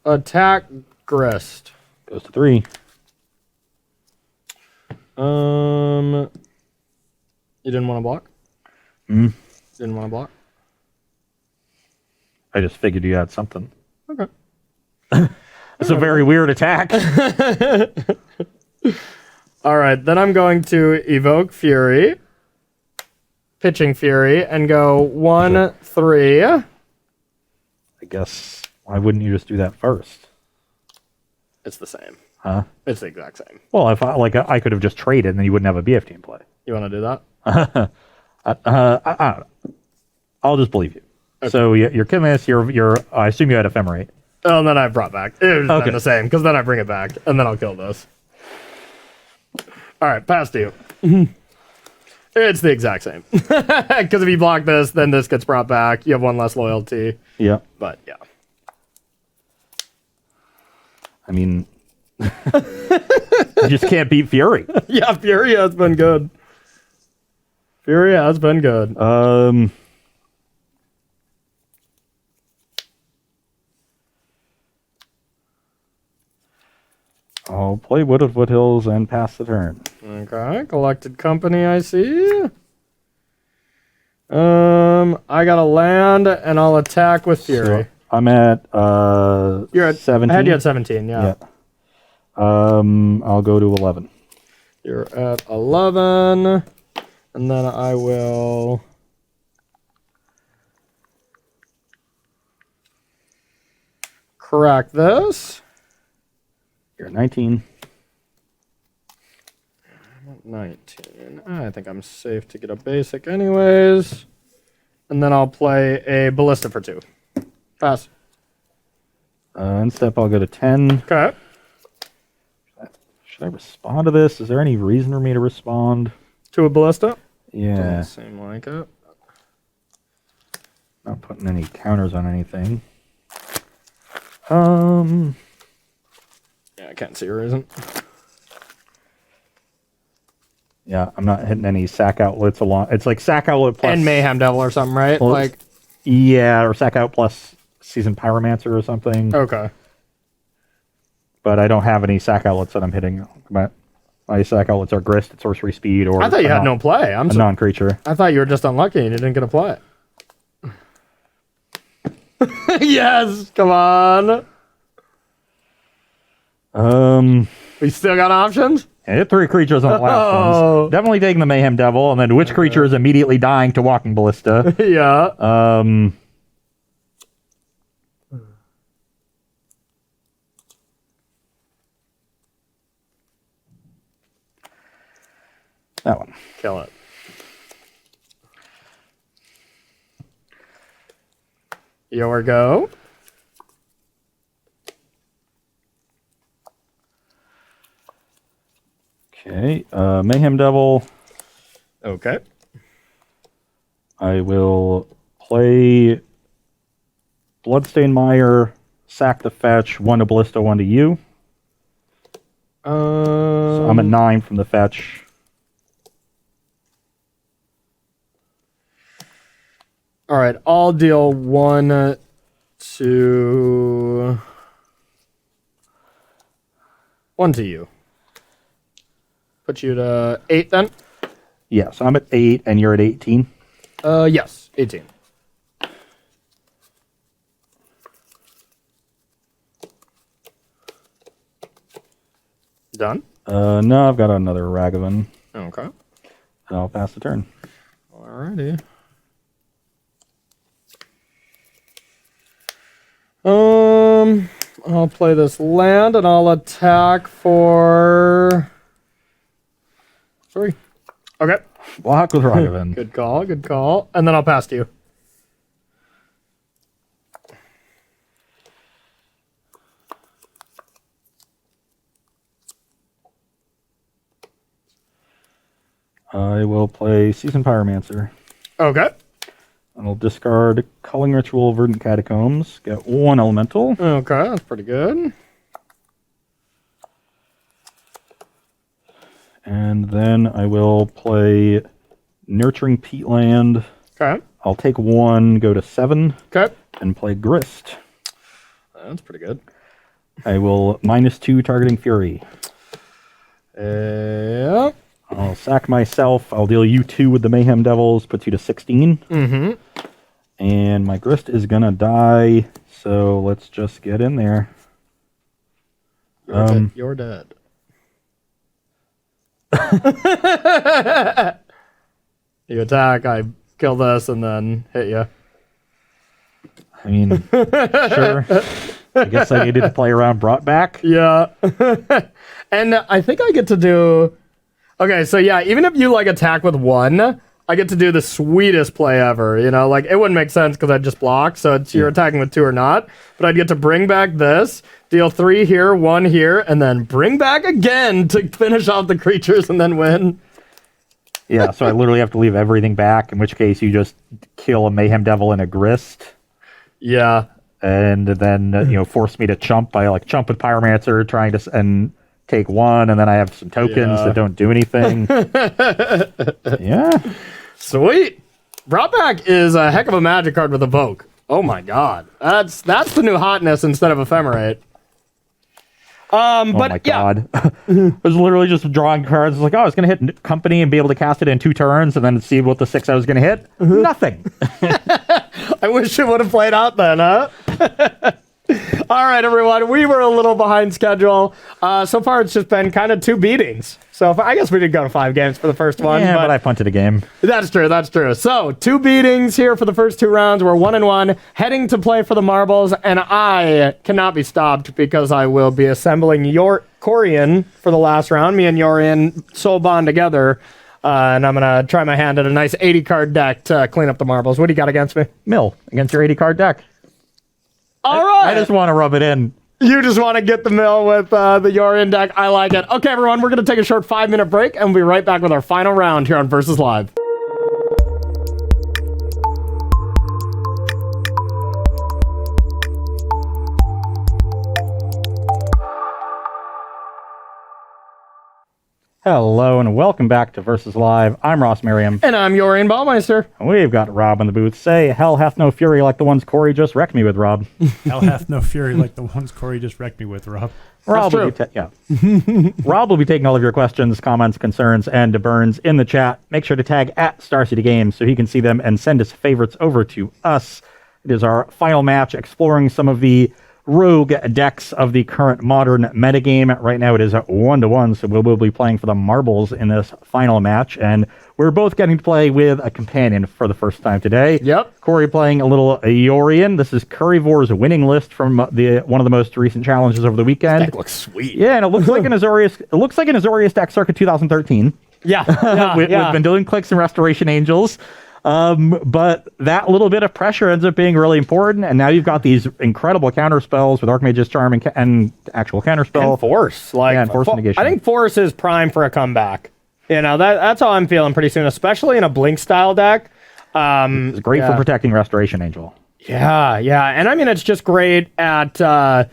Speaker 2: attack Grist.
Speaker 1: Goes to 3.
Speaker 2: You didn't want to block?
Speaker 1: Mm.
Speaker 2: Didn't want to block?
Speaker 1: I just figured you had something.
Speaker 2: Okay.
Speaker 1: It's a very weird attack.
Speaker 2: All right, then I'm going to evoke Fury, pitching Fury, and go 1, 3.
Speaker 1: I guess, why wouldn't you just do that first?
Speaker 2: It's the same.
Speaker 1: Huh?
Speaker 2: It's the exact same.
Speaker 1: Well, if I could have just traded, and then you wouldn't have a BFT in play.
Speaker 2: You want to do that?
Speaker 1: I don't know. I'll just believe you. Okay. So you're killing this. I assume you had Ephemerate.
Speaker 2: Oh, and then I brought back. It was
Speaker 1: Okay.
Speaker 2: the same, because then I bring it back, and then I'll kill this. All right, pass to you. It's the exact same. Because if you block this, then this gets brought back. You have 1 less loyalty.
Speaker 1: Yeah.
Speaker 2: But, yeah.
Speaker 1: I mean, you just can't beat Fury.
Speaker 2: Yeah, Fury has been good. Fury has been good.
Speaker 1: I'll play Wood of Foothills and pass the turn.
Speaker 2: Okay, collected company, I see. I got a land, and I'll attack with Fury.
Speaker 1: So I'm at
Speaker 2: You're at
Speaker 1: 17.
Speaker 2: I had you at 17, yeah.
Speaker 1: I'll go to 11.
Speaker 2: You're at 11, and then I will crack this.
Speaker 1: You're at 19.
Speaker 2: 19. I think I'm safe to get a basic anyways. And then I'll play a Ballista for 2. Pass.
Speaker 1: Instep, I'll go to 10.
Speaker 2: Okay.
Speaker 1: Should I respond to this? Is there any reason for me to respond?
Speaker 2: To a Ballista?
Speaker 1: Yeah.
Speaker 2: Doesn't seem like it.
Speaker 1: Not putting any counters on anything.
Speaker 2: Yeah, I can't see a reason.
Speaker 1: Yeah, I'm not hitting any sack outlets along. It's like sack outlet plus...
Speaker 2: And Mayhem Devil or something, right?
Speaker 1: Well,
Speaker 2: like,
Speaker 1: yeah, or sack out plus Seasoned Pyromancer or something.
Speaker 2: okay.
Speaker 1: But I don't have any sack outlets that I'm hitting. My sack outlets are Grist at Sorcery Speed or...
Speaker 2: I thought you had no play.
Speaker 1: a non-creature.
Speaker 2: I thought you were just unlucky and you didn't get a play. Yes! Come on! We still got options?
Speaker 1: I hit 3 creatures on the last ones. Definitely taking the Mayhem Devil, and then which creature is immediately dying to Walking Ballista?
Speaker 2: Yeah.
Speaker 1: That one.
Speaker 2: Kill it. Your go.
Speaker 1: Okay, Mayhem Devil.
Speaker 2: Okay.
Speaker 1: I will play Bloodstained Mire, sack the fetch, 1 to Ballista, 1 to you. So I'm at 9 from the fetch.
Speaker 2: All right, I'll deal 1 to... 1 to you. Put you to 8 then.
Speaker 1: Yeah, so I'm at 8 and you're at 18.
Speaker 2: Yes, 18. Done?
Speaker 1: No, I've got another Ragavan.
Speaker 2: Okay.
Speaker 1: I'll pass the turn.
Speaker 2: Alrighty. I'll play this land and I'll attack for 3. Okay.
Speaker 1: Block with Ragavan.
Speaker 2: Good call, good call. And then I'll pass to you.
Speaker 1: I will play Seasoned Pyromancer.
Speaker 2: Okay.
Speaker 1: And I'll discard Culling Ritual, Verdant Catacombs. Get 1 Elemental.
Speaker 2: Okay, that's pretty good.
Speaker 1: And then I will play Nurturing Peatland.
Speaker 2: Okay.
Speaker 1: I'll take 1, go to 7,
Speaker 2: Okay.
Speaker 1: and play Grist.
Speaker 2: That's pretty good.
Speaker 1: I will -2 targeting Fury.
Speaker 2: Yeah.
Speaker 1: I'll sack myself. I'll deal you 2 with the Mayhem Devils, puts you to 16.
Speaker 2: Mm-hmm.
Speaker 1: And my Grist is gonna die, so let's just get in there.
Speaker 2: You're dead. You attack, I kill this, and then hit you.
Speaker 1: I mean, sure. I guess I needed to play around brought back.
Speaker 2: Yeah. And I think I get to do... Okay, so yeah, even if you, like, attack with 1, I get to do the sweetest play ever, you know? Like, it wouldn't make sense because I just block, so it's you're attacking with 2 or not. But I'd get to bring back this, deal 3 here, 1 here, and then bring back again to finish off the creatures and then win.
Speaker 1: Yeah, so I literally have to leave everything back, in which case you just kill a Mayhem Devil and a Grist.
Speaker 2: Yeah.
Speaker 1: And then, force me to chump. I, chump with Pyromancer, trying to... and take 1, and then I have some tokens that don't do anything. Yeah.
Speaker 2: Sweet. Brought back is a heck of a magic card with Evoke. Oh my god. That's the new hotness instead of Ephemerate.
Speaker 1: Oh my god. I was literally just drawing cards. I was like, I was going to hit Company and be able to cast it in 2 turns and then see what the 6 I was going to hit. Nothing.
Speaker 2: I wish it would have played out then, huh? All right, everyone. We were a little behind schedule. So far, it's just been kind of 2 beatings. So I guess we did go to 5 games for the first one.
Speaker 1: Yeah, but I punted a game.
Speaker 2: That's true. That's true. So 2 beatings here for the first 2 rounds. We're 1-1, heading to play for the marbles, and I cannot be stopped because I will be assembling your Corian for the last round. Me and Yorian soul bond together, and I'm gonna try my hand at a nice 80-card deck to clean up the marbles. What do you got against me?
Speaker 1: Mill against your 80-card deck.
Speaker 2: All right.
Speaker 1: I just want to rub it in.
Speaker 2: You just want to get the mill with the Yorian deck. I like it. Okay, everyone, we're going to take a short 5-minute break, and we'll be right back with our final round here on Versus Live.
Speaker 1: Hello and welcome back to Versus Live. I'm Ross Merriam.
Speaker 2: And I'm Yorian Baumeister.
Speaker 1: And we've got Rob in the booth. Say, hell hath no fury like the ones Corey just wrecked me with, Rob.
Speaker 3: Hell hath no fury like the ones Corey just wrecked me with, Rob.
Speaker 1: Rob will Rob will be taking all of your questions, comments, concerns, and burns in the chat. Make sure to tag at Star City Games so he can see them and send his favorites over to us. It is our final match, exploring some of the rogue decks of the current modern metagame. Right now it is 1-1, so we will be playing for the marbles in this final match, and we're both getting to play with a companion for the first time today.
Speaker 2: Yep.
Speaker 1: Corey playing a little Yorian. This is Curryvor's winning list from one of the most recent challenges over the weekend.
Speaker 2: Deck looks sweet.
Speaker 1: Yeah, and it looks like an Azorius. It looks like an Azorius deck circa 2013.
Speaker 2: Yeah,
Speaker 1: We've been doing clicks and Restoration Angels. But that little bit of pressure ends up being really important, and now you've got these incredible counter spells with Archmage's Charm and actual counter spell.
Speaker 2: And Force.
Speaker 1: And Force Negation.
Speaker 2: I think Force is prime for a comeback. You know, that's how I'm feeling pretty soon, especially in a Blink style deck.
Speaker 1: It's great for protecting Restoration Angel.
Speaker 2: Yeah. And I mean, it's just great at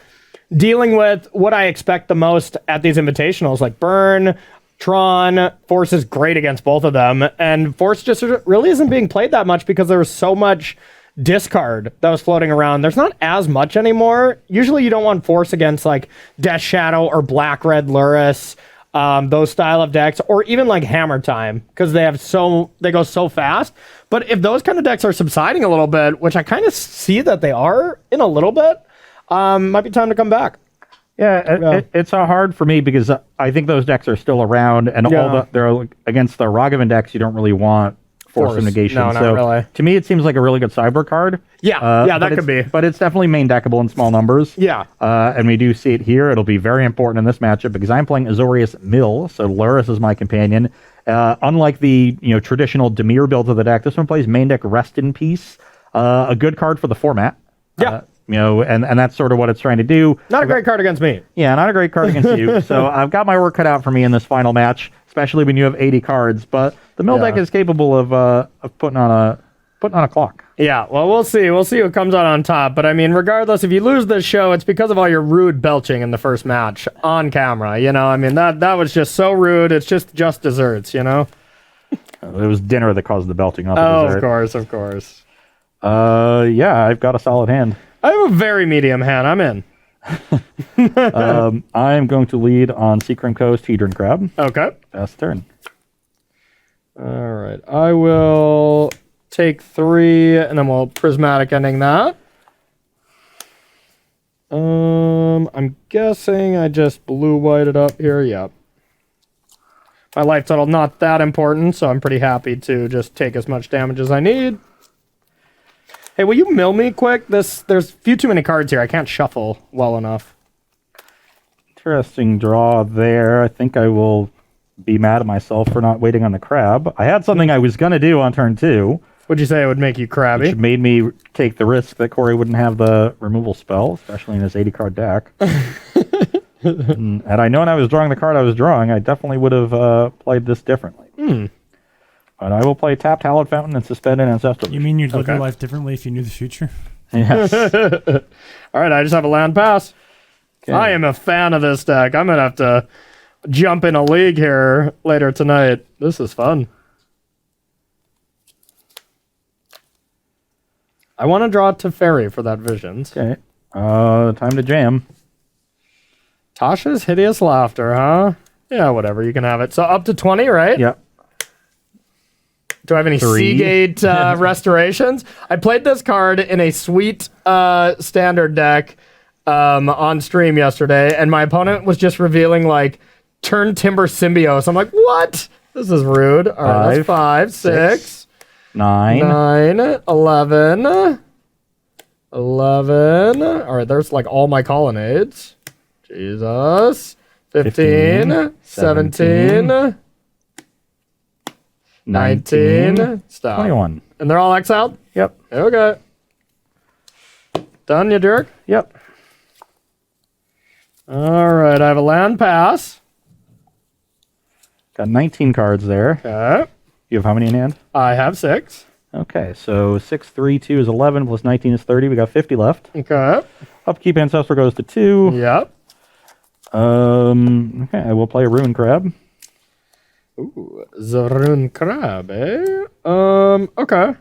Speaker 2: dealing with what I expect the most at these invitationals, like Burn, Tron. Force is great against both of them, and Force just really isn't being played that much because there was so much discard that was floating around. There's not as much anymore. Usually you don't want Force against like Death Shadow or Black Red Luris. those style of decks, or even like Hammer Time, because they go so fast. But if those kind of decks are subsiding a little bit, which I kind of see that they are in a little bit, might be time to come back.
Speaker 1: Yeah, it's hard for me because I think those decks are still around, and they're against the Ragavan decks. You don't really want Force of Negation.
Speaker 2: No, not really.
Speaker 1: To me, it seems like a really good sideboard card.
Speaker 2: Yeah, that could be.
Speaker 1: But it's definitely main deckable in small numbers.
Speaker 2: Yeah.
Speaker 1: And we do see it here. It'll be very important in this matchup because I'm playing Azorius Mill, so Luris is my companion. Unlike the traditional Dimir build of the deck, this one plays main deck Rest in Peace, a good card for the format.
Speaker 2: Yeah.
Speaker 1: And that's sort of what it's trying to do.
Speaker 2: Not a great card against me.
Speaker 1: Yeah, not a great card against you. So I've got my work cut out for me in this final match, especially when you have 80 cards. But the mill deck is capable of putting on a clock.
Speaker 2: Yeah, well, we'll see. We'll see who comes out on top. But I mean, regardless, if you lose this show, it's because of all your rude belching in the first match on camera. I mean, that was just so rude. It's just desserts.
Speaker 1: It was dinner that caused the belting, not the dessert.
Speaker 2: Of course.
Speaker 1: Yeah, I've got a solid hand.
Speaker 2: I have a very medium hand. I'm in.
Speaker 1: I am going to lead on Seacrim Coast, Hedron Crab.
Speaker 2: Okay.
Speaker 1: Pass turn.
Speaker 2: All right. I will take 3, and then we'll Prismatic Ending that. I'm guessing I just blue-white it up here. Yep. My life total not that important, so I'm pretty happy to just take as much damage as I need. Hey, will you mill me quick? There's a few too many cards here. I can't shuffle well enough.
Speaker 1: Interesting draw there. I think I will be mad at myself for not waiting on the crab. I had something I was going to do on turn 2.
Speaker 2: Would you say it would make you crabby?
Speaker 1: Which made me take the risk that Corey wouldn't have the removal spell, especially in his 80-card deck. And I know when I was drawing the card I was drawing, I definitely would have played this differently. But I will play Tapped Hallowed Fountain and Suspended Ancestral.
Speaker 3: You mean you'd live your life differently if you knew the future?
Speaker 1: Yes.
Speaker 2: All right, I just have a land pass. Okay. I am a fan of this deck. I'm going to have to jump in a league here later tonight. This is fun. I want to draw Teferi for that Visions.
Speaker 1: Okay. Time to jam.
Speaker 2: Tasha's Hideous Laughter, huh? Yeah, whatever. You can have it. So up to 20, right?
Speaker 1: Yep.
Speaker 2: Do I have any
Speaker 1: 3
Speaker 2: Seagate restorations? I played this card in a sweet standard deck on stream yesterday, and my opponent was just revealing, like, Turn Timber Symbiose. I'm like, what? This is rude. All right, that's 5, 6,
Speaker 1: 9,
Speaker 2: 11. All right, there's, like, all my colonnades. Jesus. 15, 17. 19. Stop.
Speaker 1: 21.
Speaker 2: And they're all exiled?
Speaker 1: Yep.
Speaker 2: Okay. Done, you jerk?
Speaker 1: Yep.
Speaker 2: All right, I have a land pass.
Speaker 1: Got 19 cards there.
Speaker 2: Okay.
Speaker 1: You have how many in hand?
Speaker 2: I have 6.
Speaker 1: Okay, so 6, 3, 2 is 11, plus 19 is 30. We got 50 left.
Speaker 2: Okay.
Speaker 1: Upkeep Ancestral goes to 2.
Speaker 2: Yep.
Speaker 1: Okay, I will play a Ruin Crab.
Speaker 2: Ooh, Zarun Crab, eh? Okay.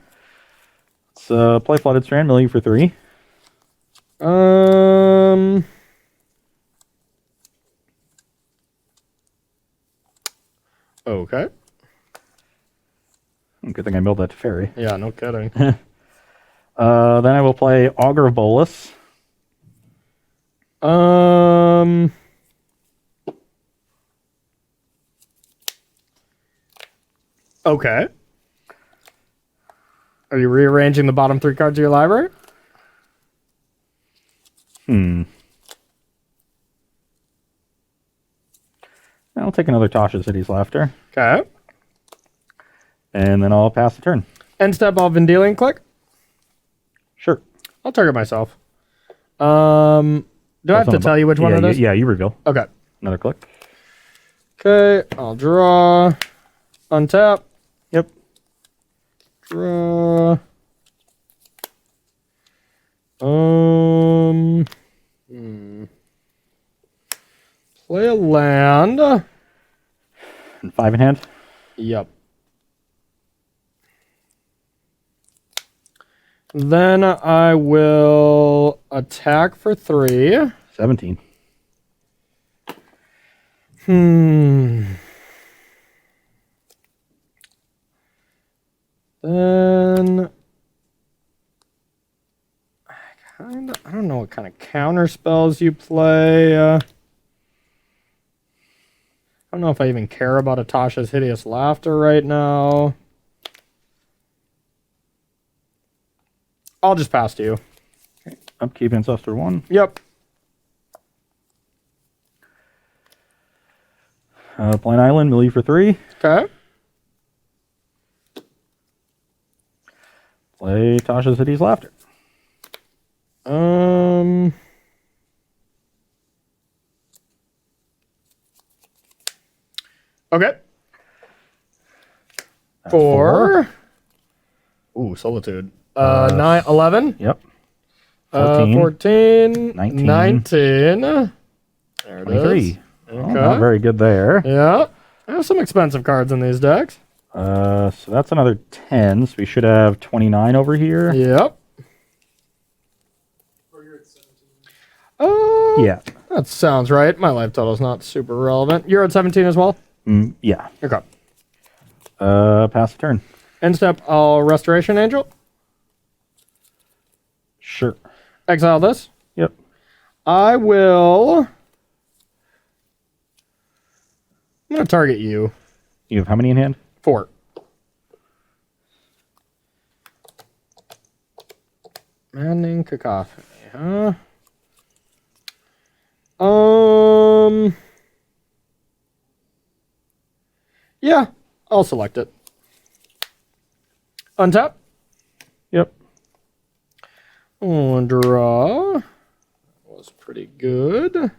Speaker 1: Let's play Flooded Strand, mill you for 3.
Speaker 2: Okay.
Speaker 1: Good thing I milled that to Fairy.
Speaker 2: Yeah, no kidding.
Speaker 1: Then I will play Augur of Bolus.
Speaker 2: Okay. Are you rearranging the bottom 3 cards of your library?
Speaker 1: I'll take another Tasha's Hideous Laughter.
Speaker 2: Okay.
Speaker 1: And then I'll pass the turn.
Speaker 2: End step, I'll Vendilion click.
Speaker 1: Sure.
Speaker 2: I'll target myself. Do I have to tell you which one it is?
Speaker 1: Yeah, you reveal.
Speaker 2: Okay.
Speaker 1: Another click.
Speaker 2: Okay, I'll draw. Untap.
Speaker 1: Yep.
Speaker 2: Draw. Play a land.
Speaker 1: And 5 in hand.
Speaker 2: Yep. Then I will attack for 3.
Speaker 1: 17.
Speaker 2: I don't know what kind of counter spells you play. I don't know if I even care about Atasha's Hideous Laughter right now. I'll just pass to you.
Speaker 1: Okay. Upkeep Ancestor 1.
Speaker 2: Yep.
Speaker 1: Blind Island, melee for 3.
Speaker 2: Okay.
Speaker 1: Play Tasha's Hideous Laughter.
Speaker 2: Okay.
Speaker 1: That's
Speaker 2: 4. Ooh, Solitude. 9, 11.
Speaker 1: Yep. 14.
Speaker 2: 14.
Speaker 1: 19.
Speaker 2: 19. There it
Speaker 1: 23.
Speaker 2: is.
Speaker 1: Oh,
Speaker 2: Okay.
Speaker 1: not very good there.
Speaker 2: Yeah. I have some expensive cards in these decks.
Speaker 1: So that's another 10. So we should have 29 over here.
Speaker 2: Yep.
Speaker 1: Yeah.
Speaker 2: That sounds right. My life total's not super relevant. You're at 17 as well?
Speaker 1: Yeah.
Speaker 2: Okay.
Speaker 1: Pass the turn.
Speaker 2: End step, I'll Restoration Angel.
Speaker 1: Sure.
Speaker 2: Exile this.
Speaker 1: Yep.
Speaker 2: I will... I'm going to target you.
Speaker 1: You have how many in hand?
Speaker 2: 4. Maddening Cacophony, huh? Yeah, I'll select it. Untap.
Speaker 1: Yep.
Speaker 2: Draw. That was pretty good.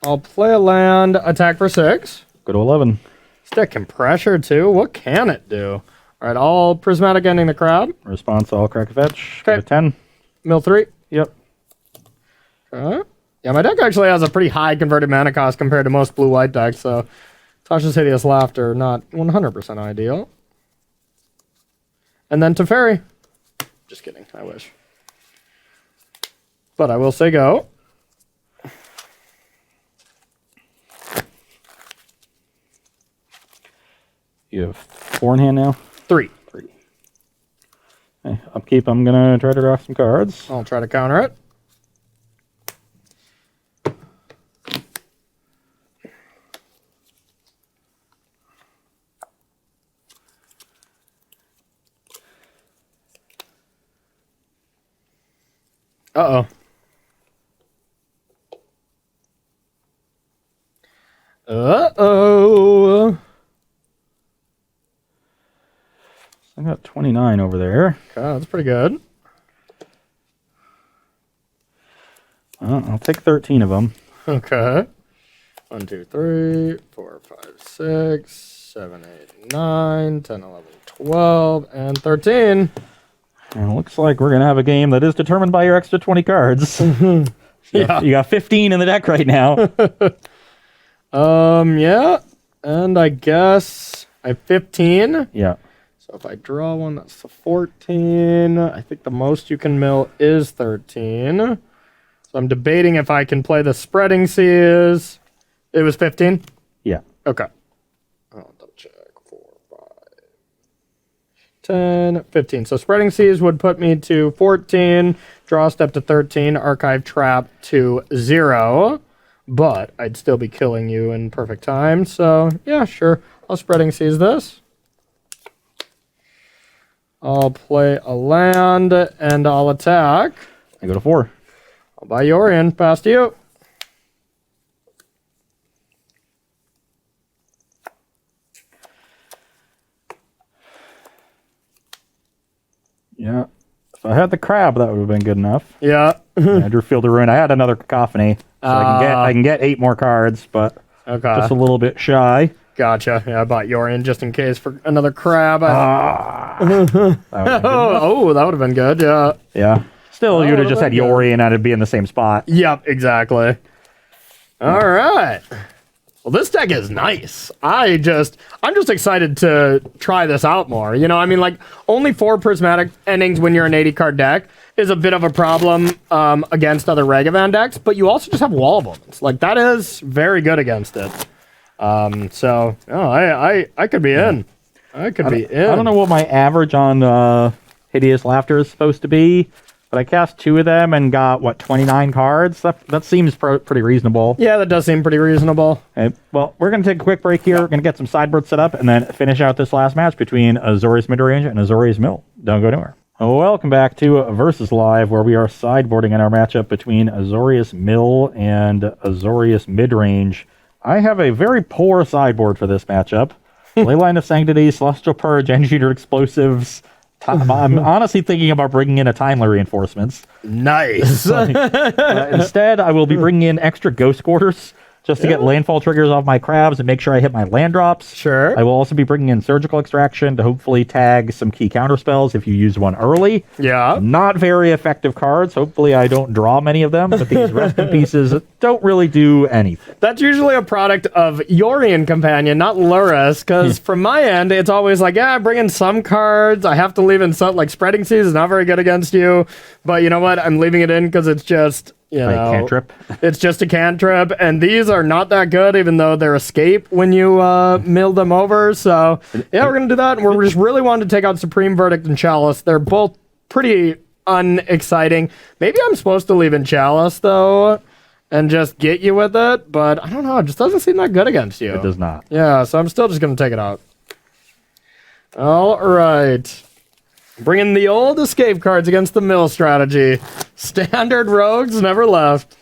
Speaker 2: I'll play a land, attack for 6.
Speaker 1: Go to 11.
Speaker 2: Stick and pressure too. What can it do? All right, all Prismatic Ending the Crab.
Speaker 1: Response, all crack a fetch. Go
Speaker 2: Okay.
Speaker 1: to 10.
Speaker 2: Mill 3.
Speaker 1: Yep.
Speaker 2: Okay. Yeah, my deck actually has a pretty high converted mana cost compared to most blue-white decks, so Tasha's Hideous Laughter, not 100% ideal. And then Teferi. Just kidding, I wish. But I will say go.
Speaker 1: You have 4 in hand now?
Speaker 2: 3.
Speaker 1: 3. Okay. Upkeep, I'm going to try to draw some cards.
Speaker 2: I'll try to counter it. Uh-oh. Uh-oh.
Speaker 1: I got 29 over there.
Speaker 2: Okay, that's pretty good.
Speaker 1: I'll take 13 of them.
Speaker 2: Okay. 1, 2, 3, 4, 5, 6, 7, 8, 9, 10, 11, 12, and 13.
Speaker 1: And it looks like we're going to have a game that is determined by your extra 20 cards.
Speaker 2: Yeah.
Speaker 1: You got 15 in the deck right now.
Speaker 2: Yeah. And I guess I have 15.
Speaker 1: Yeah.
Speaker 2: So if I draw one, that's the 14. I think the most you can mill is 13. So I'm debating if I can play the Spreading Seas. It was 15?
Speaker 1: Yeah.
Speaker 2: Okay. I'll double check. 4, 5, 10, 15. So Spreading Seas would put me to 14, draw step to 13, archive trap to 0. But I'd still be killing you in perfect time. So yeah, sure. I'll Spreading Seas this. I'll play a land and I'll attack.
Speaker 1: I go to 4.
Speaker 2: I'll buy Yorion. Past you.
Speaker 1: Yeah. If I had the crab, that would have been good enough.
Speaker 2: Yeah.
Speaker 1: I drew Field of Ruin. I had another Cacophony, so I can get 8 more cards, but
Speaker 2: Okay.
Speaker 1: just a little bit shy.
Speaker 2: Gotcha. Yeah, I bought Yorion just in case for another crab.
Speaker 1: That would've been good enough.
Speaker 2: Oh, that would have been good. Yeah.
Speaker 1: Yeah. Still, you'd have just had
Speaker 2: that'd be
Speaker 1: Yori and I'd be in the same spot.
Speaker 2: Yep, exactly. All right. Well, this deck is nice. I'm just excited to try this out more. You know, I mean, like, only 4 prismatic endings when you're an 80-card deck is a bit of a problem against other Ragavan decks, but you also just have Wall of Omens. Like, that is very good against it. So, I could be in. I could be in.
Speaker 1: I don't know what my average on Hideous Laughter is supposed to be, But I cast 2 of them and got, 29 cards? That seems pretty reasonable.
Speaker 2: Yeah, that does seem pretty reasonable.
Speaker 1: Okay, well, we're going to take a quick break here. We're going to get some sideboards set up and then finish out this last match between Azorius Midrange and Azorius Mill. Don't go anywhere. Welcome back to Versus Live, where we are sideboarding in our matchup between Azorius Mill and Azorius Midrange. I have a very poor sideboard for this matchup. Leyline of Sanctity, Celestial Purge, Engineered Explosives. I'm honestly thinking about bringing in a Timely Reinforcements.
Speaker 2: Nice.
Speaker 1: Instead, I will be bringing in extra Ghost Quarters just to get landfall triggers off my crabs and make sure I hit my land drops.
Speaker 2: Sure.
Speaker 1: I will also be bringing in Surgical Extraction to hopefully tag some key counter spells if you use one early.
Speaker 2: Yeah.
Speaker 1: Not very effective cards. Hopefully I don't draw many of them, but these Rest in Pieces don't really do anything.
Speaker 2: That's usually a product of Yorion Companion, not Luris, because from my end, it's always like, I bring in some cards. I have to leave in some, like Spreading Seas is not very good against you, but you know what? I'm leaving it in because it's just...
Speaker 1: Cantrip.
Speaker 2: It's just a cantrip, and these are not that good, even though they're escape when you mill them over. So, yeah, we're going to do that, and we're just really wanting to take out Supreme Verdict and Chalice. They're both pretty unexciting. Maybe I'm supposed to leave in Chalice, though, and just get you with it, but I don't know. It just doesn't seem that good against you.
Speaker 1: It does not.
Speaker 2: Yeah, so I'm still just going to take it out. All right. Bringing the old escape cards against the mill strategy. Standard rogues never left.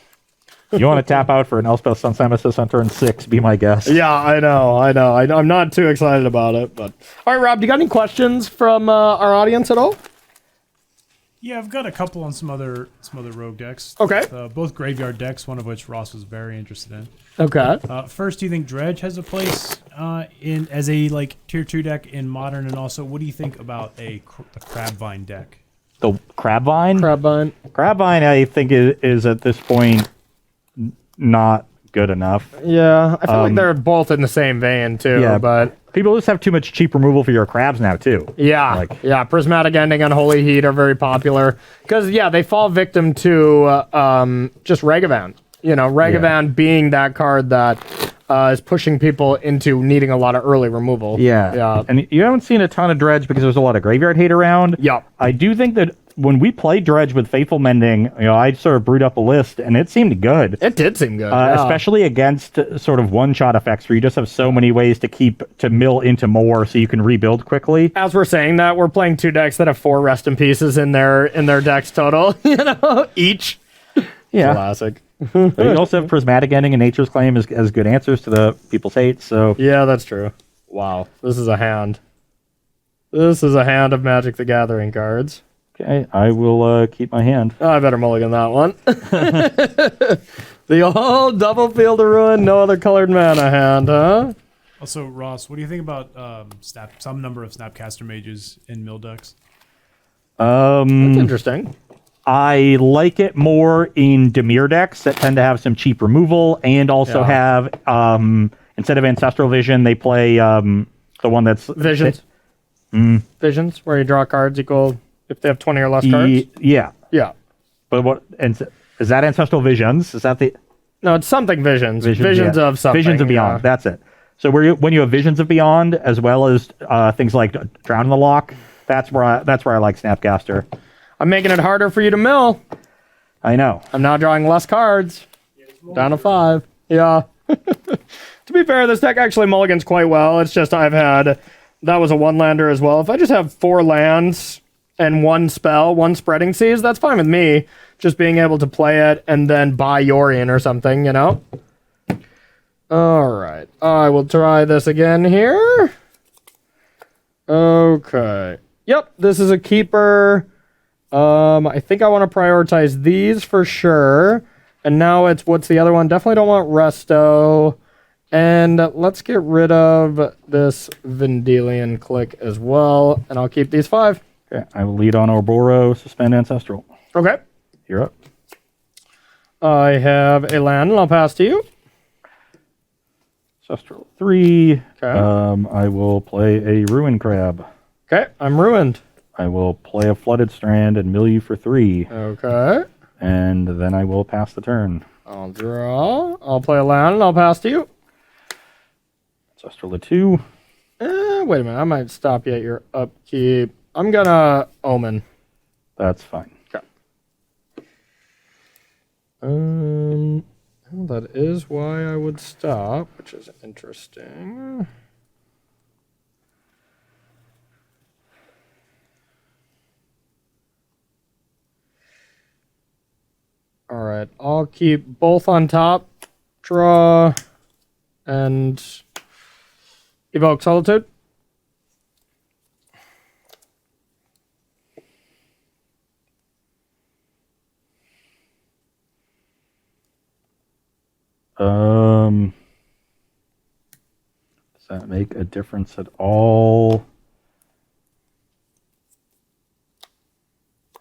Speaker 1: You want to tap out for an Elspeth Sun Nemesis on turn 6, be my guest.
Speaker 2: Yeah, I know. I'm not too excited about it, but... All right, Rob, do you got any questions from our audience at all?
Speaker 3: Yeah, I've got a couple on some other rogue decks.
Speaker 2: Okay.
Speaker 3: Both graveyard decks, one of which Ross was very interested in.
Speaker 2: Okay.
Speaker 3: First, do you think Dredge has a place in as a tier 2 deck in Modern, and also what do you think about a Crabvine deck?
Speaker 1: The Crabvine?
Speaker 2: Crabvine,
Speaker 1: I think, is at this point not good enough.
Speaker 2: Yeah, I feel like they're both in the same vein, too,
Speaker 1: Yeah,
Speaker 2: but...
Speaker 1: People just have too much cheap removal for your crabs now, too.
Speaker 2: Yeah, Prismatic Ending and Holy Heat are very popular. Because, they fall victim to just Ragavan. Ragavan being that card that is pushing people into needing a lot of early removal.
Speaker 1: Yeah. And you haven't seen a ton of Dredge because there's a lot of graveyard hate around.
Speaker 2: Yeah.
Speaker 1: I do think that when we played Dredge with Faithful Mending, I sort of brewed up a list, and it seemed good.
Speaker 2: It did seem good,
Speaker 1: especially against sort of one-shot effects where you just have so many ways to mill into more so you can rebuild quickly.
Speaker 2: As we're saying that, we're playing 2 decks that have 4 Rest in Pieces in their decks total, each.
Speaker 1: Yeah.
Speaker 2: Classic.
Speaker 1: But you also have Prismatic Ending and Nature's Claim as good answers to the people's hate, so...
Speaker 2: Yeah, that's true. Wow, this is a hand. This is a hand of Magic the Gathering cards.
Speaker 1: Okay, I will keep my hand.
Speaker 2: Oh, I better mulligan that one. The old double Field of Ruin, no other colored mana hand, huh?
Speaker 3: Also, Ross, what do you think about some number of Snapcaster Mages in mill decks?
Speaker 2: That's interesting.
Speaker 1: I like it more in Dimir decks that tend to have some cheap removal and also have, instead of Ancestral Vision, they play the one that's...
Speaker 2: Visions. Visions, where you draw cards equal... If they have 20 or less cards?
Speaker 1: Yeah.
Speaker 2: Yeah.
Speaker 1: But what is that Ancestral Visions? Is that the...
Speaker 2: No, it's something Visions. Visions of something.
Speaker 1: Visions of Beyond. That's it. So when you have Visions of Beyond, as well as things like Drown in the Lock, that's where I like Snapcaster.
Speaker 2: I'm making it harder for you to mill.
Speaker 1: I know.
Speaker 2: I'm now drawing less cards. Down to 5. Yeah. To be fair, this deck actually mulligans quite well. It's just that was a 1-lander as well. If I just have 4 lands... and 1 spell, 1 Spreading Seas, that's fine with me. Just being able to play it and then buy Yorion or something, All right. I will try this again here. Okay. Yep, this is a keeper. I think I want to prioritize these for sure. And now what's the other one? Definitely don't want Resto. And let's get rid of this Vendilion click as well. And I'll keep these 5.
Speaker 1: Okay, I will lead on Orboro, suspend Ancestral.
Speaker 2: Okay.
Speaker 1: You're up.
Speaker 2: I have a land, and I'll pass to you.
Speaker 1: Ancestral 3.
Speaker 2: Okay.
Speaker 1: I will play a Ruin Crab.
Speaker 2: Okay, I'm ruined.
Speaker 1: I will play a Flooded Strand and mill you for 3.
Speaker 2: Okay.
Speaker 1: And then I will pass the turn.
Speaker 2: I'll draw. I'll play a land, and I'll pass to you.
Speaker 1: Ancestral 2.
Speaker 2: Wait a minute. I might stop you at your upkeep. I'm gonna Omen.
Speaker 1: That's fine.
Speaker 2: Okay. Well, that is why I would stop, which is interesting. All right, I'll keep both on top. Draw and evoke Solitude.
Speaker 1: Does that make a difference at all?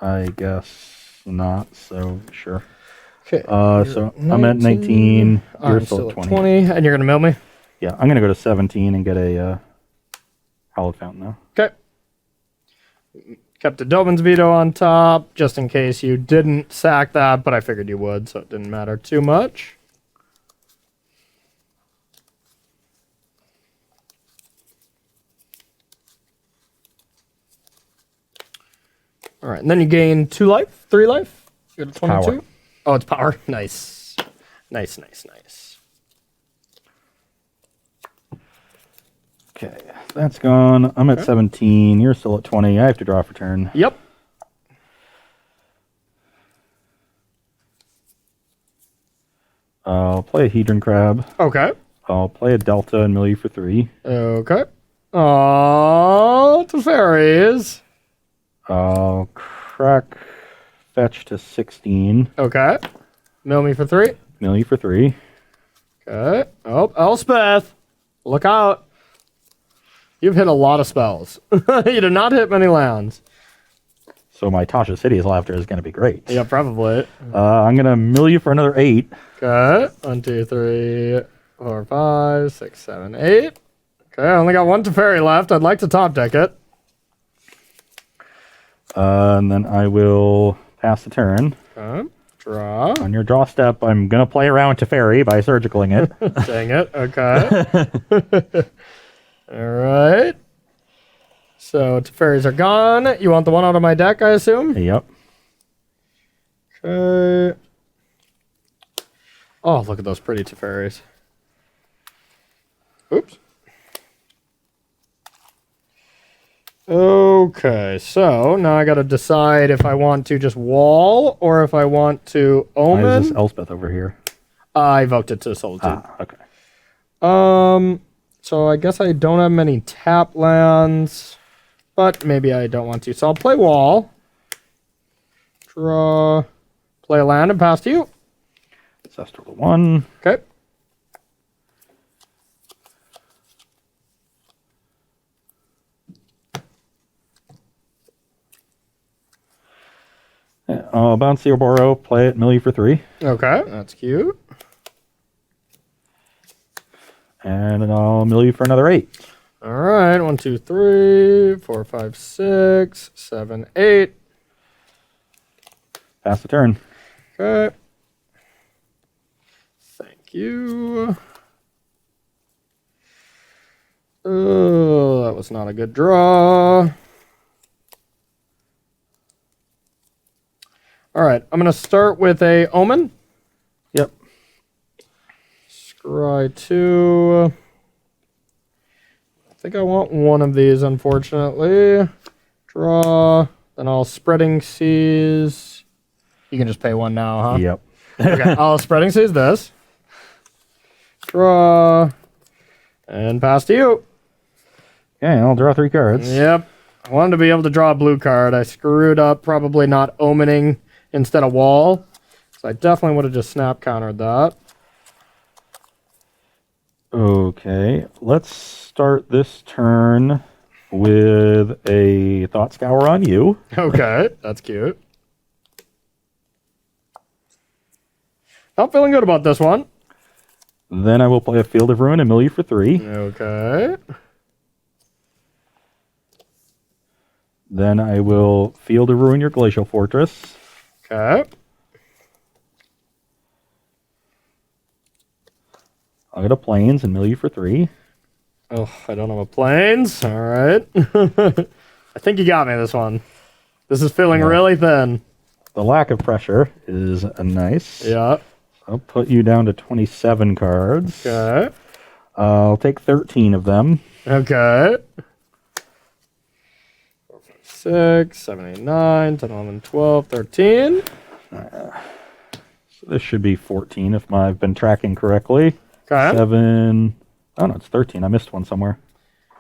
Speaker 1: I guess not, so sure.
Speaker 2: Okay.
Speaker 1: So I'm at 19. You're
Speaker 2: I'm
Speaker 1: still at 20.
Speaker 2: 20, and you're going to mill me?
Speaker 1: Yeah, I'm going to go to 17 and get a Hallowed Fountain now.
Speaker 2: Okay. Kept a Doman's Veto on top, just in case you didn't sack that, but I figured you would, so it didn't matter too much. All right, and then you gain 2 life, 3 life. You're at 22.
Speaker 1: Power.
Speaker 2: Oh, it's power. Nice. Nice.
Speaker 1: Okay, that's gone. I'm at 17. You're still at 20. I have to draw for turn.
Speaker 2: Yep.
Speaker 1: I'll play a Hedron Crab.
Speaker 2: Okay.
Speaker 1: I'll play a Delta and mill you for 3.
Speaker 2: Okay. Oh, to fairies.
Speaker 1: I'll crack fetch to 16.
Speaker 2: Okay. Mill me for 3.
Speaker 1: Mill you for 3.
Speaker 2: Okay. Oh, Elspeth. Look out. You've hit a lot of spells. You did not hit many lands.
Speaker 1: So my Tasha's Hideous Laughter is going to be great.
Speaker 2: Yeah, probably.
Speaker 1: I'm going to mill you for another 8.
Speaker 2: Okay. 1, 2, 3, 4, 5, 6, 7, 8. Okay, I only got 1 Teferi left. I'd like to top deck it.
Speaker 1: And then I will pass the turn.
Speaker 2: Okay. Draw.
Speaker 1: On your draw step, I'm going to play around Teferi by surgicaling it.
Speaker 2: Dang it. Okay. All right. So Teferis are gone. You want the one out of my deck, I assume?
Speaker 1: Yep.
Speaker 2: Okay. Oh, look at those pretty Teferis. Oops. Okay, so now I got to decide if I want to just wall or if I want to
Speaker 1: Why is
Speaker 2: omen.
Speaker 1: this Elspeth over here?
Speaker 2: I evoked it to Solitude.
Speaker 1: Okay.
Speaker 2: So I guess I don't have many tap lands, but maybe I don't want to. So I'll play wall. Draw. Play a land and pass to you.
Speaker 1: Ancestral to 1.
Speaker 2: Okay.
Speaker 1: I'll bounce the Orboro, play it, mill you for 3.
Speaker 2: Okay, that's cute.
Speaker 1: And then I'll mill you for another 8.
Speaker 2: All right, 1, 2, 3, 4, 5, 6, 7, 8.
Speaker 1: Pass the turn.
Speaker 2: Okay. Thank you. Oh, that was not a good draw. All right, I'm going to start with a Omen.
Speaker 1: Yep.
Speaker 2: Scry 2. I think I want one of these, unfortunately. Draw. Then I'll Spreading Seas. You can just pay 1 now, huh?
Speaker 1: Yep.
Speaker 2: Okay, I'll Spreading Seas this. Draw. And pass to you.
Speaker 1: Okay, I'll draw 3 cards.
Speaker 2: Yep. I wanted to be able to draw a blue card. I screwed up probably not omening instead of wall. So I definitely would have just snap countered that.
Speaker 1: Okay, let's start this turn with a Thought Scour on you.
Speaker 2: Okay, that's cute. Not feeling good about this one.
Speaker 1: Then I will play a Field of Ruin and mill you for 3.
Speaker 2: Okay.
Speaker 1: Then I will Field of Ruin your Glacial Fortress.
Speaker 2: Okay.
Speaker 1: I'll get a Plains and mill you for 3.
Speaker 2: Oh, I don't have a planes. All right. I think you got me this one. This is feeling really thin.
Speaker 1: the lack of pressure is a nice.
Speaker 2: Yeah.
Speaker 1: I'll put you down to 27 cards.
Speaker 2: Okay.
Speaker 1: I'll take 13 of them.
Speaker 2: Okay. 6, 7, 8, 9, 10, 11, 12, 13.
Speaker 1: So this should be 14 if I've been tracking correctly.
Speaker 2: Okay.
Speaker 1: 7. Oh, no, it's 13. I missed one somewhere.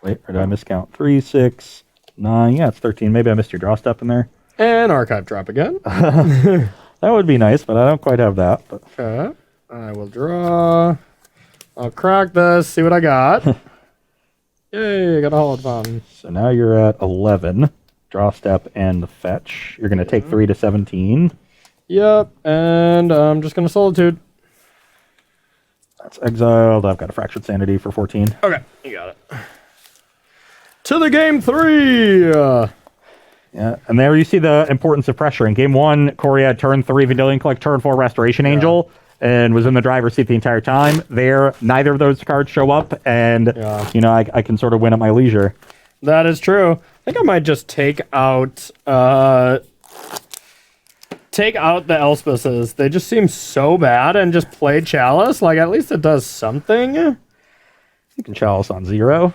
Speaker 1: Wait, or did I miscount? 3, 6, 9. Yeah, it's 13. Maybe I missed your draw step in there.
Speaker 2: And archive drop again.
Speaker 1: That would be nice, but I don't quite have that. But.
Speaker 2: Okay. I will draw. I'll crack this, see what I got. Yay, I got a hold fountain.
Speaker 1: So now you're at 11. Draw step and the fetch. You're going to take 3 to 17.
Speaker 2: Yep, and I'm just going to Solitude.
Speaker 1: That's exiled. I've got a Fractured Sanity for 14.
Speaker 2: Okay, you got it. To the game 3!
Speaker 1: Yeah, and there you see the importance of pressure. In game 1, Corey had turn 3 Vendilion Collect, turn 4 Restoration Angel, and was in the driver's seat the entire time. There, neither of those cards show up, and I can sort of win at my leisure.
Speaker 2: That is true. I think I might just take out the Elspeths. They just seem so bad, and just play Chalice. Like, at least it does something.
Speaker 1: You can Chalice on 0.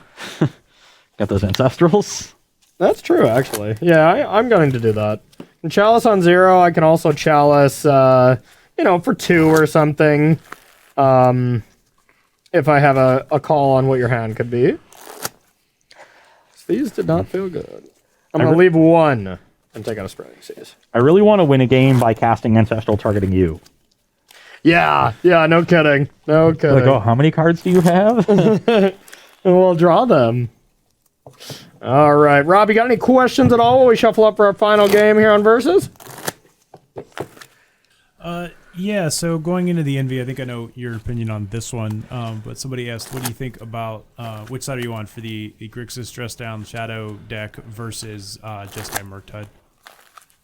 Speaker 1: Got those Ancestrals.
Speaker 2: That's true, actually. Yeah, I'm going to do that. And Chalice on 0, I can also Chalice, for 2 or something. If I have a call on what your hand could be. These did not feel good. I'm going to leave 1 and take out a Spreading Seas.
Speaker 1: I really want to win a game by casting Ancestral targeting you.
Speaker 2: Yeah, no kidding. No kidding.
Speaker 1: Like, oh, how many cards do you have?
Speaker 2: We'll draw them. All right, Rob, you got any questions at all while we shuffle up for our final game here on Versus?
Speaker 3: Yeah, so going into the Envy, I think I know your opinion on this one, but somebody asked, what do you think about, which side are you on for the Grixis Dress Down Shadow deck versus Jeskai Murktide?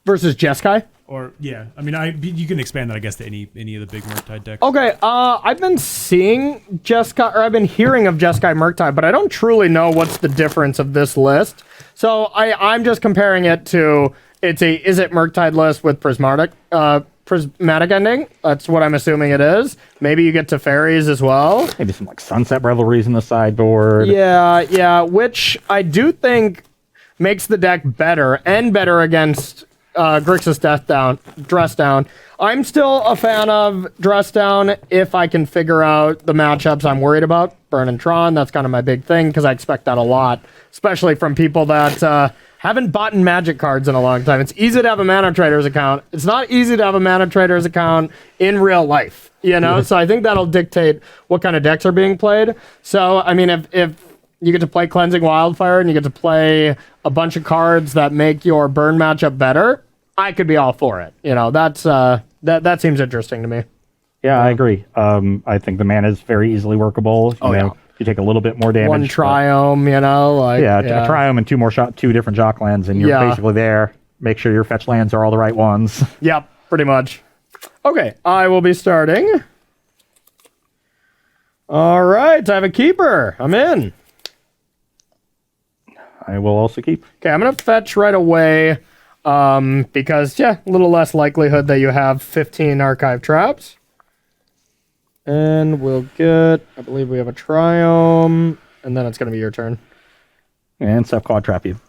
Speaker 2: Versus Jeskai?
Speaker 3: Or, yeah, I mean, you can expand that, I guess, to any of the big Murktide decks.
Speaker 2: Okay, I've been seeing Jeskai, or I've been hearing of Jeskai Murktide, but I don't truly know what's the difference of this list. So I'm just comparing it to, is it Murktide list with prismatic ending? That's what I'm assuming it is. Maybe you get to fairies as well.
Speaker 1: Maybe some like Sunset Revelries in the sideboard.
Speaker 2: Yeah, which I do think makes the deck better and better against Grixis Dress Down. I'm still a fan of Dress Down if I can figure out the matchups I'm worried about. Burn and Tron, that's kind of my big thing because I expect that a lot, especially from people that haven't bought Magic cards in a long time. It's easy to have a Mana Traders account. It's not easy to have a Mana Traders account in real life, So I think that'll dictate what kind of decks are being played. So, I mean, if you get to play Cleansing Wildfire and you get to play a bunch of cards that make your burn matchup better, I could be all for it. That seems interesting to me.
Speaker 1: Yeah, I agree. I think the mana is very easily workable. You take a little bit more damage.
Speaker 2: One Triome,
Speaker 1: a Triome and 2 different Jock lands, and you're basically there. Make sure your fetch lands are all the right ones.
Speaker 2: Yep, pretty much. Okay, I will be starting. All right, I have a keeper. I'm in.
Speaker 1: I will also keep.
Speaker 2: Okay, I'm going to fetch right away because, a little less likelihood that you have 15 archive traps. And we'll get, I believe we have a Triome, and then it's going to be your turn.
Speaker 1: And Seth Quad Trap you.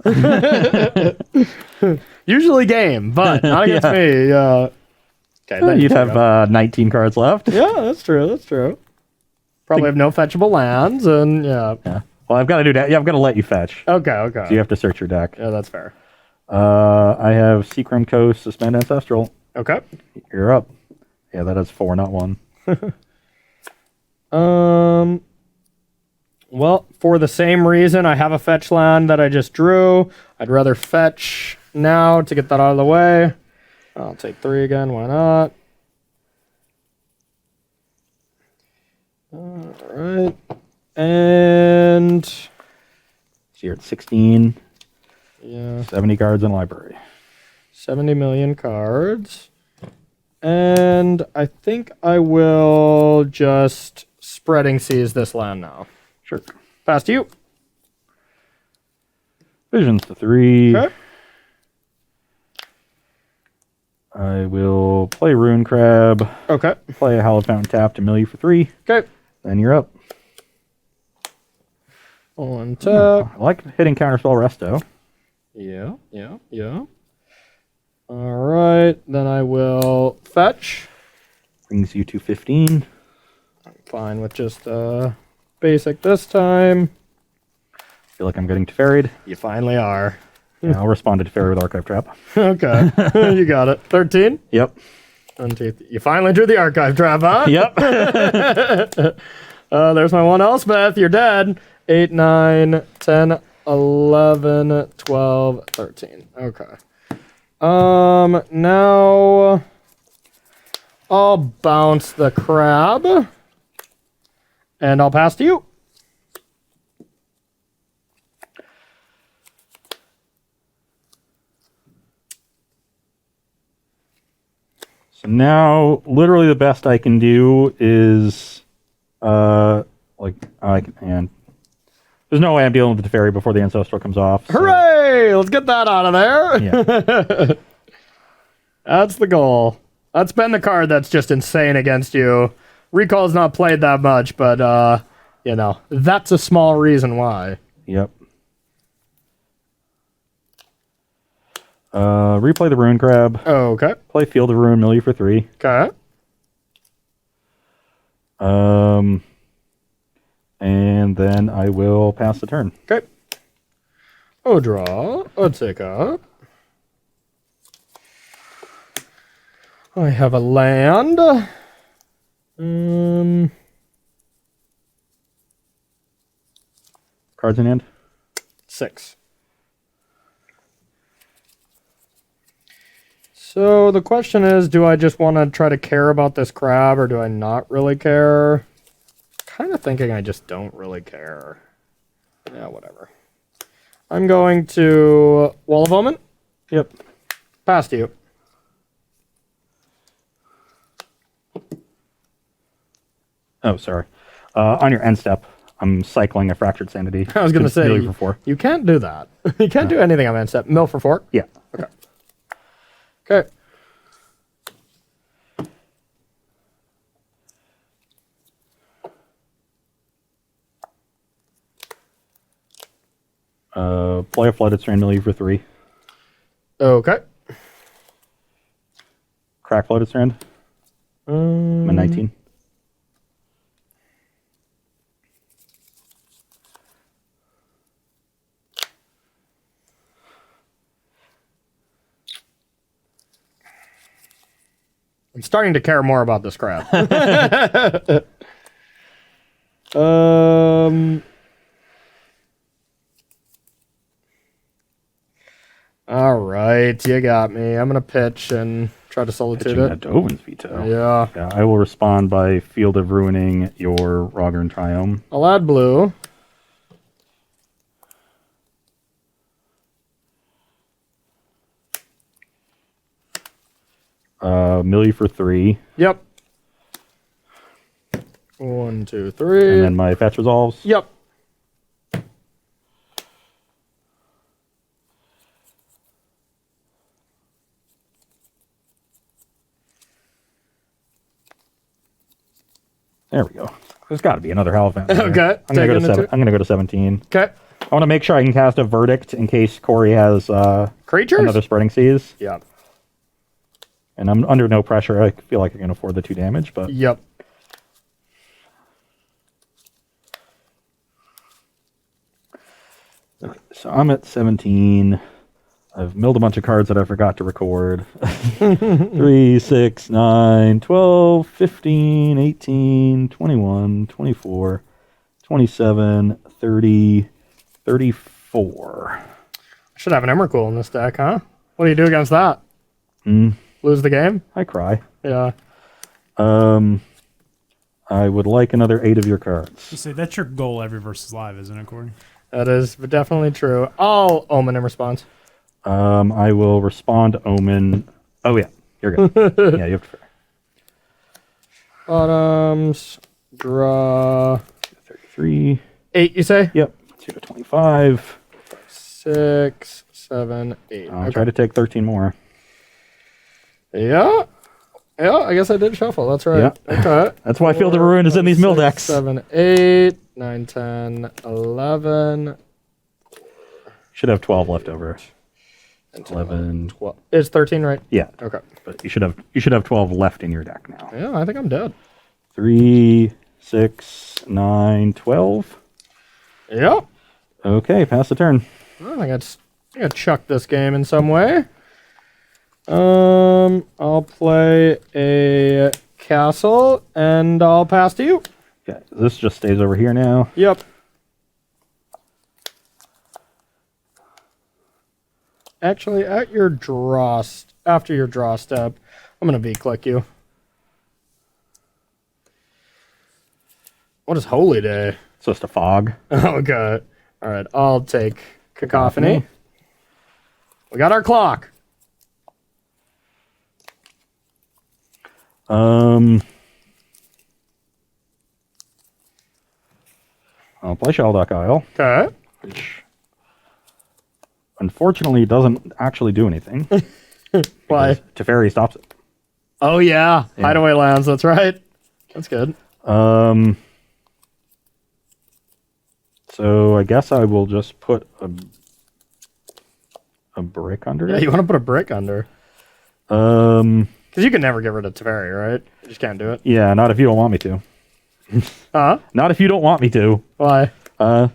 Speaker 2: Usually game, but not against me. Okay,
Speaker 1: you'd have 19 cards left.
Speaker 2: Yeah, that's true. Probably have no fetchable lands, and
Speaker 1: Well, I've got to do that. Yeah, I've got to let you fetch.
Speaker 2: Okay.
Speaker 1: So you have to search your deck.
Speaker 2: Yeah, that's fair.
Speaker 1: I have Seacrim Coast, Suspend Ancestral.
Speaker 2: Okay.
Speaker 1: You're up. Yeah, that is 4, not 1.
Speaker 2: Well, for the same reason, I have a fetch land that I just drew. I'd rather fetch now to get that out of the way. I'll take 3 again. Why not? All right. And
Speaker 1: So you're at 16.
Speaker 2: Yeah.
Speaker 1: 70 cards in library.
Speaker 2: 70 million cards. And I think I will just Spreading Seas this land now.
Speaker 1: Sure.
Speaker 2: Pass to you.
Speaker 1: Visions to 3.
Speaker 2: Okay.
Speaker 1: I will play Rune Crab,
Speaker 2: Okay.
Speaker 1: play a Hallowed Fountain tap to mill you for 3.
Speaker 2: Okay.
Speaker 1: Then you're up.
Speaker 2: On tap.
Speaker 1: I like hitting Counterspell Resto.
Speaker 2: Yeah. All right. Then I will fetch.
Speaker 1: Brings you to 15.
Speaker 2: I'm fine with just basic this time.
Speaker 1: Feel like I'm getting Teferied.
Speaker 2: You finally are.
Speaker 1: Yeah, I'll respond to Teferi with Archive Trap.
Speaker 2: Okay. You got it. 13?
Speaker 1: Yep.
Speaker 2: You finally drew the archive trap, huh?
Speaker 1: Yep.
Speaker 2: There's my one Elspeth. You're dead. 8, 9, 10, 11, 12, 13. Okay. Now I'll bounce the crab. And I'll pass to you.
Speaker 1: So now, literally the best I can do is, and there's no way I'm dealing with the Teferi before the Ancestral comes off. So,
Speaker 2: Hooray! Let's get that out of there.
Speaker 1: yeah.
Speaker 2: That's the goal. That's been the card that's just insane against you. Recall's not played that much, but, that's a small reason why.
Speaker 1: Yep. Replay the Rune Crab.
Speaker 2: Okay.
Speaker 1: Play Field of Ruin, mill you for 3.
Speaker 2: Okay.
Speaker 1: And then I will pass the turn.
Speaker 2: Okay. I'll draw. I'll take up. I have a land.
Speaker 1: Cards in hand.
Speaker 2: 6. So the question is, do I just want to try to care about this crab, or do I not really care? Kind of thinking I just don't really care. Yeah, whatever. I'm going to Wall of Omen.
Speaker 1: Yep.
Speaker 2: Pass to you.
Speaker 1: Oh, sorry. On your end step, I'm cycling a Fractured Sanity.
Speaker 2: I was going to say,
Speaker 1: mill you for 4.
Speaker 2: you can't do that. You can't do anything on end step. Mill for 4?
Speaker 1: Yeah.
Speaker 2: Okay. Okay.
Speaker 1: Play a Flooded Strand, mill you for 3.
Speaker 2: Okay.
Speaker 1: Crack Flooded Strand. I'm at 19.
Speaker 2: I'm starting to care more about this crab. All right, you got me. I'm gonna pitch and try to solitude
Speaker 1: Pitching
Speaker 2: it.
Speaker 1: that Dovin's Veto.
Speaker 2: Yeah.
Speaker 1: Yeah, I will respond by Field of Ruining your Rogern Triome.
Speaker 2: I'll add blue.
Speaker 1: Mill you for 3.
Speaker 2: Yep. 1, 2, 3.
Speaker 1: And then my fetch resolves.
Speaker 2: Yep.
Speaker 1: There we go. There's got to be another Hallowed
Speaker 2: Okay.
Speaker 1: I'm gonna go to 17.
Speaker 2: Okay.
Speaker 1: I want to make sure I can cast a Verdict in case Corey has
Speaker 2: Creatures?
Speaker 1: another Spreading Seas.
Speaker 2: Yeah.
Speaker 1: And I'm under no pressure. I feel like I can afford the 2 damage, but
Speaker 2: Yep.
Speaker 1: okay, so I'm at 17. I've milled a bunch of cards that I forgot to record. 3, 6, 9, 12, 15, 18, 21, 24, 27, 30, 34.
Speaker 2: I should have an Emrakul in this deck, huh? What do you do against that? Lose the game?
Speaker 1: I cry.
Speaker 2: Yeah.
Speaker 1: I would like another 8 of your cards.
Speaker 3: You say that's your goal every versus live, isn't it, Corey?
Speaker 2: That is definitely true. I'll Omen in response.
Speaker 1: I will respond to Omen. Oh, yeah. You're good. Yeah, you have to.
Speaker 2: Bottoms. Draw.
Speaker 1: 33.
Speaker 2: 8, you say?
Speaker 1: Yep. 2 to 25.
Speaker 2: 6, 7, 8.
Speaker 1: I'll try to take 13 more.
Speaker 2: Yeah. Yeah, I guess I did shuffle. That's right.
Speaker 1: Yeah.
Speaker 2: Okay.
Speaker 1: That's why Field of Ruin is in these mill
Speaker 2: 6,
Speaker 1: decks.
Speaker 2: 7, 8, 9, 10, 11.
Speaker 1: Should have 12 left over.
Speaker 2: And
Speaker 1: 11.
Speaker 2: 12. It's 13, right?
Speaker 1: Yeah.
Speaker 2: Okay.
Speaker 1: But you should have 12 left in your deck now.
Speaker 2: Yeah, I think I'm dead.
Speaker 1: 3, 6, 9, 12.
Speaker 2: Yeah.
Speaker 1: Okay, pass the turn.
Speaker 2: I think I chucked this game in some way. I'll play a castle and I'll pass to you.
Speaker 1: Okay, this just stays over here now.
Speaker 2: Yep. Actually, after your draw step, I'm gonna V-click you. What is Holy Day?
Speaker 1: It's just a fog.
Speaker 2: Okay. All right, I'll take Cacophony. We got our clock.
Speaker 1: I'll play Sheldock Isle,
Speaker 2: Okay.
Speaker 1: which unfortunately doesn't actually do anything.
Speaker 2: Why?
Speaker 1: because Teferi stops it.
Speaker 2: Oh yeah, hideaway lands. That's right. That's good.
Speaker 1: So I guess I will just put a brick under
Speaker 2: Yeah,
Speaker 1: it.
Speaker 2: you want to put a brick under.
Speaker 1: Um,
Speaker 2: Because you can never get rid of Teferi, right? You just can't do it.
Speaker 1: yeah, not if you don't want me to.
Speaker 2: Huh?
Speaker 1: Not if you don't want me to.
Speaker 2: Why? Well,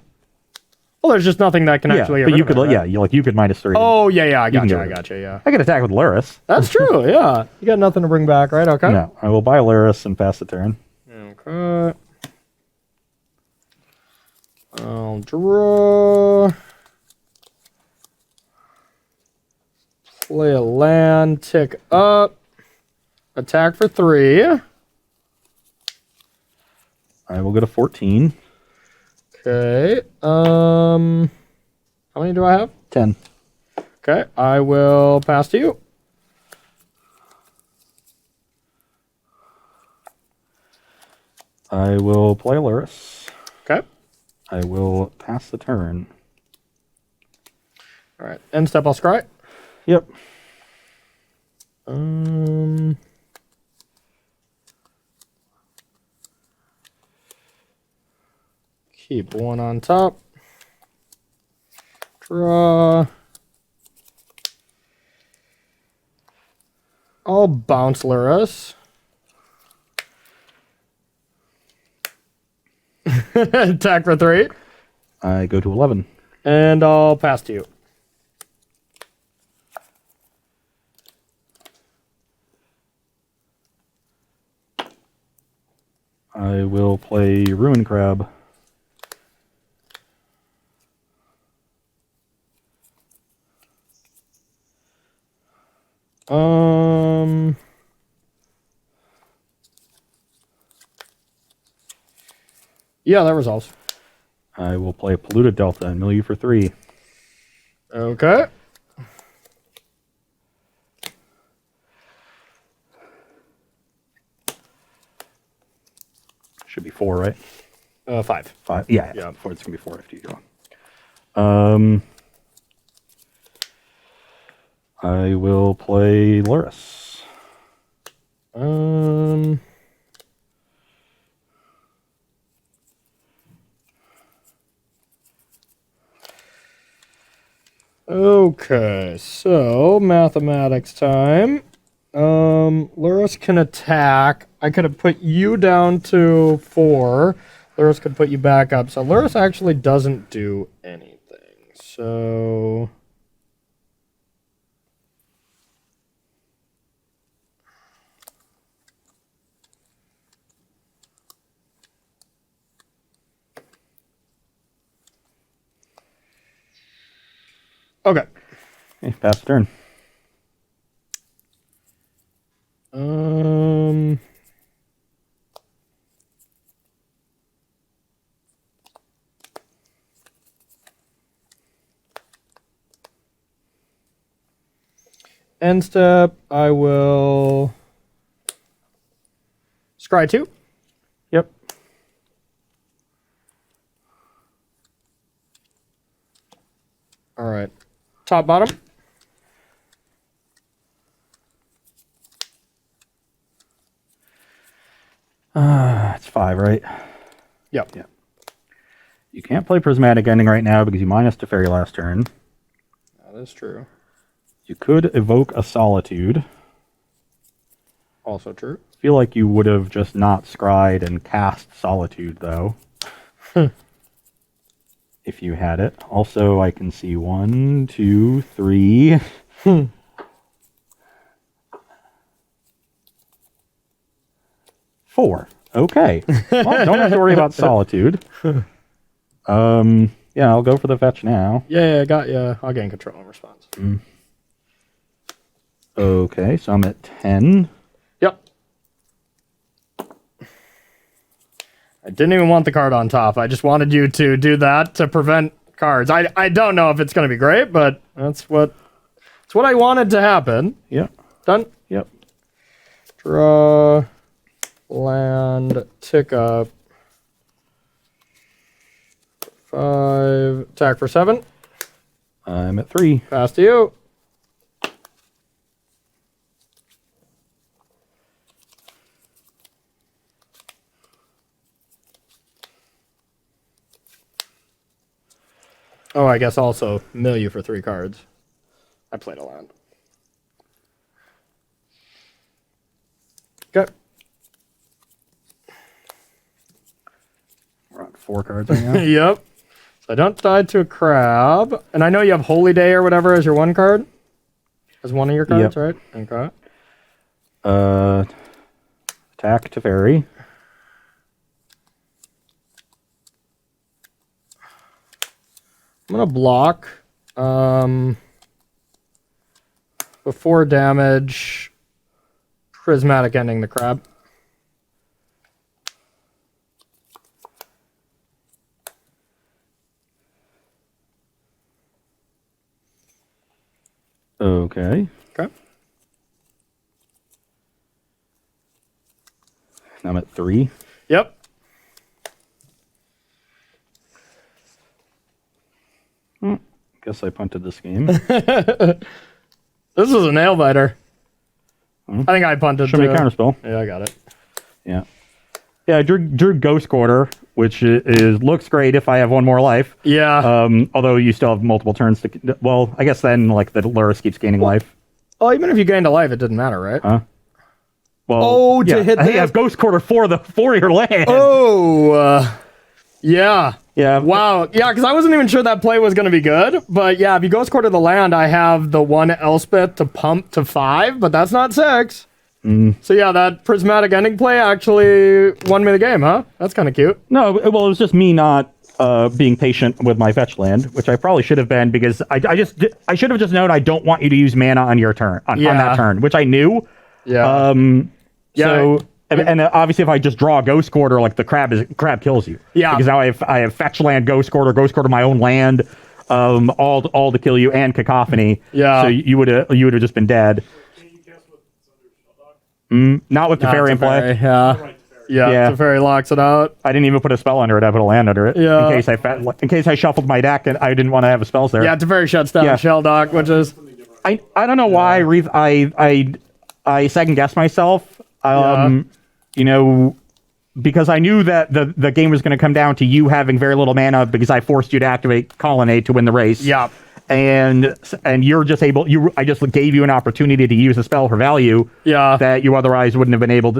Speaker 2: there's just nothing that can
Speaker 1: Yeah,
Speaker 2: actually get
Speaker 1: but
Speaker 2: rid
Speaker 1: you
Speaker 2: of it,
Speaker 1: could,
Speaker 2: right?
Speaker 1: yeah, you could -3.
Speaker 2: Oh, yeah, I
Speaker 1: can
Speaker 2: got you,
Speaker 1: get
Speaker 2: I
Speaker 1: rid of
Speaker 2: got you, yeah.
Speaker 1: I can attack with Luris.
Speaker 2: That's true, yeah. You got nothing to bring back, right? Okay.
Speaker 1: Yeah, I will buy Luris and pass the turn.
Speaker 2: Okay. I'll draw. Play a land, tick up. Attack for 3.
Speaker 1: I will go to 14.
Speaker 2: Okay. How many do I have?
Speaker 1: 10.
Speaker 2: Okay, I will pass to you.
Speaker 1: I will play Luris.
Speaker 2: Okay.
Speaker 1: I will pass the turn.
Speaker 2: All right. End step, I'll scry.
Speaker 1: Yep.
Speaker 2: Keep 1 on top. Draw. I'll bounce Luris. Attack for 3.
Speaker 1: I go to 11.
Speaker 2: And I'll pass to you.
Speaker 1: I will play Ruin Crab.
Speaker 2: Yeah, that resolves.
Speaker 1: I will play Polluted Delta and mill you for 3.
Speaker 2: Okay.
Speaker 1: Should be 4, right?
Speaker 2: 5.
Speaker 1: 5. Yeah,
Speaker 2: Yeah.
Speaker 1: 4. It's gonna be 4 after you go. I will play Luris.
Speaker 2: Okay, so mathematics time. Luris can attack. I could have put you down to 4. Luris could put you back up. So Luris actually doesn't do anything. So okay.
Speaker 1: Okay, pass the turn.
Speaker 2: End step, I will scry 2.
Speaker 1: Yep.
Speaker 2: All right. Top, bottom.
Speaker 1: 5, right?
Speaker 2: Yep.
Speaker 1: Yeah. You can't play Prismatic Ending right now because you minus Teferi last turn.
Speaker 2: That is true.
Speaker 1: You could evoke a Solitude.
Speaker 2: Also true.
Speaker 1: I feel like you would have just not scryed and cast Solitude, though. If you had it. Also, I can see 1, 2, 3. 4. Okay. Well, don't have to worry about Solitude. Yeah, I'll go for the fetch now.
Speaker 2: Yeah, got you. I'll gain control in response.
Speaker 1: Okay, so I'm at 10.
Speaker 2: Yep. I didn't even want the card on top. I just wanted you to do that to prevent cards. I don't know if it's going to be great, but that's what I wanted to happen.
Speaker 1: Yep.
Speaker 2: Done.
Speaker 1: Yep.
Speaker 2: Draw, land, tick up. 5, attack for 7.
Speaker 1: I'm at 3.
Speaker 2: Pass to you. Oh, I guess also mill you for 3 cards. I played a land. Okay.
Speaker 1: We're on 4 cards right now.
Speaker 2: Yep. So I don't die to a crab. And I know you have Holy Day or whatever as your 1 card. As one of your cards,
Speaker 1: Yep.
Speaker 2: right? Okay.
Speaker 1: Attack Teferi.
Speaker 2: I'm going to block. Before damage, Prismatic Ending the crab.
Speaker 1: Okay.
Speaker 2: Okay.
Speaker 1: I'm at 3.
Speaker 2: Yep.
Speaker 1: Guess I punted this game.
Speaker 2: This is a nail biter. I think I punted
Speaker 1: Show me a
Speaker 2: too.
Speaker 1: counterspell.
Speaker 2: Yeah, I got it.
Speaker 1: Yeah. Yeah, I drew Ghost Quarter, which looks great if I have 1 more life.
Speaker 2: Yeah.
Speaker 1: Although you still have multiple turns to... Well, I guess then, like, the Lurrus keeps gaining life.
Speaker 2: Oh, even if you gained a life, it didn't matter, right?
Speaker 1: Huh? Well,
Speaker 2: Oh, to hit
Speaker 1: I
Speaker 2: that?
Speaker 1: have Ghost Quarter for your land.
Speaker 2: Oh, yeah.
Speaker 1: Yeah.
Speaker 2: Wow. Yeah, because I wasn't even sure that play was going to be good. But yeah, if you Ghost Quarter the land, I have the 1 Elspeth to pump to 5, but that's not 6. So yeah, that Prismatic Ending play actually won me the game, huh? That's kind of cute.
Speaker 1: No, well, it was just me not being patient with my fetch land, which I probably should have been because I should have just known I don't want you to use mana on your turn on that turn, which I knew.
Speaker 2: Yeah.
Speaker 1: So and obviously if I just draw a Ghost Quarter, like the crab kills you.
Speaker 2: Yeah.
Speaker 1: Because now I have fetch land, Ghost Quarter my own land, all to kill you and Cacophony.
Speaker 2: Yeah.
Speaker 1: So you would have just been dead. Not with Teferi in play.
Speaker 2: Yeah. Yeah. Teferi locks it out.
Speaker 1: I didn't even put a spell under it. I put a land under it.
Speaker 2: Yeah.
Speaker 1: In case I shuffled my deck and I didn't want to have a spells there.
Speaker 2: Yeah, Teferi shuts down
Speaker 1: Yeah.
Speaker 2: Shell Dock, which is...
Speaker 1: I don't know why I second guessed myself. You know, because I knew that the game was going to come down to you having very little mana because I forced you to activate Colonnade to win the race.
Speaker 2: Yeah.
Speaker 1: And you're just I just gave you an opportunity to use a spell for value.
Speaker 2: Yeah.
Speaker 1: That you otherwise wouldn't have been able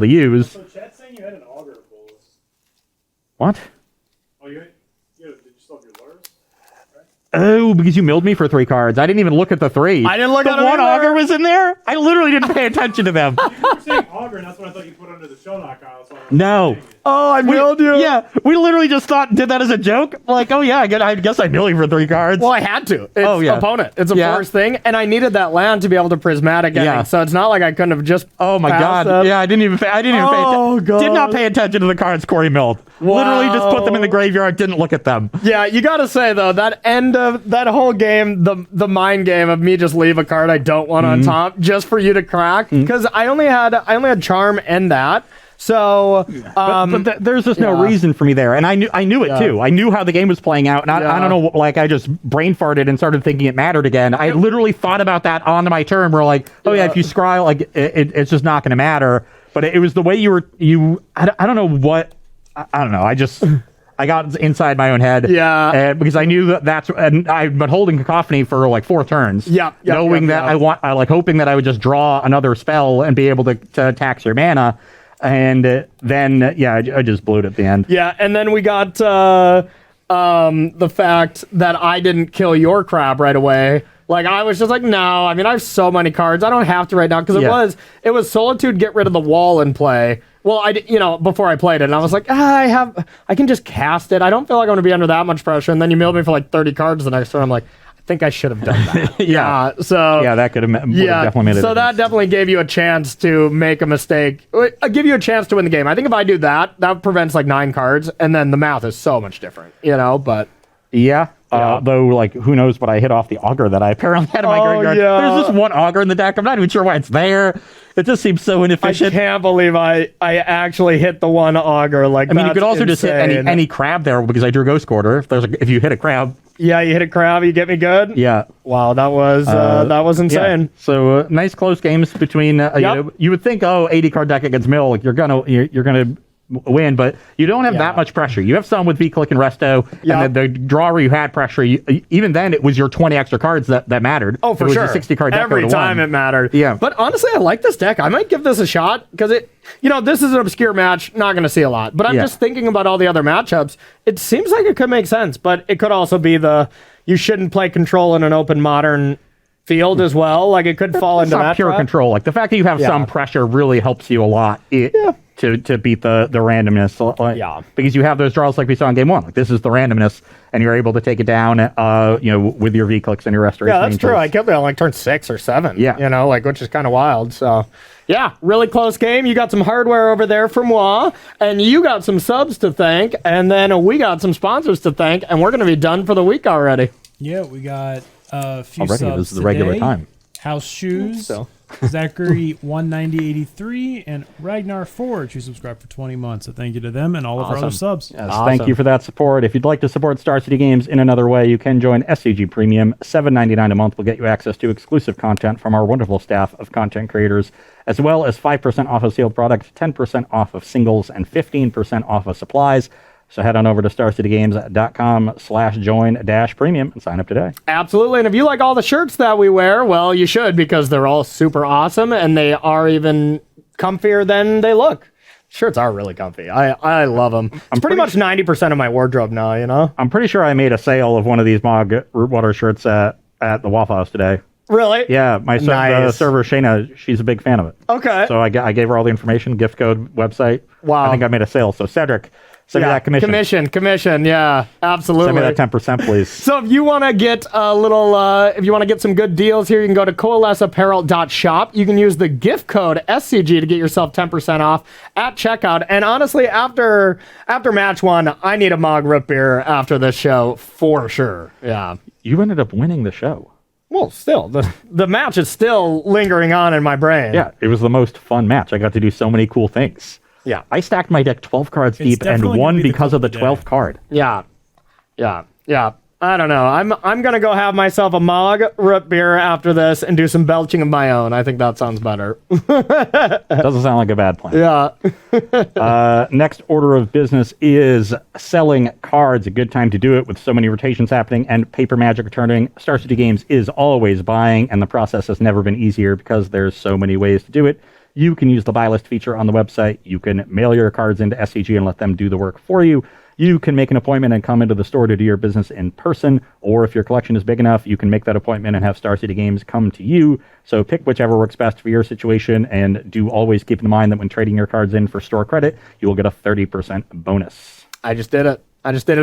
Speaker 1: to use.
Speaker 3: So chat's saying you had an auger bolus.
Speaker 1: What?
Speaker 3: Oh, did you still have your lures?
Speaker 1: Oh, because you milled me for 3 cards. I didn't even look at the 3.
Speaker 2: I didn't look
Speaker 1: the
Speaker 2: at it
Speaker 1: 1
Speaker 2: either.
Speaker 1: auger was in there. I literally didn't pay attention to them.
Speaker 3: You were saying auger, and that's what I thought you put under the shell knock aisle. So
Speaker 1: No.
Speaker 2: Oh, I milled you.
Speaker 1: Yeah, we literally just did that as a joke. Like, oh yeah, I guess I milled you for 3 cards.
Speaker 2: Well, I had to. It's opponent. It's a
Speaker 1: Yeah.
Speaker 2: forced thing, and I needed that land to be able to Prismatic Ending.
Speaker 1: Yeah.
Speaker 2: So it's not like I couldn't have just.
Speaker 1: Oh my
Speaker 2: passed
Speaker 1: god.
Speaker 2: it.
Speaker 1: Yeah, I didn't even pay
Speaker 2: Oh, God.
Speaker 1: Did not pay attention to the cards Corey milled. Literally just put them in the graveyard, didn't look at them.
Speaker 2: Yeah, you gotta say though, that end of that whole game, the mind game of me just leave a card I don't want on top just for you to crack, because I only had charm and that. So,
Speaker 1: but there's just no reason for me there, and I knew it too. I knew how the game was playing out, and I don't know, like I just brain farted and started thinking it mattered again. I literally thought about that on my turn. Where like, oh yeah, if you scry, like it's just not going to matter. But it was the way I don't know what, I don't know. I got inside my own head.
Speaker 2: Yeah.
Speaker 1: And because I knew and I've been holding Cacophony for like 4 turns. Knowing that I like hoping that I would just draw another spell and be able to tax your mana. And then, I just blew it at the end.
Speaker 2: Yeah, and then we got the fact that I didn't kill your crab right away. Like, I was just like, no, I mean, I have so many cards. I don't have to right now, because it was Solitude, get rid of the wall and play. Well, before I played it, and I was like, I can just cast it. I don't feel like I'm going to be under that much pressure. And then you milled me for like 30 cards the next turn. I'm like, I think I should have done that.
Speaker 1: That could have definitely made it.
Speaker 2: So that definitely gave you a chance to make a mistake. Give you a chance to win the game. I think if I do that, that prevents like 9 cards, and then the math is so much different, but...
Speaker 1: Though, like, who knows what I hit off the auger that I apparently had in my graveyard. There's this one auger in the deck. I'm not even sure why it's there. It just seems so inefficient.
Speaker 2: I can't believe I actually hit the one auger. Like,
Speaker 1: I mean, you could also just hit any crab there, because I drew Ghost Quarter. If you hit a crab.
Speaker 2: Yeah, you hit a crab, you get me good?
Speaker 1: Yeah.
Speaker 2: Wow, that was insane.
Speaker 1: Yeah. So, nice close games between, you would think, 80 card deck against Mill, like, you're gonna win, but you don't have that much pressure. You have some with V-Click and Resto, and the draw where you had pressure, even then it was your 20 extra cards that mattered.
Speaker 2: Oh, for
Speaker 1: it was
Speaker 2: sure.
Speaker 1: A 60 card deck
Speaker 2: every time it mattered.
Speaker 1: Yeah.
Speaker 2: But honestly, I like this deck. I might give this a shot, because this is an obscure match, not going to see a lot. But I'm just thinking about all the other matchups. It seems like it could make sense, but it could also be you shouldn't play control in an open Modern field as well. Like, it could fall into that
Speaker 1: pure
Speaker 2: trap.
Speaker 1: Control. Like, the fact that you have some pressure really helps you a lot. To beat the randomness, because you have those draws like we saw in game 1. Like, this is the randomness, and you're able to take it down, with your V clicks and your restoration.
Speaker 2: Yeah, that's
Speaker 1: angels.
Speaker 2: true. I killed it on like turn 6 or 7.
Speaker 1: Yeah,
Speaker 2: which is kind of wild. So, really close game. You got some hardware over there from Wah, and you got some subs to thank, and then we got some sponsors to thank, and we're gonna be done for the week already.
Speaker 3: Yeah, we got a few
Speaker 1: already.
Speaker 3: subs
Speaker 1: This is the regular
Speaker 3: today.
Speaker 1: time.
Speaker 3: House Shoes.
Speaker 2: So.
Speaker 3: Zachary 19083 and Ragnar Forge, who subscribed for 20 months. So thank you to them and all of our other subs.
Speaker 1: Yes, thank you for that support. If you'd like to support Star City Games in another way, you can join SCG Premium. $7.99 a month will get you access to exclusive content from our wonderful staff of content creators, as well as 5% off of sealed products, 10% off of singles, and 15% off of supplies. So head on over to starcitygames.com/join-premium and sign up today.
Speaker 2: Absolutely. And if you like all the shirts that we wear, well, you should, because they're all super awesome, and they are even comfier than they look. Shirts are really comfy. I love them. It's pretty much 90% of my wardrobe now,
Speaker 1: I'm pretty sure I made a sale of one of these Mog Rootwater shirts at the Waffle House today.
Speaker 2: Really?
Speaker 1: Yeah, my server, Shayna, she's a big fan of it.
Speaker 2: Okay.
Speaker 1: So I gave her all the information, gift code, website.
Speaker 2: Wow.
Speaker 1: I think I made a sale. So Cedric, send me that
Speaker 2: commission. Yeah, absolutely.
Speaker 1: Send me that 10%, please.
Speaker 2: So if you want to get if you want to get some good deals here, you can go to coalesceapparel.shop. You can use the gift code SCG to get yourself 10% off at checkout. And honestly, after match 1, I need a Mog Root Beer after this show for sure. Yeah.
Speaker 1: You ended up winning the show.
Speaker 2: Well, still, the match is still lingering on in my brain.
Speaker 1: Yeah, it was the most fun match. I got to do so many cool things.
Speaker 2: Yeah.
Speaker 1: I stacked my deck 12 cards deep and won because of the 12th card.
Speaker 2: Yeah. I don't know. I'm gonna go have myself a Mog Root Beer after this and do some belching of my own. I think that sounds better.
Speaker 1: Doesn't sound like a bad plan.
Speaker 2: Yeah.
Speaker 1: Next order of business is selling cards. A good time to do it with so many rotations happening and paper magic returning. Star City Games is always buying, and the process has never been easier because there's so many ways to do it. You can use the buy list feature on the website. You can mail your cards into SCG and let them do the work for you. You can make an appointment and come into the store to do your business in person, or if your collection is big enough, you can make that appointment and have Star City Games come to you. So pick whichever works best for your situation, and do always keep in mind that when trading your cards in for store credit, you will get a 30% bonus.
Speaker 2: I just did it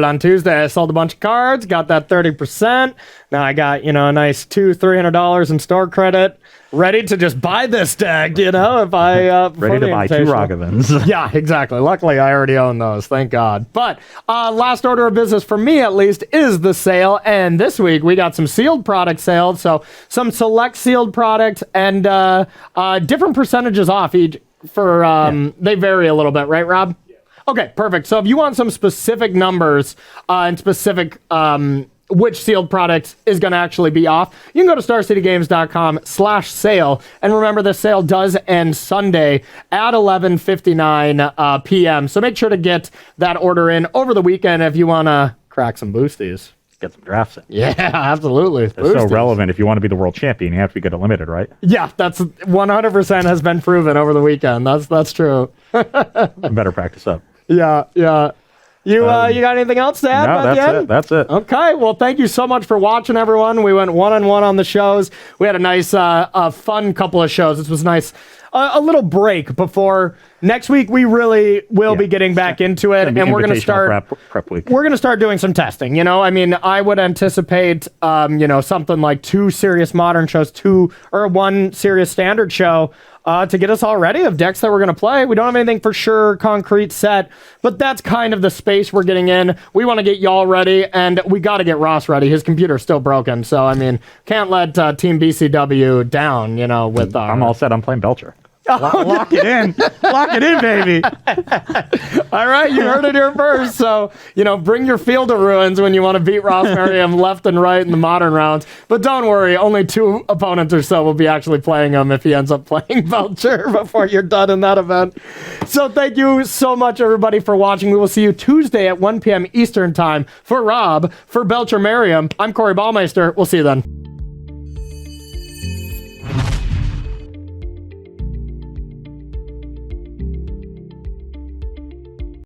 Speaker 2: on Tuesday. I sold a bunch of cards, got that 30%. Now I got, a nice $200-300 in store credit, ready to just buy this deck, if I...
Speaker 1: ready to buy 2 Ragavans.
Speaker 2: Yeah, exactly. Luckily, I already own those, thank God. But last order of business for me, at least, is the sale. And this week, we got some sealed product sales. So some select sealed products and different percentages off each for... They vary a little bit, right, Rob? Okay, perfect. So if you want some specific numbers and specific which sealed product is going to actually be off, you can go to starcitygames.com/sale. And remember, this sale does end Sunday at 11:59 p.m. So make sure to get that order in over the weekend if you want to crack some boosties.
Speaker 1: Get some drafts in.
Speaker 2: Yeah, absolutely.
Speaker 1: It's so relevant. If you want to be the world champion, you have to be good at limited, right?
Speaker 2: Yeah, that's 100% has been proven over the weekend. That's true.
Speaker 1: Better practice up.
Speaker 2: Yeah. You got anything else to add?
Speaker 1: No, that's it.
Speaker 2: Okay, well, thank you so much for watching, everyone. We went one-on-one on the shows. We had a nice, fun couple of shows. This was nice. A little break before next week. We really will be getting back into it, and we're going to start
Speaker 1: prep week.
Speaker 2: We're going to start doing some testing. I mean, I would anticipate, something like 2 serious modern shows, 2 or 1 serious standard show. To get us all ready of decks that we're going to play. We don't have anything for sure, concrete set, but that's kind of the space we're getting in. We want to get y'all ready, and we got to get Ross ready. His computer's still broken, so, I mean, can't let Team BCW down, with...
Speaker 1: I'm all set. I'm playing Belcher. Lock it in. Lock it in, baby.
Speaker 2: All right, you heard it here first. So, bring your Field of Ruins when you want to beat Ross Merriam left and right in the modern rounds. But don't worry, only 2 opponents or so will be actually playing him if he ends up playing Belcher before you're done in that event. So thank you so much, everybody, for watching. We will see you Tuesday at 1 p.m. Eastern Time. For Rob, for Belcher Merriam, I'm Corey Baumeister. We'll see you then.